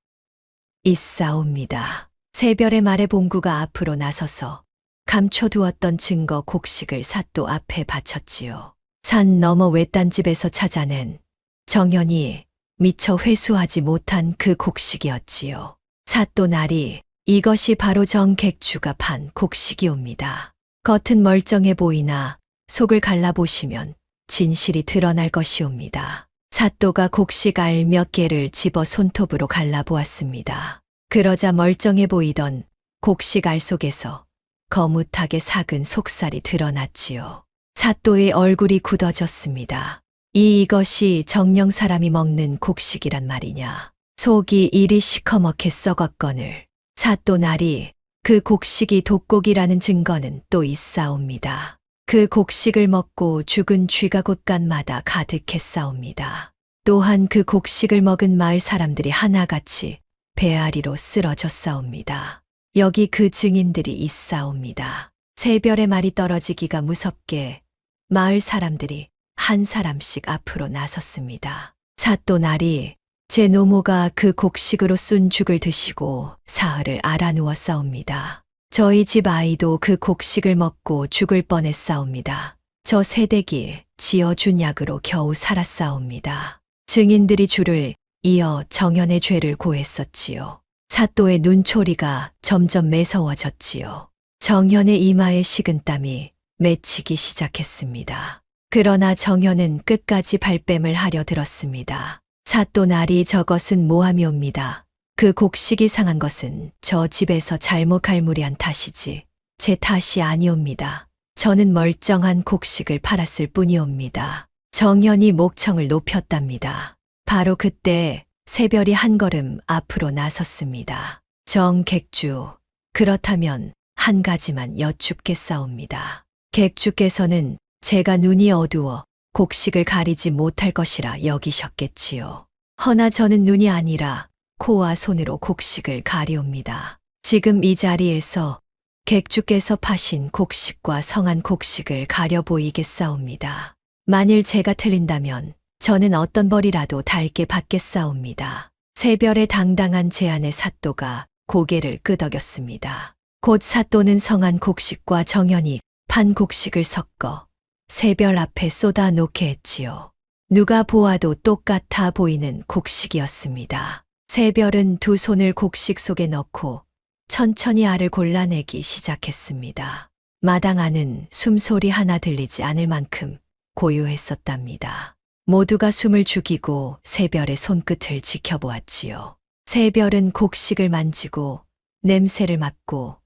있사옵니다. 새별의 말에 봉구가 앞으로 나서서 감춰두었던 증거 곡식을 사또 앞에 바쳤지요. 산 너머 외딴 집에서 찾아낸 정연이 미처 회수하지 못한 그 곡식이었지요. 사또 나리, 이것이 바로 정객주가 판 곡식이옵니다. 겉은 멀쩡해 보이나 속을 갈라보시면 진실이 드러날 것이옵니다. 사또가 곡식 알 몇 개를 집어 손톱으로 갈라보았습니다. 그러자 멀쩡해 보이던 곡식 알 속에서 거뭇하게 삭은 속살이 드러났지요. 사또의 얼굴이 굳어졌습니다. 이것이 정령 사람이 먹는 곡식이란 말이냐. 속이 이리 시커멓게 썩었거늘. 사또 나리, 그 곡식이 독곡이라는 증거는 또 있사옵니다. 그 곡식을 먹고 죽은 쥐가 곳간마다 가득했사옵니다. 또한 그 곡식을 먹은 마을 사람들이 하나같이 배앓이로 쓰러졌사옵니다. 여기 그 증인들이 있사옵니다. 새별의 말이 떨어지기가 무섭게 마을 사람들이 한 사람씩 앞으로 나섰습니다. 사또 나리, 제 노모가 그 곡식으로 쏜 죽을 드시고 사흘을 알아누웠사옵니다. 저희 집 아이도 그 곡식을 먹고 죽을 뻔했사옵니다. 저 새댁이 지어준 약으로 겨우 살았사옵니다. 증인들이 줄을 이어 정연의 죄를 고했었지요. 사또의 눈초리가 점점 매서워졌지요. 정연의 이마에 식은 땀이 맺히기 시작했습니다. 그러나 정연은 끝까지 발뺌을 하려 들었습니다. 사또 나리, 저것은 모함이옵니다. 그 곡식이 상한 것은 저 집에서 잘못 갈무리한 탓이지 제 탓이 아니옵니다. 저는 멀쩡한 곡식을 팔았을 뿐이옵니다. 정연이 목청을 높였답니다. 바로 그때 새별이 한 걸음 앞으로 나섰습니다. 정객주, 그렇다면 한 가지만 여쭙겠사옵니다. 객주께서는 제가 눈이 어두워 곡식을 가리지 못할 것이라 여기셨겠지요. 허나 저는 눈이 아니라 코와 손으로 곡식을 가리옵니다. 지금 이 자리에서 객주께서 파신 곡식과 성한 곡식을 가려 보이겠사옵니다. 만일 제가 틀린다면 저는 어떤 벌이라도 달게 받겠사옵니다. 새별의 당당한 제안에 사또가 고개를 끄덕였습니다. 곧 사또는 성한 곡식과 정연이 판 곡식을 섞어 새별 앞에 쏟아 놓게 했지요. 누가 보아도 똑같아 보이는 곡식이었습니다. 새별은 두 손을 곡식 속에 넣고 천천히 알을 골라내기 시작했습니다. 마당 안은 숨소리 하나 들리지 않을 만큼 고요했었답니다. 모두가 숨을 죽이고 새별의 손끝을 지켜보았지요. 새별은 곡식을 만지고 냄새를 맡고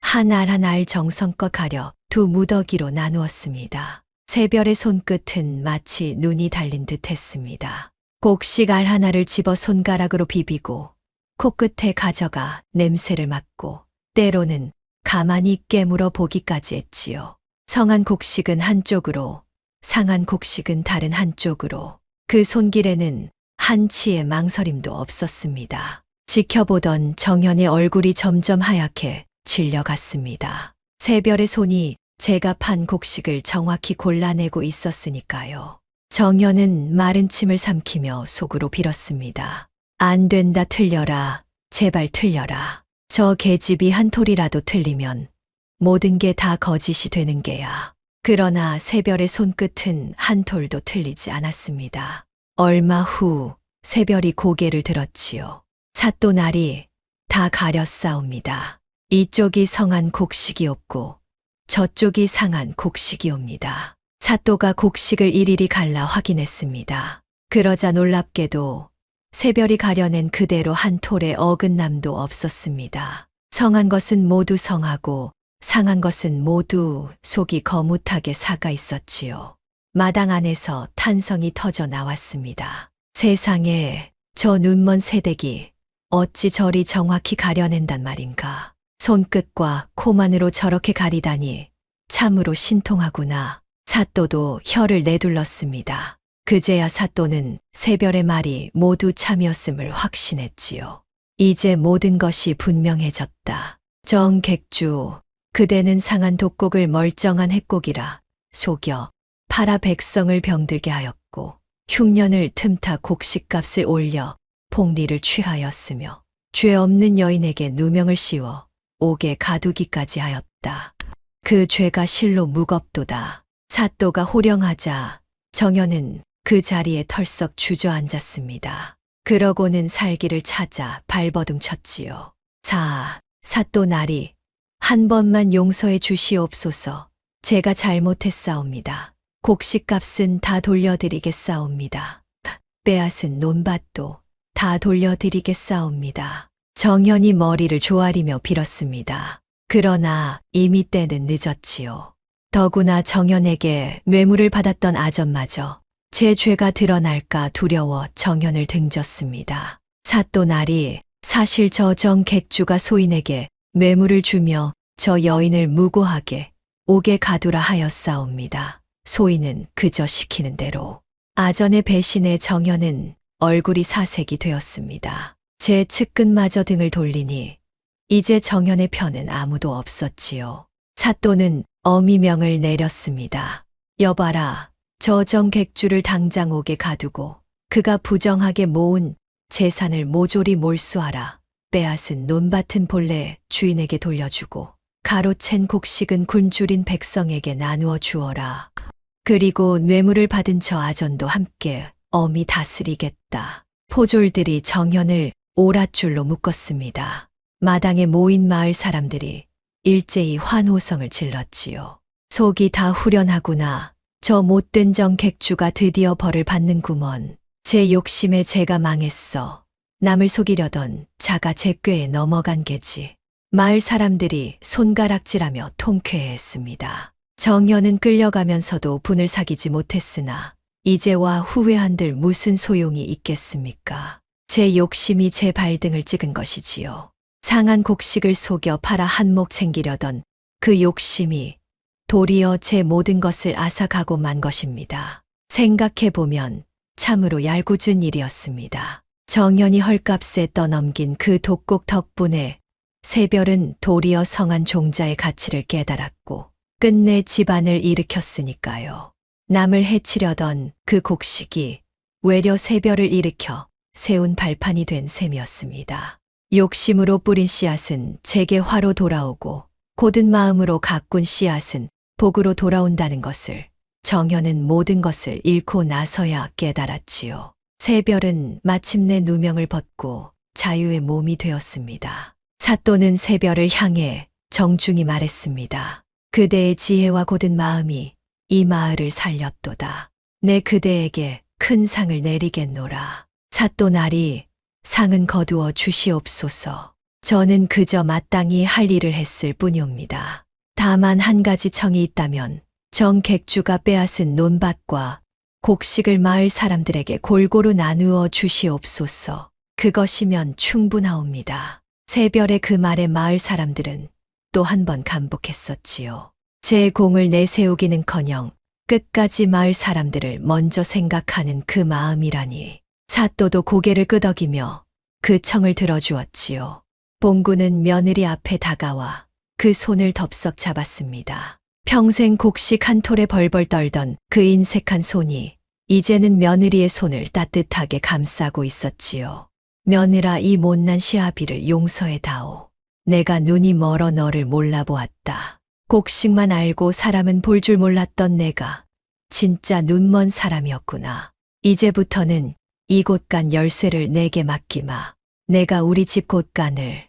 한 알 한 알 정성껏 가려 두 무더기로 나누었습니다. 새별의 손끝은 마치 눈이 달린 듯 했습니다. 곡식 알 하나를 집어 손가락으로 비비고 코끝에 가져가 냄새를 맡고 때로는 가만히 깨물어 보기까지 했지요. 성한 곡식은 한쪽으로, 상한 곡식은 다른 한쪽으로. 그 손길에는 한치의 망설임도 없었습니다. 지켜보던 정연의 얼굴이 점점 하얗게 질려갔습니다. 새별의 손이 제가 판 곡식을 정확히 골라내고 있었으니까요. 정연은 마른 침을 삼키며 속으로 빌었습니다. 안 된다, 틀려라. 제발 틀려라. 저 계집이 한 톨이라도 틀리면 모든 게 다 거짓이 되는 게야. 그러나 새별의 손끝은 한 톨도 틀리지 않았습니다. 얼마 후 새별이 고개를 들었지요. 삿도날이 다 가렸사옵니다. 이쪽이 성한 곡식이었고 저쪽이 상한 곡식이옵니다. 삿도가 곡식을 일일이 갈라 확인했습니다. 그러자 놀랍게도 새별이 가려낸 그대로 한 톨의 어긋남도 없었습니다. 성한 것은 모두 성하고 상한 것은 모두 속이 거뭇하게 사가 있었지요. 마당 안에서 탄성이 터져 나왔습니다. 세상에, 저 눈먼 새댁이 어찌 저리 정확히 가려낸단 말인가. 손끝과 코만으로 저렇게 가리다니 참으로 신통하구나. 삿도도 혀를 내둘렀습니다. 그제야 삿도는 새별의 말이 모두 참이었음을 확신했지요. 이제 모든 것이 분명해졌다. 정객주, 그대는 상한 독곡을 멀쩡한 핵곡이라 속여 팔아 백성을 병들게 하였고 흉년을 틈타 곡식값을 올려 폭리를 취하였으며 죄 없는 여인에게 누명을 씌워 옥에 가두기까지 하였다. 그 죄가 실로 무겁도다. 삿도가 호령하자 정연은 그 자리에 털썩 주저앉았습니다. 그러고는 살기를 찾아 발버둥 쳤지요. 삿도 나리, 한 번만 용서해 주시옵소서. 제가 잘못했사옵니다. 곡식값은 다 돌려드리겠사옵니다. 빼앗은 논밭도 다 돌려드리겠사옵니다. 정연이 머리를 조아리며 빌었습니다. 그러나 이미 때는 늦었지요. 더구나 정연에게 뇌물을 받았던 아전마저 제 죄가 드러날까 두려워 정연을 등졌습니다. 삿도 날이 사실 저 정객주가 소인에게 뇌물을 주며 저 여인을 무고하게 옥에 가두라 하였사옵니다. 소인은 그저 시키는 대로. 아전의 배신에 정연은 얼굴이 사색이 되었습니다. 제 측근마저 등을 돌리니 이제 정연의 편은 아무도 없었지요. 삿도는 어미명을 내렸습니다. 여봐라, 저 정객주를 당장 옥에 가두고 그가 부정하게 모은 재산을 모조리 몰수하라. 빼앗은 논밭은 본래 주인에게 돌려주고 가로챈 곡식은 굶주린 백성에게 나누어 주어라. 그리고 뇌물을 받은 저 아전도 함께 엄히 다스리겠다. 포졸들이 정연을 오랏줄로 묶었습니다. 마당에 모인 마을 사람들이 일제히 환호성을 질렀지요. 속이 다 후련하구나. 저 못된 정객주가 드디어 벌을 받는구먼. 제 욕심에 제가 망했어. 남을 속이려던 자가 제 꾀에 넘어간 게지. 마을 사람들이 손가락질하며 통쾌해했습니다. 정연은 끌려가면서도 분을 사귀지 못했으나 이제와 후회한들 무슨 소용이 있겠습니까? 제 욕심이 제 발등을 찍은 것이지요. 상한 곡식을 속여 팔아 한몫 챙기려던 그 욕심이 도리어 제 모든 것을 앗아가고 만 것입니다. 생각해보면 참으로 얄궂은 일이었습니다. 정연이 헐값에 떠넘긴 그 독곡 덕분에 새별은 도리어 성한 종자의 가치를 깨달았고 끝내 집안을 일으켰으니까요. 남을 해치려던 그 곡식이 외려 새별을 일으켜 세운 발판이 된 셈이었습니다. 욕심으로 뿌린 씨앗은 제게 화로 돌아오고 고든 마음으로 가꾼 씨앗은 복으로 돌아온다는 것을 정연은 모든 것을 잃고 나서야 깨달았지요. 새별은 마침내 누명을 벗고 자유의 몸이 되었습니다. 삿도는 새별을 향해 정중히 말했습니다. 그대의 지혜와 고든 마음이 이 마을을 살렸도다. 내 그대에게 큰 상을 내리겠노라. 삿도 날이 상은 거두어 주시옵소서. 저는 그저 마땅히 할 일을 했을 뿐이옵니다. 다만 한 가지 청이 있다면 정객주가 빼앗은 논밭과 곡식을 마을 사람들에게 골고루 나누어 주시옵소서. 그것이면 충분하옵니다. 새별의 그 말에 마을 사람들은 또 한 번 감복했었지요. 제 공을 내세우기는커녕 끝까지 마을 사람들을 먼저 생각하는 그 마음이라니. 사또도 고개를 끄덕이며 그 청을 들어주었지요. 봉구는 며느리 앞에 다가와 그 손을 덥석 잡았습니다. 평생 곡식 한 톨에 벌벌 떨던 그 인색한 손이 이제는 며느리의 손을 따뜻하게 감싸고 있었지요. 며느라, 이 못난 시아비를 용서해다오. 내가 눈이 멀어 너를 몰라보았다. 곡식만 알고 사람은 볼 줄 몰랐던 내가 진짜 눈먼 사람이었구나. 이제부터는 이 곳간 열쇠를 내게 맡기마. 내가 우리 집 곳간을,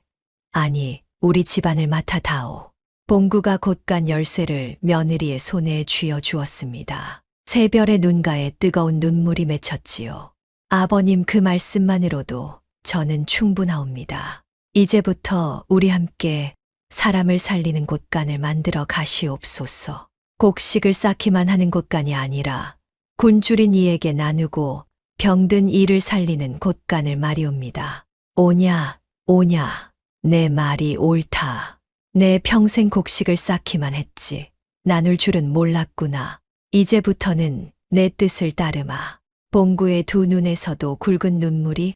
아니 우리 집안을 맡아다오. 봉구가 곳간 열쇠를 며느리의 손에 쥐어 주었습니다. 새별의 눈가에 뜨거운 눈물이 맺혔지요. 아버님, 그 말씀만으로도 저는 충분하옵니다. 이제부터 우리 함께 사람을 살리는 곳간을 만들어 가시옵소서. 곡식을 쌓기만 하는 곳간이 아니라 굶주린 이에게 나누고 병든 이를 살리는 곳간을 말이옵니다. 오냐, 오냐, 내 말이 옳다. 내 평생 곡식을 쌓기만 했지 나눌 줄은 몰랐구나. 이제부터는 내 뜻을 따르마. 봉구의 두 눈에서도 굵은 눈물이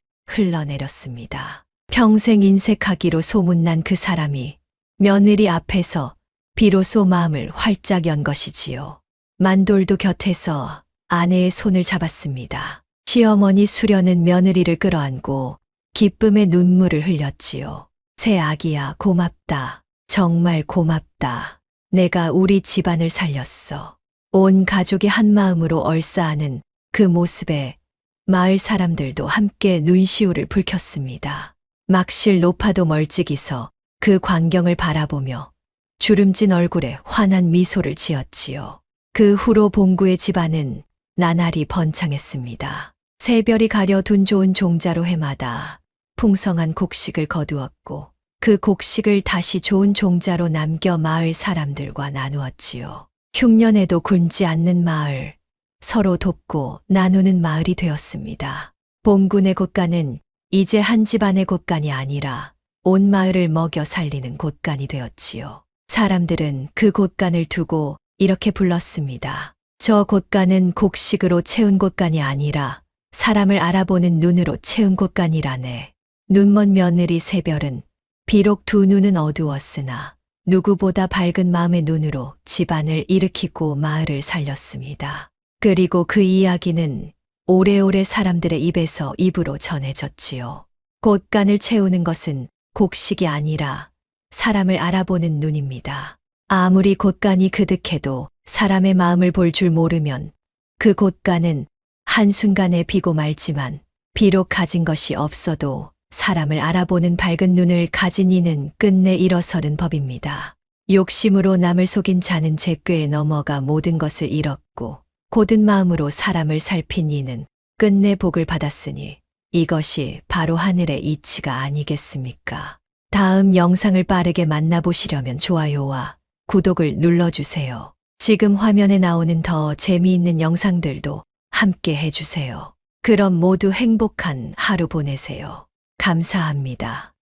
흘러내렸습니다. 평생 인색하기로 소문난 그 사람이 며느리 앞에서 비로소 마음을 활짝 연 것이지요. 만돌도 곁에서 아내의 손을 잡았습니다. 시어머니 수련은 며느리를 끌어안고 기쁨의 눈물을 흘렸지요. 새 아기야, 고맙다. 정말 고맙다. 내가 우리 집안을 살렸어. 온 가족이 한 마음으로 얼싸하는 그 모습에 마을 사람들도 함께 눈시울을 붉혔습니다. 막실 높아도 멀찍이서 그 광경을 바라보며 주름진 얼굴에 환한 미소를 지었지요. 그 후로 봉구의 집안은 나날이 번창했습니다. 새별이 가려둔 좋은 종자로 해마다 풍성한 곡식을 거두었고 그 곡식을 다시 좋은 종자로 남겨 마을 사람들과 나누었지요. 흉년에도 굶지 않는 마을, 서로 돕고 나누는 마을이 되었습니다. 봉군의 곳간은 이제 한 집안의 곳간이 아니라 온 마을을 먹여 살리는 곳간이 되었지요. 사람들은 그 곳간을 두고 이렇게 불렀습니다. 저 곳간은 곡식으로 채운 곳간이 아니라 사람을 알아보는 눈으로 채운 곳간이라네. 눈먼 며느리 새별은 비록 두 눈은 어두웠으나 누구보다 밝은 마음의 눈으로 집안을 일으키고 마을을 살렸습니다. 그리고 그 이야기는 오래오래 사람들의 입에서 입으로 전해졌지요. 곳간을 채우는 것은 곡식이 아니라 사람을 알아보는 눈입니다. 아무리 곳간이 그득해도 사람의 마음을 볼 줄 모르면 그 곳간은 한순간에 비고 말지만 비록 가진 것이 없어도 사람을 알아보는 밝은 눈을 가진 이는 끝내 일어서는 법입니다. 욕심으로 남을 속인 자는 제꾀에 넘어가 모든 것을 잃었고 고든 마음으로 사람을 살핀 이는 끝내 복을 받았으니 이것이 바로 하늘의 이치가 아니겠습니까? 다음 영상을 빠르게 만나보시려면 좋아요와 구독을 눌러주세요. 지금 화면에 나오는 더 재미있는 영상들도 함께 해주세요. 그럼 모두 행복한 하루 보내세요. 감사합니다.